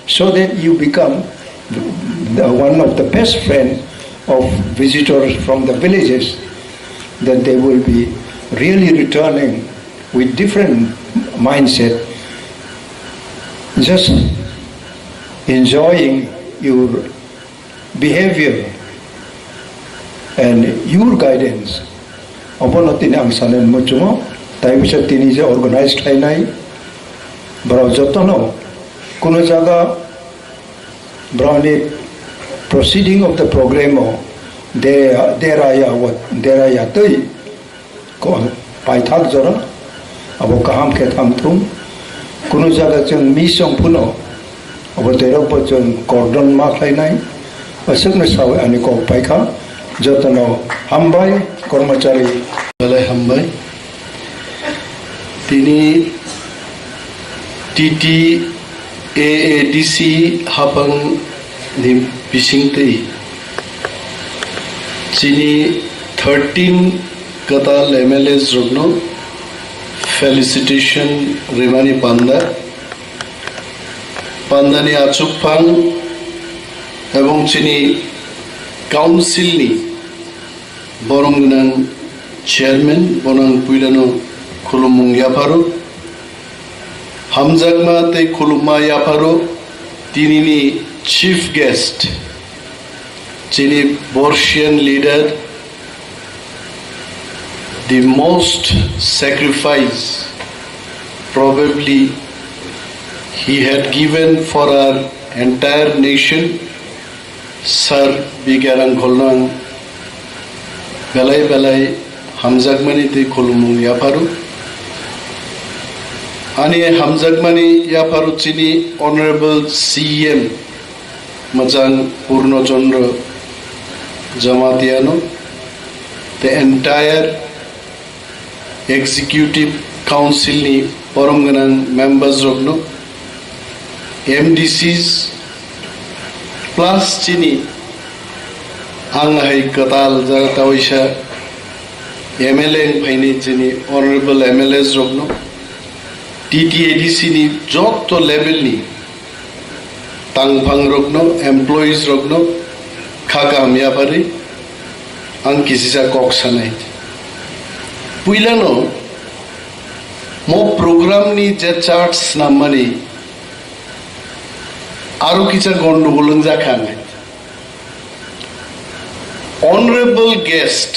so that you become one of the best friend of visitors from the villages, that they will be really returning with different mindset, just enjoying your behavior and your guidance. Upon natin ang sanan mo chungo, tayo sa tinisa organized kay nai, brao jotono, kuno jaga brownie proceeding of the program o, deraya toy, ko paithak jora, abo kaham ketham tum, kuno jaga chung misong puno, abo terok po chung cordon mak kay nai, asuk na sawe ani ko paikha, jotono hambai kormachari MLA hambai tini ADC Haphang ni bisingtei chini 13 katal MLAs Rokno felicitation remani pandani Haphang ebong chini council ni Borom nang chairman bonang puilano khulumung Yapharma hamjagma te khulumma Yapharma tini ni chief guest যিনি বর্ষিয়ান leader, the most sacrifice probably he had given for our entire nation, Sir Bigarang Kholnang Belai Belai Hamzagmani te Kholumu Yaparu Ani Hamzagmani Yaparu Chini Honorable CM Majang Purno Chandra Jamatiano, the entire Executive Council ni Borom ganang members Rokno, MDCs plus chini ang hai katal jaga tawisha MLA phaini chini honorable MLAs Rokno, ADC ni jotto level ni tangphang Rokno, employees Rokno, khaka hamyapari ang kisisa koksanai. Puilano mo program ni je charts namani aru kicha gondogolon ja khane. Honorable guest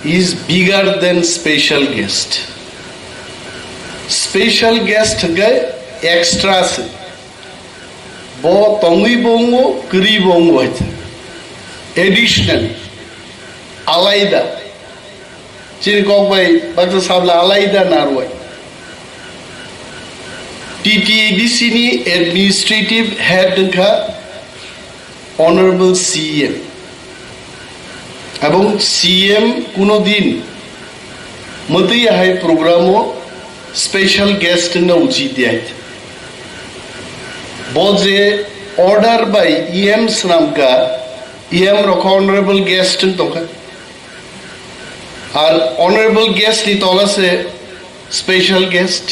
is bigger than special guest. Special guest gaye extra se bo tongui bongo kri bongo hoye additional alaida Chini Kokbai Bakta Sabla Alaida Narwai TTADC ni administrative head ka honorable CM এবং CM কোনো দিন মতেই high প্রোগ্রামও special guest না উচিত দেয় বজে order by EMs নাম কা EM rock honourable guest তোকা আর honourable guest নি তলা সে স্পেশাল গেস্ট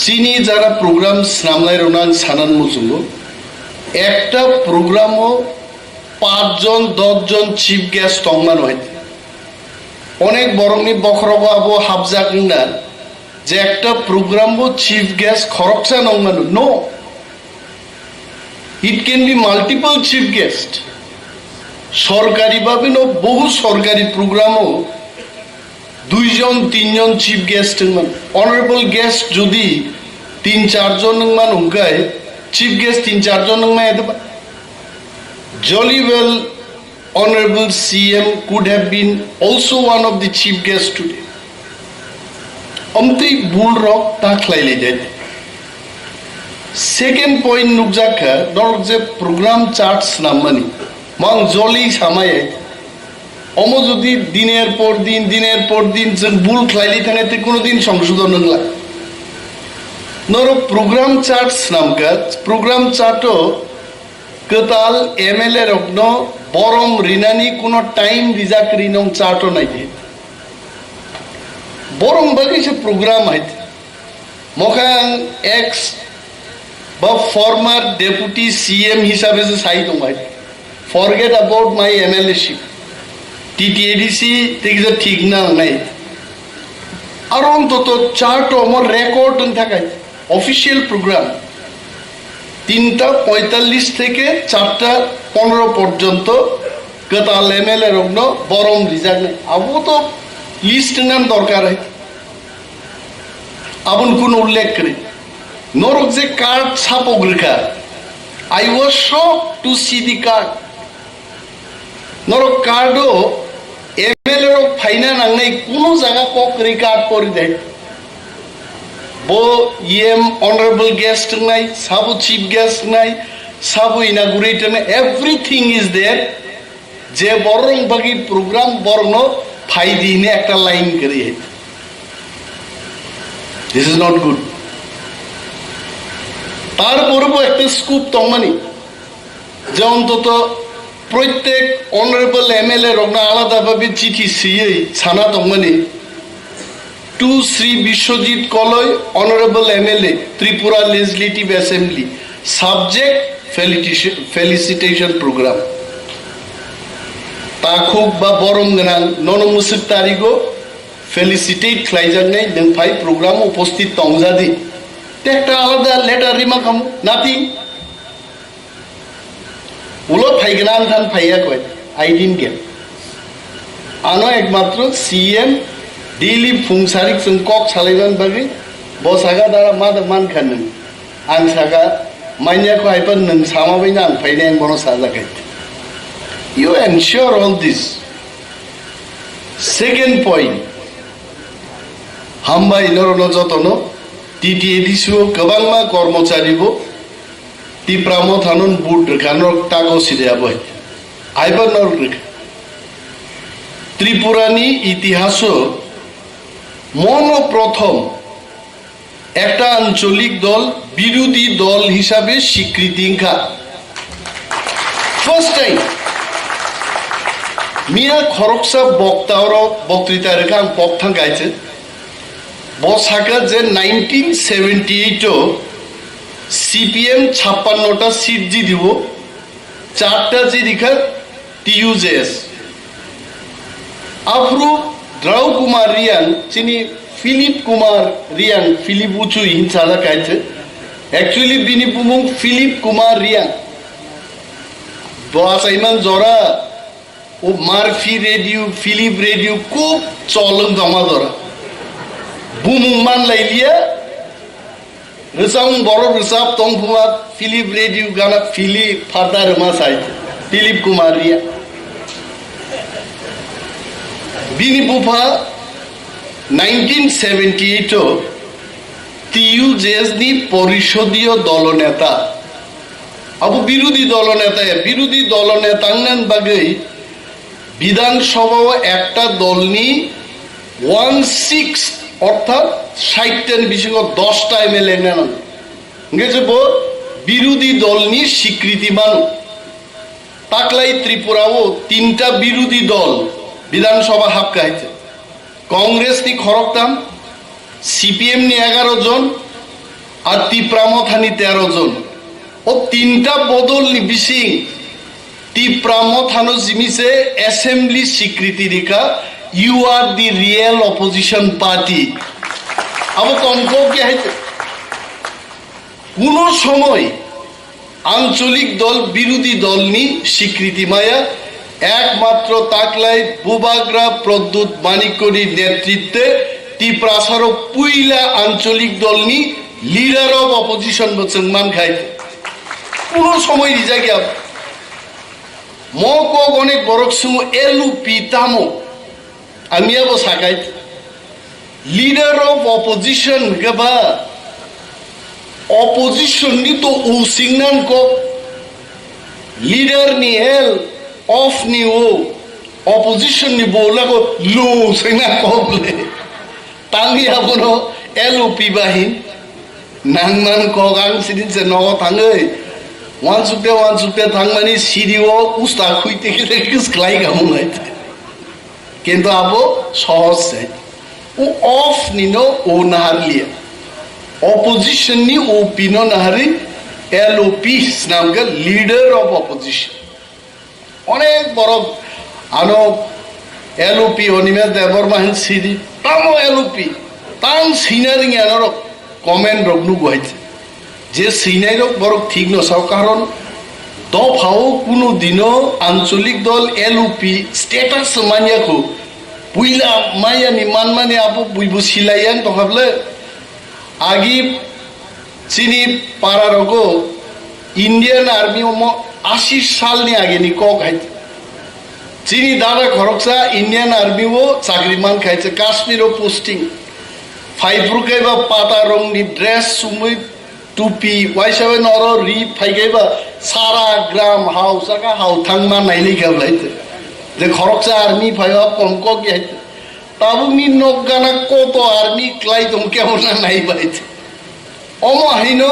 চিনি যারা প্রোগ্রাম সামলাই রোনাং সানান মুজুঙ্গো একটা প্রোগ্রামও 5 জন 10 জন চিফ গেস্ট তংমান হইতে অনেক বরংনি বখরগো আবো হাবজাক না যে একটা প্রোগ্রামও চিফ গেস্ট খরকসা নংমানো নো it can be multiple chief guest সরকারি ভাবে নো বহু সরকারি প্রোগ্রামও 2 জন 3 জন চিফ গেস্ট অনারেবল গেস্ট যদি 3-4 জন মান হুকায় চিফ গেস্ট 3-4 জন মা এতে jolly well honorable CM could have been also one of the chief guests today amti bul rock takhlaile jay second point nukjaka dor je program charts namani mang jolly samaye omo jodi diner por din je bul khlaili thane te kono din সংশোধন নংলা noro program charts namka program charto Katal MLA Rokno Borom Rinani kuno time rizak rinong charto nai de Borom bagi se program hait Mokhang ex ba former deputy CM hisabe se sai dong hait forget about my MLA ship TTADC thik je thik na nai aron to charto amor record thakai official program 3:45 থেকে 4:15 পর্যন্ত কাতাল MLA রগ্ন বরম reserve নেই আবু তো list নাম দরকার হয় আবুন কোন উল্লেখ করে নরক যে কার্ড ছাপক রেখা I was shocked to see the card নরক কার্ডও এমএলএ রক ফাইনা নাংনাই কোন জায়গা কক রেকার্ড করে দেয় bo EM honorable guest nai sabu chief guest nai sabu inaugurator nai everything is there je borong bagi program borno phai dine ekta line kari hai this is not good tar porbo ekta scoop tomani je ontoto প্রত্যেক honorable MLA রগ্ন আলাদা ভাবে চিঠি সিয়ে ছানা tomani to Sri Bishwajit Koloy, Honorable MLA, Tripura Legislative Assembly, subject felicitation program. Takhuk ba borom ganang nono musik tarigo felicitate khlaijak nai nang phai program uposthit tongjadi. Tekta alada letter rima kamu nothing. उलो फाइगना आंथान फाइया कय I didn't gate आनो एकमात्र CM daily फुंसारिक जों कक सालायबान बागै बसागा दारा मादा मान खानों आं सागा माइनिया को हाइपन नों सामाबायना आं फाइनाय बनो साजाखै you ensure all this. Second point, hamba inorono jotono TTADC kebangma kormocaribo Tipra Mothanon bud rekanor tago sideabo aiba nor Tripurani ইতিহাসও মনো প্রথম একটা আঞ্চলিক দল বিরোধী দল হিসাবে স্বীকৃতি ফার্স্ট টাইম মিয়া খরকসা বক্তৃতা রেখা আং পকথাং গাইছে বসাকা যে 1978 সিপিএম 56টা সিট জি দিব 4টা জি দিখা টিইউজেএস আফরু দ্রাউ কুমার রিয়াং চিনি ফিলিপ কুমার রিয়াং ফিলিপ উচু হিনসালা গাইছে অ্যাকচুয়ালি বিনি বুমুং ফিলিপ কুমার রিয়াং বসাইমান জরা ও মারফি রেডিও ফিলিপ রেডিও খুব চলন জমা ধরা বুমুং মান লাইলিয়া রেসাং বড় রেসাব তংফুমা ফিলিপ রেডিও গানা ফিলিপ ফাদার মাসাই ফিলিপ কুমার রিয়া বিনি বুফা 1978 টিইউজেএস নি পরিষদীয় দলনেতা আবু বিরোধী দলনেতা নান বাগৈ বিধানসভা একটা দল নি 1/6 অর্থাৎ 60টার বেশি 10টা এমএলএ নেন গেছে বিরোধী দল নি স্বীকৃতি মানু তাকলাই ত্রিপুরাও 3টা বিরোধী দল বিধানসভা হাপকাইছে কংগ্রেস নি খরকতাম সিপিএম নি 11 জন আর ত্রিপুরা মথানি 13 জন ও 3টা বদল নি বিসিং ত্রিপুরা মথানো জিমিসে অ্যাসেম্বলি স্বীকৃতি রেখা you are the real opposition party আবো কনক কি হইছে কোন সময় আঞ্চলিক দল বিরোধী দল নি স্বীকৃতি মায়া একমাত্র তাকলাই বুবাগ্রা প্রদ্যুৎ মানিকরির নেতৃত্বে ত্রিপুরাসার পুইলা আঞ্চলিক দল নি লিডার অফ অপোজিশন বচনমান খাইতে কোন সময় রিজা গিয়া মক অনেক বরক সুমু এলু পিতামো আমি আবো সাকাই লিডার অফ অপোজিশন গবা অপোজিশন নি তো উসিংনান ক লিডার নি এল অফ নি ও অপোজিশন নি বলা কো লো সিংনা কবলে তাঙ্গি আবনো এলু পিবাহিন নাংমান কগাং সিদিন সে নগ থাঙ্গৈ ওয়ানসুপে থাংমানি সিডিও উস্তা খুইতে গেলে কিসক্লাই গামুনাই কিন্তু আবো সহজ চাই ও অফ নিনো ও নাহারলিয়া অপোজিশন নি ও পিনো নাহারি এলওপি নামকে লিডার অফ অপোজিশন অনেক বড় আনো এলওপি অনিমেষ দেববর্মা হেন সিডি তামো এলওপি তাং সিনারিং এনর কমেন্ট রকনু গুহাইছে যে সিনাই রক বড় ঠিক নসাও কারণ দফাও কোনো দিনও আঞ্চলিক দল এলওপি স্টেটাস মানিয়াখো বুইলা মায়ানি মানমানি আবো বুইবু সিলাইয়ান তহাবলে আগি চিনি পাড়া রগো ইন্ডিয়ান আর্মি 80 সালনি আগেনি কক খাইছে চিনি দাদা খরকসা ইন্ডিয়ান আর্মিও চাকরিমান খাইছে কাশ্মীরও পোস্টিং ফাইব্রুকাইবা পাতা রংনি ড্রেস সুমুই টুপি ওয়াইসাবে নর রি ফাইগাইবা সারা গ্রাম হাউস আকা হাউ থাংমা নাইলি গাবলাইতে যে খরকসা আর্মি ফাইবা কমক গিয়াইতে তাবুনি নগানা কত আর্মি ক্লাই দম কেমন নাই বাইতে অমহাইন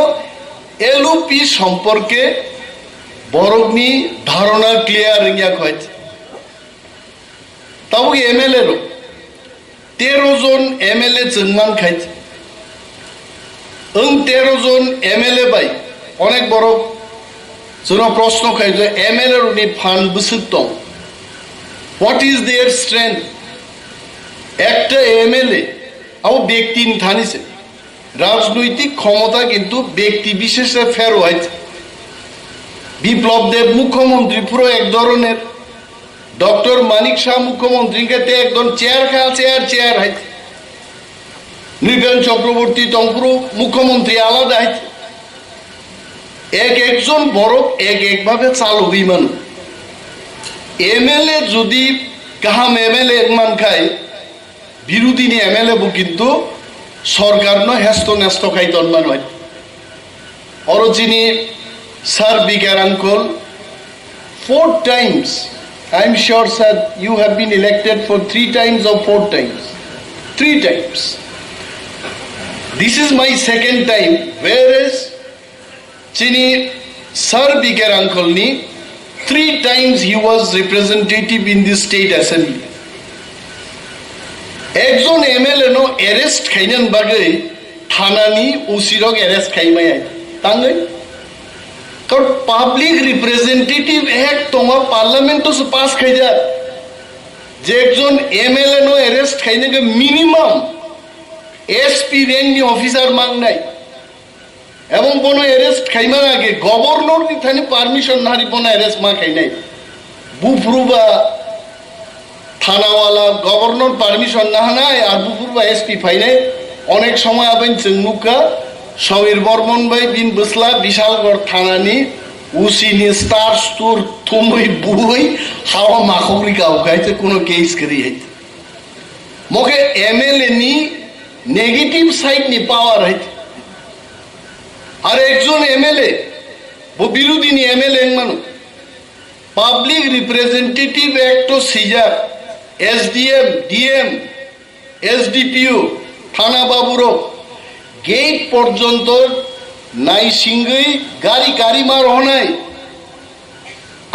এলওপি সম্পর্কে বরগনি ধারণা ক্লিয়ার রিয়া কইছে তাবু এমএলএ রো 13 জন এমএলএ জন্মান খাইছে 13 জন এমএলএ বাই অনেক বড় জন প্রশ্ন খাইছে এমএলএ রুনি ফান্ড বুসুত হোয়াট ইজ देयर স্ট্রেংথ একটা এমএলএ আও ব্যক্তি থানিছে রাজনৈতিক ক্ষমতা কিন্তু ব্যক্তি বিশেষে ফের হইছে বিপ্লব দেব মুখ্যমন্ত্রী পুরো এক ধরনের, ডক্টর মানিক শাহ মুখ্যমন্ত্রীকে একদম চেয়ার খা চেয়ার হাইতে, নৃপেন চক্রবর্তী তংপুরো মুখ্যমন্ত্রী আলাদা হাইতে, একজন বড় একভাবে চালু বিমান এমএলএ যদি কাহাম এমএলএ মান খায় বিরোধী নি এমএলএ বু কিন্তু সরকার ন হেস্ত ন্যস্ত খাই তন্মান হয় অরজিনি স্যার বিকার uncle 4 times I am sure sir you have been elected for 3 times or 4 times 3 times this is my second time whereas chini sir biker uncle ni 3 times he was representative in the state assembly ekjon MLA no arrest khainan bagai thanani usirok arrest khaimai tangai kar public representative ek toma parliament to pass khaija je ekjon MLA no arrest khaine ke minimum SP rank ni officer mang nai এবং কোনো arrest খাইমার আগে governor নি Thani permission নারি কোনো arrest মা খাই নাই বুফরুবা থানাওয়ালা governor permission না নাই আর বুফরুবা এসপি ফাই নাই অনেক সময় আবেন চেংনুকা সমীর বর্মন ভাই বিন বসলা বিশালগড় থানানি উসিনি স্টার স্টোর থুমই বুই হাওয়া মাখরি কাউ খাইতে কোনো কেস করি হইতে মকে এমএলএ নি নেগেটিভ সাইড নি পাওয়ার হইতে আর একজন এমএলএ বিরোধী নি এমএলএ মানুষ পাবলিক রিপ্রেজেন্টেটিভ অ্যাক্ট সিজার এসডিএম ডিএম এসডিপিও থানা বাবুরো গেট পর্যন্ত নাই সিংহই গাড়ি মার হনাই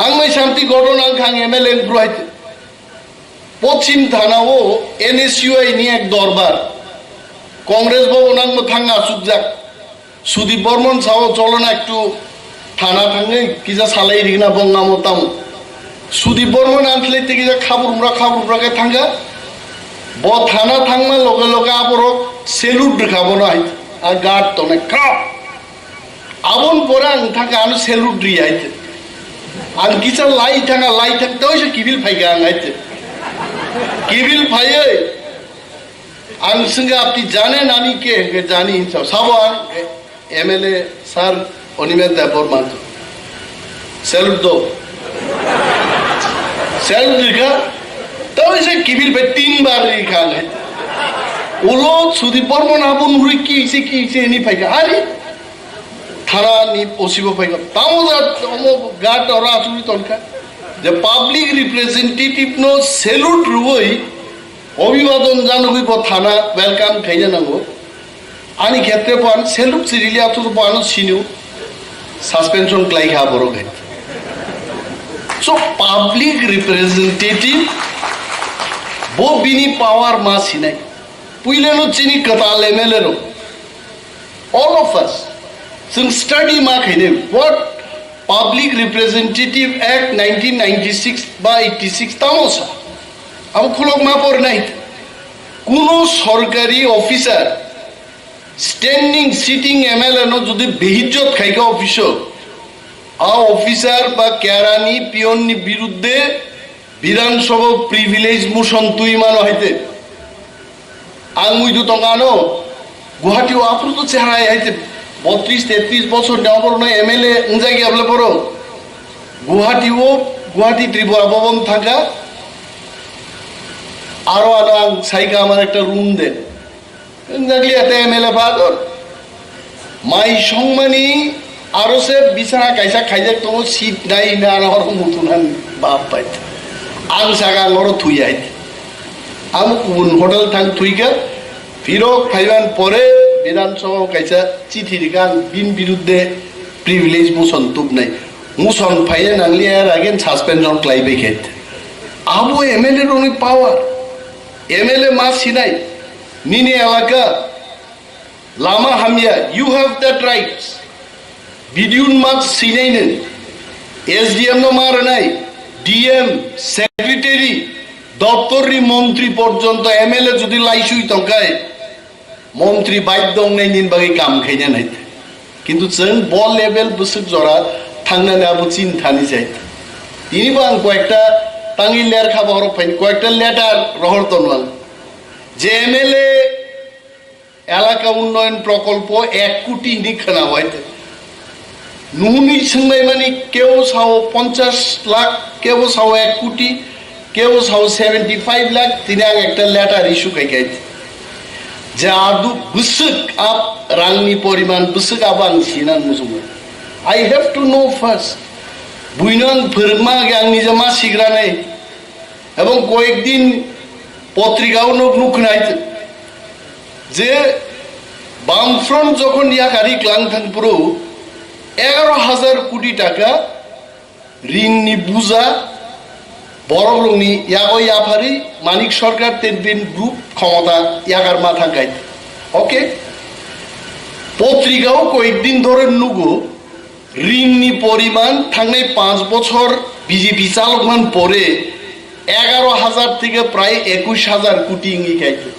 আংমাই শান্তি ঘটনা খাং এমএলএ গ্রহাইতে পশ্চিম থানাও এনএসইউআই নিয়ে এক দরবার কংগ্রেস ভবন আংম থাঙ্গা আসুক যাক সুদীপ বর্মন সাও চলো না একটু থানা থাঙ্গে কিজা সালাই রিগনা বঙ্গা মতাম সুদীপ বর্মন আনলে কিজা খাবুরকে থাঙ্গা ব থানা থাংমা লগে লগে আবর সেলুট দেখাবো না আর গার্ড তো না খাও আবন পরে আং থাকে আনো সেলুট দিয়ে আইতে আর কিজা লাই থাকতে হয়েছে কিবিল ফাইকে আং আইতে কিবিল ফাইয়ে আং সঙ্গে আপনি জানেন আমি কে জানি সাবো MLA sir Animesh Debbarma salute দো স্যালুট লিখা তবে সে কিবিল ভাই 3 বার লিখা ওলো সুদীপ বর্মন আপন হুই কি হইছে এনি ফাইকা আরে থানা নি পসিব ফাইকা তাও গাট ওরা আসুরি তনকা যে পাবলিক রিপ্রেজেন্টেটিভ নো স্যালুট রুই অভিবাদন জানবি থানা ওয়েলকাম খাইয়া নাঙ্গো আনি ক্ষেত্রে পান সেলুক সিরিলি আতো তো পানো সিনিউ সাসপেনশন ক্লাই খা বড় গাই সো পাবলিক রিপ্রেজেন্টেটিভ বো বিনি পাওয়ার মা সিনাই পুইলেনো চিনি কতাল এমএলএ নো অল অফ আস সং স্টাডি মা খাইনে হোয়াট পাবলিক রিপ্রেজেন্টেটিভ অ্যাক্ট 1996 বা 86 তামসা আম খুলক মা পড় নাই কোন সরকারি অফিসার স্ট্যান্ডিং সিটিং এমএলএ নো যদি বেহিজ্জত খাইকা অফিসর অফিসার বা কেরানি পিয়ননি বিরুদ্ধে বিধানসভা প্রিভিলেজ মোশন তুই মানো হইতে আঙুই দু টঙ্কানো গুয়াহাটিও আপ্রুত চেহারায় হইতে 32-33 বছর নেওয়ার নয় এমএলএ উঞ্জাগি আপলে পড়ো গুয়াহাটি ত্রিপুরা ভবন থাকা আরো আনাং সাইকা আমার একটা রুম দেন জাগলি এতে এমএলএ ফাদর মাই সংমানি আরো সে বিছানা কাইসা খাইজাক তোমার সিট নাই না আর মতন বাপ পাইতে আং সাগা আঙরো থুই আইতে আম কোন হোটেল থাং থুইকা ফিরক ফাইবান পরে বিধানসভা কাইসা চিঠি রিগান বিন বিরুদ্ধে প্রিভিলেজ মোশন তুব নাই মোশন ফাইয়ে নাংলি আর আগেন সাসপেনশন ক্লাইবে খেত আবু এমএলএ এর অনেক পাওয়ার এমএলএ মা সিনাই নিনে এলাকা লামা হামিয়া ইউ হ্যাভ দ্যাট রাইটস বিডিউন মাছ সিনাই নেন এসডিএম নো মার নাই ডিএম সেক্রেটারি দপ্তরি মন্ত্রী পর্যন্ত এমএলএ যদি লাইসুই তকায় মন্ত্রী বাধ্য নাই নিন বাকি কাম খাইনা নাই কিন্তু চেন বল লেভেল বসে জরা थांनानै आबो चिन्तानि जाय तिनिबो आं कयेकटा तांगि लेर खाबा हरक फाइन कयेकटा लेटार रहरतनवाल जे एमएलए एलाका उन्नयन प्रकल्प 1 कोटी नि खोनाबायते नुनि सोंनाय माने केव साव 50 लाख केव साव 1 कोटी केव साव 75 लाख तिनि आं एकटा लेटार इस्यू खायखायते जे आदु बुसुक आप रांनि परिमाण बुसुक आप आं सिनान मुसुमो I have to know first बुइनो आं फोरोंमा आं निजे मा सिग्रानाय এবং কয়েকদিন পত্রিকাও নুখনাইতে যে বামফ্রন্ট যখন ইয়াকারি ক্লাংথাংপুরো 11,000 কোটি টাকা ঋণনি বুঝা বড়লংনি ইয়াগো ইয়াফারি মানিক সরকার তেনবিন গ্রুপ ক্ষমতা ইয়াগার মাথা গাইতে ওকে পত্রিকাও কয়েকদিন ধরে নুগো ঋণনি পরিমাণ থাংনাই 5 বছর বিজেপি চালকমান পরে 11,000 থেকে প্রায় 21,000 কোটি ইঙ্গি খাইতে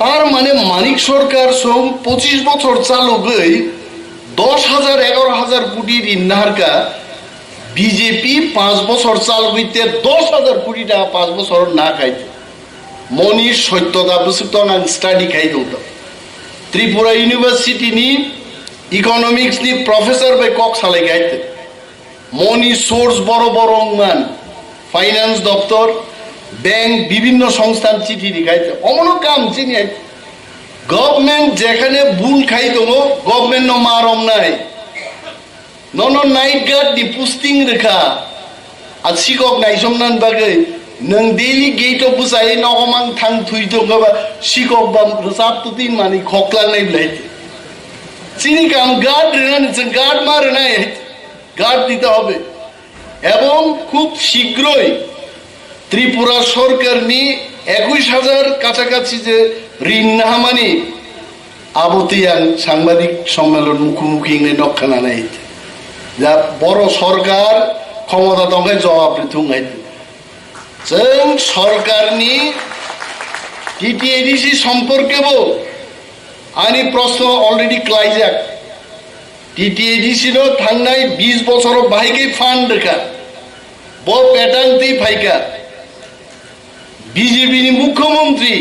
তার মানে মানিক সরকার সব 25 বছর চালু গই 10,000 11,000 কোটি ঋণ নাহারকা বিজেপি 5 বছর চালু হইতে 10,000 কোটি টাকা 5 বছর না খাইতে মনির সত্যতা বুঝতো না স্টাডি খাইতো ত্রিপুরা ইউনিভার্সিটি নি ইকোনমিক্স নি প্রফেসর বে কক সালে গাইতে মনি সোর্স বড় বড় মান ফাইন্যান্স দপ্তর ব্যাংক বিভিন্ন সংস্থান চিঠি লিখাইতে অমন কাম চিনি গভর্নমেন্ট যেখানে ভুল খাইতো গভর্নমেন্ট ন মারম নাই নন নাইট গার্ড দি পোস্টিং রেখা আর শিকক নাইসমনান বাগে নং ডেইলি গেট অফ বুসাই নগমাং থাং থুইতো গবা শিকক বাম রসাব তুতিন মানি খকলাং নাই লাইতে চিনি কাম গার্ড রেন গার্ড মার নাই গার্ড দিতে হবে এবং খুব শীঘ্রই ত্রিপুরা সরকার নি 21,000 কাছাকাছি যে ঋণ নাহামানি আবতিয়ান সাংবাদিক সম্মেলন মুখোমুখি নক্ষানা নাই যা বড় সরকার ক্ষমতা দঙ্গায় জবাব থুঙ্গাই जों सरकारनि टीटीएडीसी सम्पर्केबो आंनि प्रश्न अलरेडी क्लाइजाक टीटीएडीसी नो थांनाय 20 बছर बाहायकै फान्ड रेखा बो पेटांति फाइका बीजेपी नि मुख्यमंत्री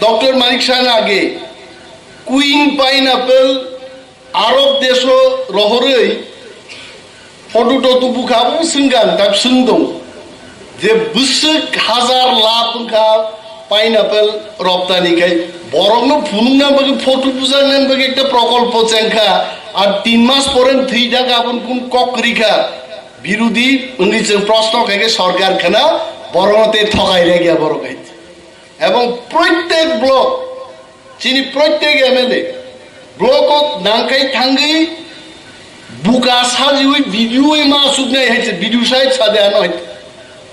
डॉक्टर मानिक शाह आगे क्वीन पाइनएपल आरब देशो रहरै फटो टटो बुखाबो सिंगां दाब सिंदं जे बुसुक 1000 लाख का पाइनएपल रप्तानिखाय बरमनो फुनुंना बगे फटो बुजानान बगे एकटा प्रकल्प चेंखा আর 3 মাস পরে থই টাকা আপন কোন ককরিখা বিরোধী উনিছে প্রশ্ন কাকে সরকার খানা বড়তে ঠকাই রে গিয়া বড় গাইছে এবং প্রত্যেক ব্লক চিনি প্রত্যেক এমএলএ ব্লকত নাংকাই থাঙ্গি বুকা সাজি ওই ভিডিও মা সুগনাই হইছে ভিডিও সাইড সাদে আনো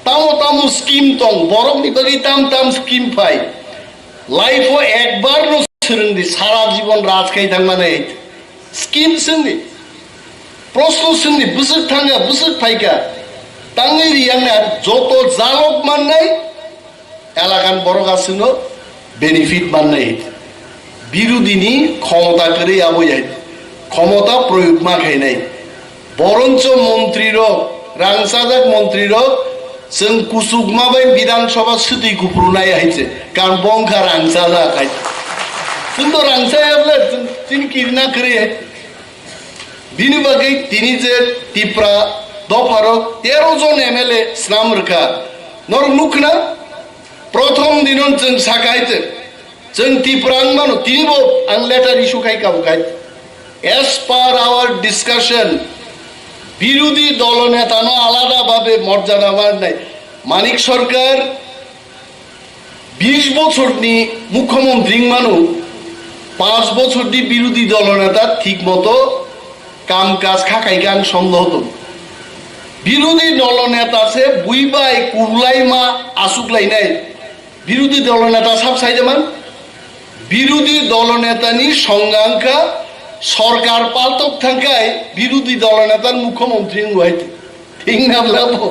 তামো তামো স্কিম তং বড় নিবাগি তাম তাম স্কিম পাই লাইফ ও একবার ন সরন্দি সারা জীবন রাজ খাই থাং মানে स्कीम संगे प्रश्न संगे बुसुक थांगा बुसुक फाइका तांगै रियांना जतो जालक माननाय एलाकान बरगासिनो बेनिफिट माननाय बिरोधिनी क्षमता करे आबोय क्षमता प्रयोग मा खायनाय बरंच मंत्री रो रांसाजाक मंत्री रो जों कुसुगमा बाय विधानसभा सुति गुफ्रुनाय हायसे कान बंखा रांसाजा खाय जों तो रांसायाब्ला जों किरना करे बिनि बागै तिनि जे टिप्रा दफारो 13 जन एमएलए स्नाम रखा नर नुखना प्रथम दिनन जों साकायते जों टिप्रां मानो तिनिबो आं लेटार इस्यू खायका बुखाय एज पार आवर डिस्काशन বিরোধী দল নেতানো আলাদা ভাবে মর্যাদা মাননাই মানিক সরকার 20 বছর নি মুখ্যমন্ত্রী মানো 5 বছর দি বিরোধী দল নেতা ঠিক মতো কাম কাজ খাকাই গান সন্দেহ তো বিরোধী দল নেতা সে বুইবাই কুরলাই মা আসুকলাই নাই বিরোধী দল নেতা সব সাইজমান বিরোধী দল নেতানি সংজ্ঞাঙ্কা সরকার পালতক থাকায় বিরোধী দল নেতার মুখ্যমন্ত্রী হইতে ঠিক না বলবো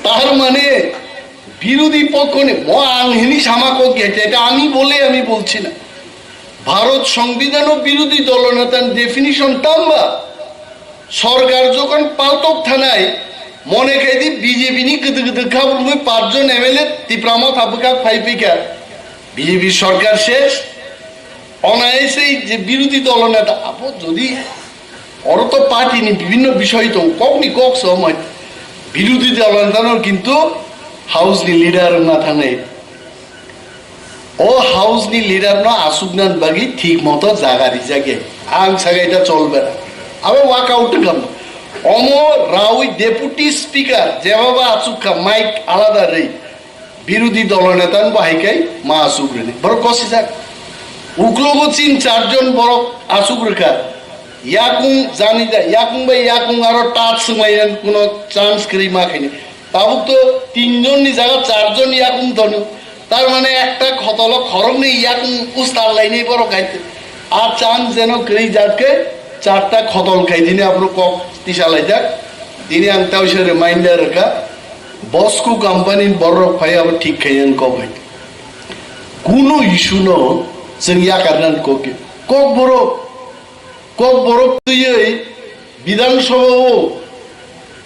তার মানে বিরোধী পক্ষ নে আংহিনী সামাক গেছে এটা আমি বলছি না ভারত সংবিধান ও বিরোধী দল নেতার ডেফিনিশন তাম্বা সরকার যখন পাল্টক থানায় মনে খাইদি বিজেপি নি গদ গদ খাবল 5 জন এমএলএ ত্রিপুরা মথা বুকা ফাইপিকা বিজেপি সরকার শেষ অনায়াসেই যে বিরোধী দল নেতা আপো যদি ওর তো পার্টি নি বিভিন্ন বিষয় তো কখনি কক সময় বিরোধী দল নেতানোর কিন্তু হাউস নি লিডার না থানে ও হাউস নি লিডার না আসুকনান বাগি ঠিক মতো জাগারি জাগে আং সাগাইটা চলবে না আবার ওয়াক আউট কাম অমর রাউই ডেপুটি স্পিকার যেভাবে আসুকা মাইক আলাদা রে বিরোধী দল নেতান বাহিকাই মা আসুক রে বড় কষে যাক উকলোগো চিন 4 জন বড় আসুক রেখা ইয়াকুং জানি যা ইয়াকুং বাই ইয়াকুং আরো টাচ সময়ন কোনো চান্স করি মাখাইনি তাবুক তো 3 জন নি জায়গা 4 জন ইয়াকুং ধনু তার মানে একটা খতল খরম নেই ইয়াকুং উস্তার লাইনে বড় খাইতে আর চান্স যেন করি যাকে 4টা খতল খাই দিনে আপনার কক তিসালাই যাক দিনে আংটা হইছে রিমাইন্ডার রেখা বসকু কোম্পানি বড় খাই আবার ঠিক খাইয়েন কবে কোনো ইস্যু ন जों याकारनान कोके कोकबोरक तुयै विधानसभाओ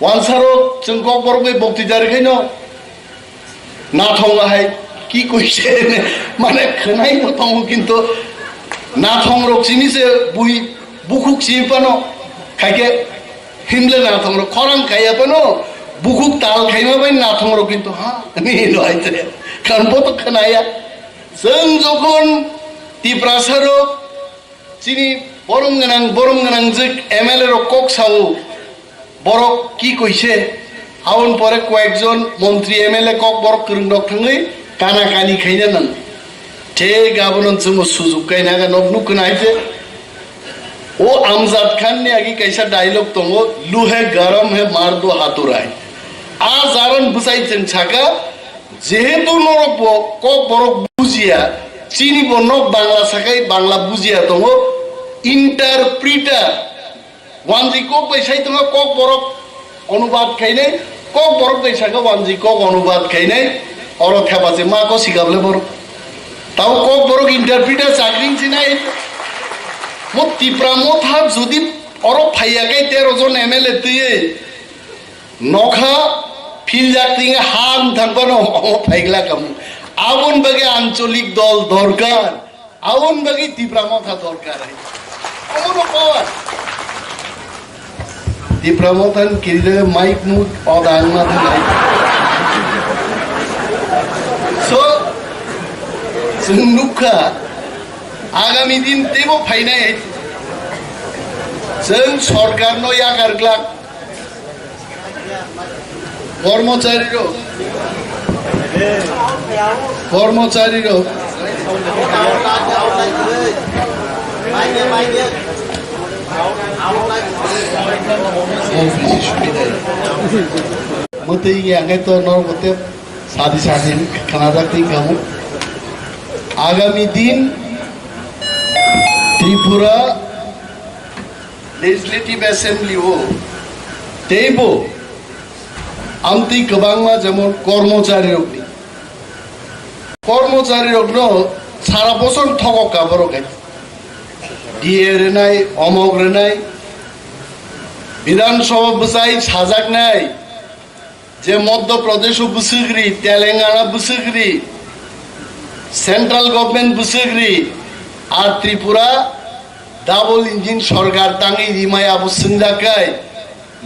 वानसारो जों कोकबोरक बक्तृता रेखायनो नाथंगाहाय কি কইছে মানে খনাই মতং কিন্তু নাথং রকসিনিসে বুই বুকুক সিপানো খাইকে হিমলে নাথং রক খরাং খাইয়াপানো বুকুক তাল খাইমা বাই নাথং রক কিন্তু হ্যাঁ নি লইতে কারণ বত খনায়া जों যখন টিপ্রাসারো চিনি বরম গানাং যে এমএলএ র কক সাও বড় কি কইছে আউন পরে কয়েকজন মন্ত্রী এমএলএ কক বড় করুন্দক থাঙ্গই কানা কানি খাইনা নান ঠে গাবনন जों সুযোগ কাইনা গা নবনু কনাইছে ও আমজাদ খান নে আগি কাইসা ডায়লগ দङ লুহে গরম হে মার দো হাতুরাই আ জারন বুঝাইছেন ছাকা যেহেতু নরক কক বড় বুঝিয়া চিনি বনক বাংলা সাকাই বাংলা বুঝিয়া দङ ইন্টারপ্রিটার ওয়ানজি কক বাইসাই দङ কক বড়ক অনুবাদ খাইনাই কক বড়ক বাইসাকা ওয়ানজি কক অনুবাদ খাইনাই অর থেবাছে মা কো শিখাবলে বড় তাও কক বড়ক ইন্টারপ্রিটার চাকরি চিনাই মো ত্রিপুরা মথা যদি অর ফাইয়াকাই 13 জন এমএলএ তুই নখা ফিল জাতিং হাম থাকবানো ফাইগলা কাম আউন বাগে আঞ্চলিক দল দরকার আউন বাগে ত্রিপুরা মথা দরকার কোনো পাওয়ার ত্রিপুরা মথান কিরে মাইক মুখ অদাং না নাই সো जोंनुखा आगामी दिन तेबो फाइनाय जों सरकार नो यागारग्ला कर्मचारी रो मते आगे तो नरगते सादी सादी खाना जाती कामु आगामी दिन त्रिपुरा लेजिस्लेटिव एसेंबली हो तेबो आमती गोबांमा जेमन कर्मचारी रखनो सारा बसर थगक गाबरक डिए रेनाय अमक रेनाय विधानसभा बुसाई साजाक नाय जे मध्य प्रदेश बुसुग्री तेलेंगाना बुसुग्री सेंट्रल गवर्नमेंट बुसुग्री और त्रिपुरा डाबल इंजिन सरकार तांगी रिमाय आबो सिंजाकाय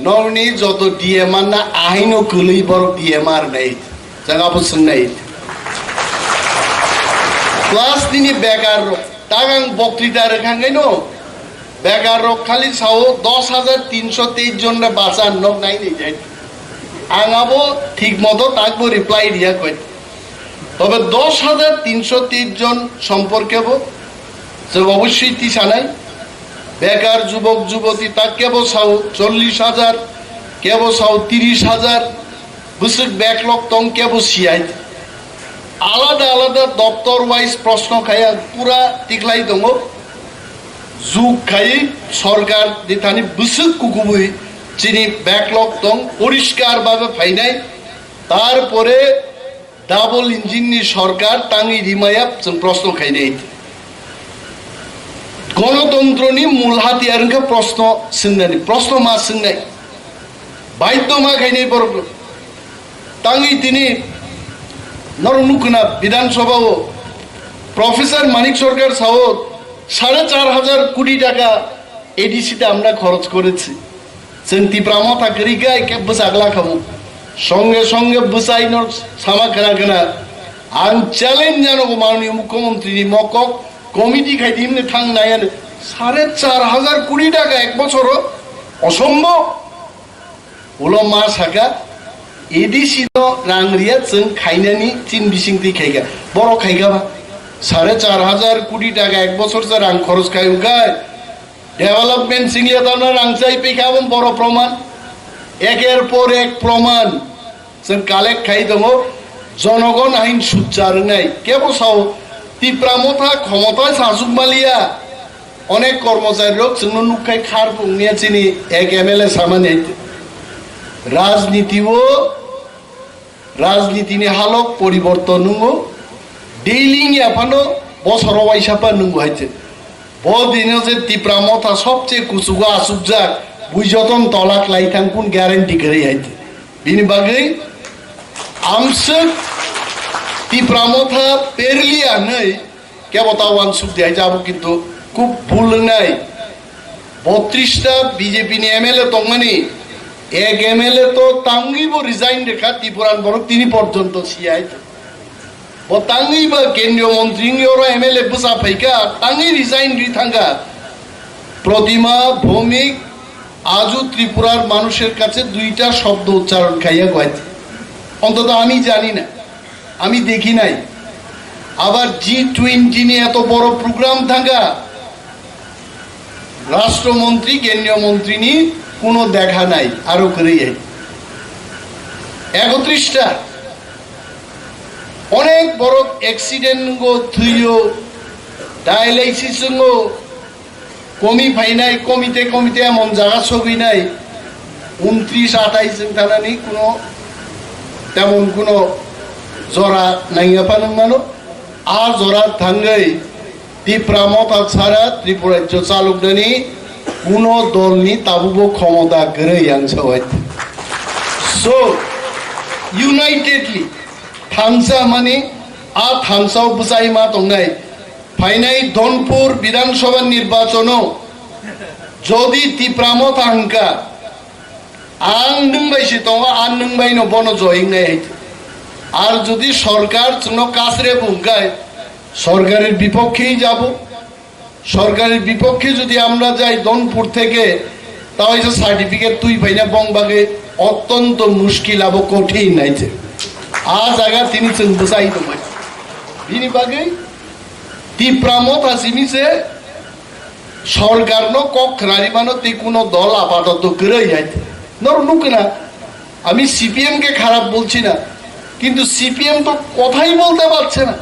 नरनी जत डिएमआर ना आहिनो गोलै बर डिएमआर नै जागाबो सुननाय क्लास दिनी बेकार तागां बक्तृता रेखांगैनो बेकार खाली साव 10,323 जन रे बासा नक नाय नै जाय आंगाबो ठीक मतो ताकबो रिप्लाई दिया कय তবে 10,323 জন সম্পর্কেবো যে অবশ্যই তিসানাই বেকার যুবক যুবতী তা কেবো সাও 40,000 কেবো সাও 30,000 বুসুক ব্যাকলগ তং কেবো সিআই আলাদা আলাদা দপ্তর ওয়াইজ প্রশ্ন খায়া পুরা টিকলাই দङ যুগ খাই সরকার দিতানি বুসুক কুকুবুই চিনি ব্যাকলগ তং পরিষ্কার ভাবে ফাইনাই তারপরে डाबल इंजिन नि सरकार तांगी रिमाया जों प्रश्न खाइनाय गणतन्त्रनि मूल हाथियारखौ प्रश्न मा सोंनाय बाध्य मा खायनाय बरक तांगी दिनै नरनुकना विधानसभाओ প্রফেসর মানিক সরকার সাহ 4,500 কোটি টাকা এডিসিতে আমরা খরচ করেছি जों टिप्रा मथा करिगाय के बसागला खाबो संगे संगे बसाइनो सामा खना खना आं चैलेंज जानो माननीय मुख्यमंत्री मकक कमिटी खाइदिमने थांनायानो 4,500 कोटी टाका एक बছর असम्भव उलो मा सागा एडिसि नो रांरिया जों खाइनानि तीन बिसिंति खाइगा बर' खाइगाबा 4,500 कोटी टाका एक बছর से रां खरच खाइगाय डेवलपमेंट सिंगलिया दाना रांचाई पेखाबन बर' प्रमाण एकेर पर एक प्रमाण जों कालेक्ट खाइ दङ जनगण आइन सुचारनाय के बसाव टिप्रा मथा क्षमता सासुक मालिया अनेक कर्मचारी रक जोंनो नुखाय खार बुंनिया चिनि एक MLA सामाने राजनीतिनि हालक परिवर्तन नंगौ डेलिंग याफानो बसराव आइसापा नंगौ हाइते बदिनो जे टिप्रा मथा सबसे कुसुगा आसुकजाक बुइजतन तलाक लाइथां कुन ग्यारेंटी करे हाइते बिनि बागै आमसे टिप्रा मथा पेरलिया नै केबता वान सुख दिहाय जाबो किन्तु खूब भूल नाय 32टा बीजेपी नि MLA तंगमानि एक MLA तो तांगिबो रिजाइन रेखा त्रिपुरान बरक तिनि पर्यन्त सियाय तांगिबो केंद्रीय मंत्री और MLA बुसा फैका तांगि रिजाइन रिथांगा प्रतिमा भौमिक आजु त्रिपुरार मानुषेर काছে দুইটা শব্দ উচ্চারণ খাইয়া গয়াছে অন্তত আমি জানি না আমি দেখি নাই আবার G20 নিয়ে এত বড় প্রোগ্রাম থাকা রাষ্ট্রমন্ত্রী কেন্দ্রীয় মন্ত্রী নি কোনো দেখা নাই আরো করে 31টা অনেক বড় অ্যাক্সিডেন্ট গো থুইও ডায়ালাইসিস গো কমি ফাইনাই কমিতে এমন জায়গা ছবি নাই 29-28 জন থানানি কোনো তেমন কোনো জরা নাইয়া পানো মানো আর জরা থাঙ্গাই টিপ্রা মথা ছাড়া ত্রিপুরা রাজ্য চালকদানি কোনো দলনি তাবুবো ক্ষমতা গড়ে আনছে হয়তো সো ইউনাইটেডলি थांसा माने आ थांसाव बुसाई मा दंनाय फाइनाय धनपुर विधानसभा निर्वाचनो जदि टिप्रा मथा हंका आं नोंबायसि दङ आं नोंबायनो बन जयिंनाय আর যদি সরকার কোনো কাছরে বুঙ্গায় সরকারের বিপক্ষেই যাব সরকারের বিপক্ষে যদি আমরা যাই ধনপুর থেকে তাহলে সার্টিফিকেট তুই পাইনা বংবাগে অত্যন্ত মুশকিল আবো কঠিন নাইছে आज आगा तिनी जों बुजाय दंबाय बिनि बागै टिप्रा मथा जिनिसे सरकारनो कखरारिमानो তে কোনো দল আপাতত গড়াই যাইতে নর নুকনা আমি সিপিএম কে খারাপ বলছি না কিন্তু সিপিএম তো কথাই বলতে পারছে না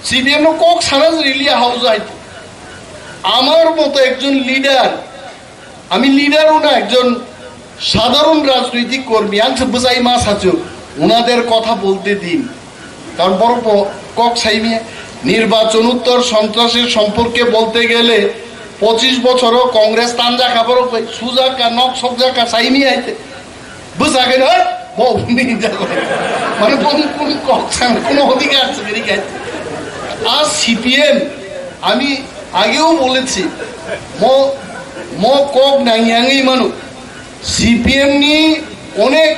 CPM no cock Swaraj রিলিয়া house আইতে আমার মতো একজন লিডার আমি লিডারও না একজন সাধারণ রাজনৈতিক কর্মী আনছে বুঝাই মাস আছে উনাদের কথা বলতে দিন কারণ বড় কক সাইমিয়া নির্বাচন উত্তর সন্ত্রাসের সম্পর্কে বলতে গেলে 25 বছরও কংগ্রেস তানজা খাবার সুজাকা নক সবজাকা সাইমি আইতে বুঝাকে না বহুনি মানে কোন কক সাম কোন অধিকার আছে কি আর সিপিএম আমি আগেও বলেছি মো কক নাইয়াঙ্গি মানু সিপিএম নি অনেক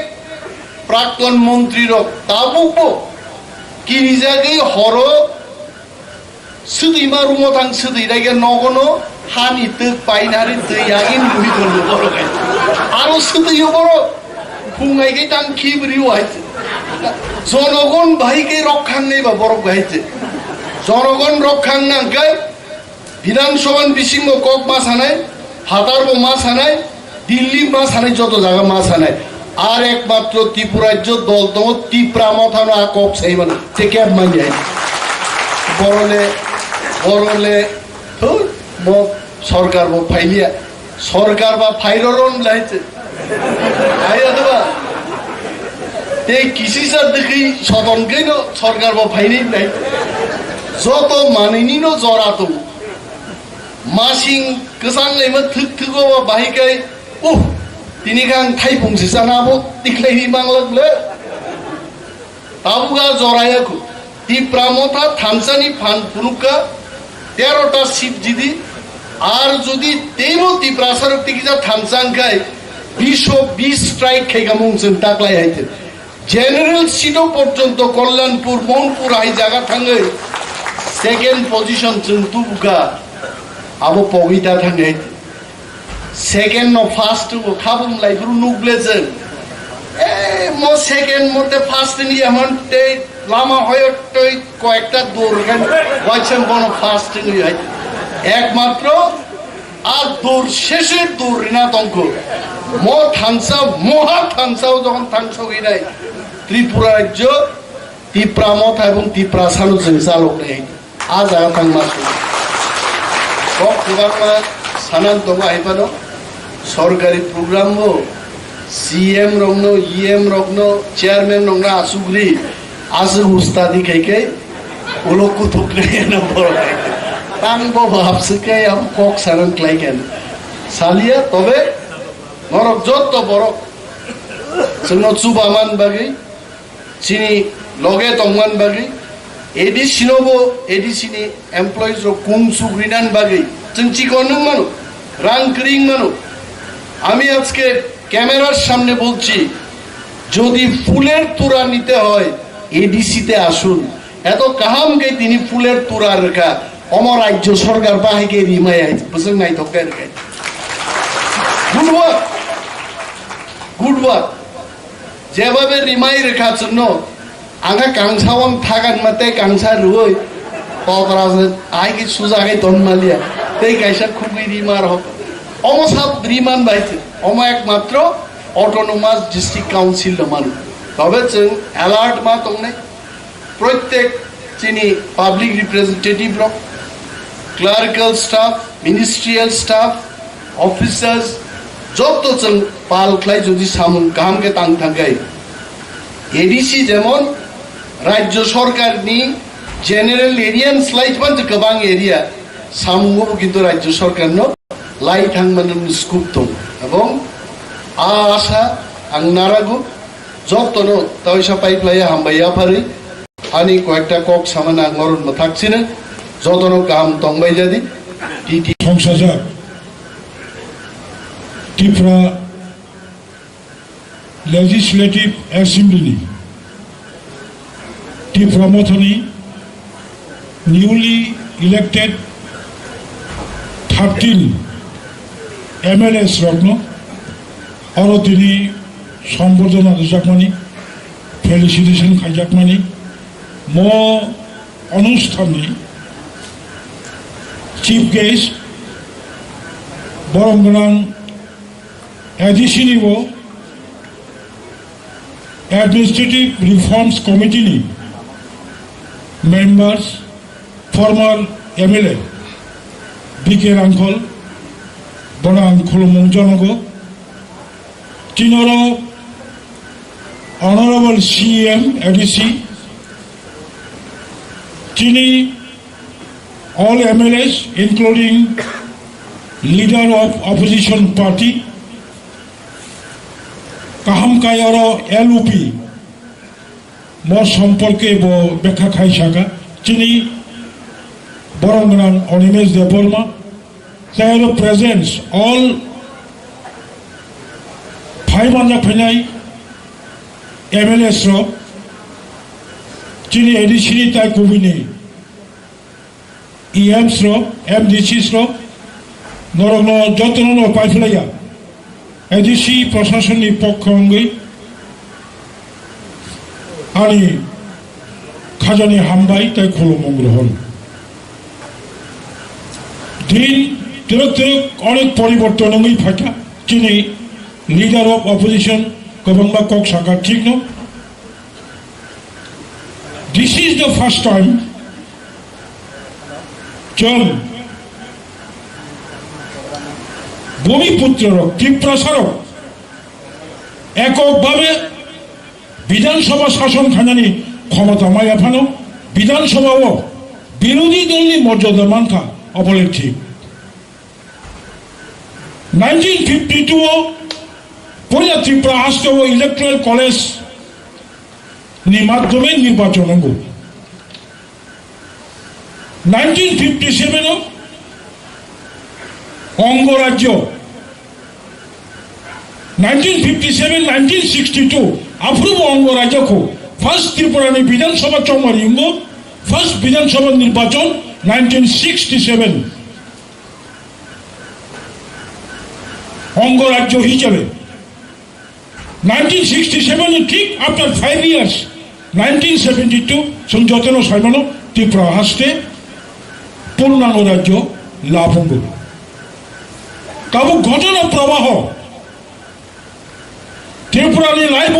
प्राक्तन मंत्री ताबुकबो कि निजागै हर सुदैमा रुमो थां सुदैरागे नगनो हानि तक पाइनारि दैयागै नुहि गलो बरगाय आरो सुदैयो बर फुंगायगै तां खिबरिउ हाइते जनगण भाइगै रक्षांनै बा बरक हाइते जनगण रक्षांनांगै विधानसभा बिसिंगो कक मा सानाय हातारबो मा सानाय दिल्ली मा सानाय जत जागा मा सानाय আর একমাত্র ত্রিপুরা রাজ্য দল তো টিপ্রা মথা না কক সেই মানে থেকে মান যায় বরলে তো সরকার বো ফাইলিয়া সরকার বা ফাইররন লাইছে আইয়া দেবা এই কৃষি সার দেখি সদনকেই না সরকার বা ফাইনি নাই যত মানিনি না জরা তো मासिं गोसांनायमोन थึथึगो बाहिकै तिनिखां थाइफंसो जानाबो तिख्लायनि मांलागले ताबुगा जरायाखु टिप्रा मथा थामसानि फान पुनुका 13টা সিট জিদি আর যদি তেইবো টিপ্রা সরক টিকিজা থামসাংখাই 20 স্ট্রাইক খেগামুংসেন তাকলাই হাইতে জেনারেল সিটও পর্যন্ত কল্যাণপুর মনপুর হাই জায়গা থাঙ্গে সেকেন্ড পজিশন जों तुबुका आबो पविता थांगे सेकेंड न फार्स्ट को खाबुम लाइफरु नुब्लेजों म सेकेंड मते फार्स्ट नि एमन ते लामा हयटै कयेकटा दौरगान वाइसन बन फार्स्ट नि हाय एकमात्र আর দৌড় শেষের দৌড় না তঙ্ক মহা থাংসাও যখন থাংসাও নাই ত্রিপুরা রাজ্য টিপ্রা মথা এবং টিপ্রা সানুজों চালক নেই আজ আগাথাং মাস কক্সবাজার সানান্ত আইপানো সরকারি প্রোগ্রাম সিএম রকনো ইএম রকনো চেয়ারম্যান রকনো আসুগ্রি আসু উস্তাদি খাইকে ওলো কুতুকলে না বড় आंबो भाबसोखै आं कक सारंख्लायगोन सालिया तबे नरक जत बरक जोंनो चुबामान बागै चिनि लगे तंगमान बागै एडिसिनोबो एडिसिनि एमप्लयिज रो कुं सुग्रिनान बागै जों चिकन मानो रां क्रिं मानो আমি আজকে ক্যামেরার সামনে বলছি যদি ফুলের তোড়া নিতে হয় এডিসিতে আসুন এত কাহামকে তিনি ফুলের তোড়া রেখা অমর রাজ্য সরকার বাহিকে রিমাই আইছে বুঝেন নাই তো কেন গুড ওয়ার্ক যেভাবে রিমাই রেখার জন্য আঙা কাংসাওয়াং থাকান মাতে কাংসা রুই তকরাজ আইকে সুজাগে তন্মালিয়া তেই কাইসা খুবই রিমার হোক অমসাব রিমান বাইছে অম একমাত্র অটোনোমাস ডিস্ট্রিক্ট কাউন্সিল মানুষ তবে जों অ্যালার্ট মা তংনে প্রত্যেক চিনি public representative rock clerical staff ministerial staff officers जत जों पालख्लाय जुदि सामुं गाहामके तां थांगाय एडीसी जेमन राज्य सरकारनि जेनारेल एरियान स्लाइटमान गोबां एरिया सामुंगो किन्तु राज्य सरकारनो लाई थांमाननि स्कुप दं एबं आशा आं नारागु जतनो तयसा पाइप्लाया हामबाया फारि आनि कयेकटा कक सामाना मरन थाकसिनो যতন কাম তংবাই যাদি টিটি সংসদ ত্রিপুরা লেজিসলেটিভ অ্যাসেম্বলি ত্রিপুরা মথনি নিউলি ইলেক্টেড 13 MLAs রকনো আরো তিনি সম্বর্ধনা দিজাকমানি ফেলিসিটেশন খাইজাকমানি ম অনুষ্ঠানে Chief guest, Borom ADC Administrative Reforms Committee members, former MLA, BK Uncle, Bona Uncle Monjonago, Tinoro, Honorable CM ADC, Tini. All MLAs, including leader of opposition party, Kaham Kayaro LUP, more সম্পর্কে ব্যাখ্যা খাই শাখা চিনি বরংগ্রাম Animesh Debbarma their presence all 500 ফেনাই MLAs র চিনি এডিসিনি তাই কবিনি EMs ro, MDCs ro, নরগ্ন যত্ন পাইফলাইয়া ADC প্রশাসনিক পক্ষ অঙ্গই আনি খাজানি হামবাই তাই খোলমঙ্গল হল দিন তিরক অনেক পরিবর্তন অঙ্গই ফাঁকা চিনি লিডার অফ অপোজিশন গভর্নমেন্ট কক শাখা ঠিক ন this is the first time জন ভূমিপুত্র ত্রিপুরা সরক এককভাবে বিধানসভা শাসন খানানি ক্ষমতা মায়া ফানো বিধানসভাও বিরোধী দলনি মর্যাদা মানথা অবলের ঠিক 1952 পরে ত্রিপুরা আসতে ইলেকট্রাল কলেজ মাধ্যমে নির্বাচন হব 1957 অঙ্গরাজ্য 1957-1962 अफ्रूव अंगराज्य को फर्स्ट त्रिपुरा विधानसभा चौमारी फर्स्ट विधानसभा निर्वाचन 1967 अंगराज्य हिसाब 1967 ठीक आफ्टर 5 years 1972 संजोतन साइमन त्रिपुरा हस्ते पूर्णांग राज्य लाभ तब घटना प्रवाह Tripura life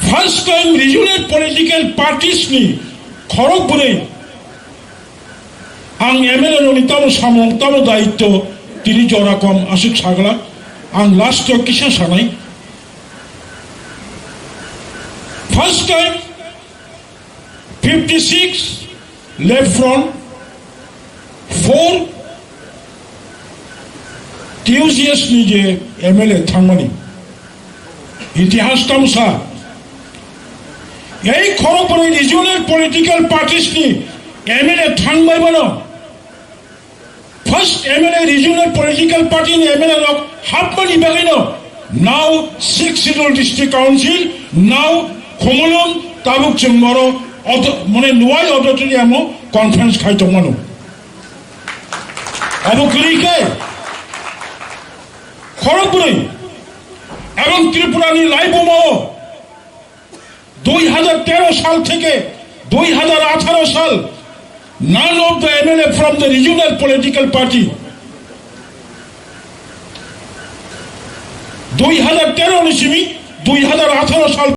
first time regional political parties नि खड़गपुरे आं MLA निताम सामं तम दायित्व तिनि जराकम आसुक सागला आं लास्ट किसा सानाय फर्स्ट टाइम 56 लेफ्ट फ्रंट 4 টিউজিএস নিজে MLA থাংমানি ইতিহাস তামসা এই খড়গপুরে রিজনাল পলিটিক্যাল পার্টিস নি MLA থাংবাই বনো first MLA regional political party নি MLA লক হাফমানি বাগাইনো নাও 6 সিডল ডিস্ট্রিক্ট কাউন্সিল নাও খমলম তাবুক চুমবড় মানে নুয়াই অডিটোরিয়াম কনফারেন্স খাইতো মানো অবকলিকে खड़गपुरे एवं त्रिपुरा लाइफ 2013 साल থেকে 2018 साल none of the MLA from the regional political party 2013 2018 साल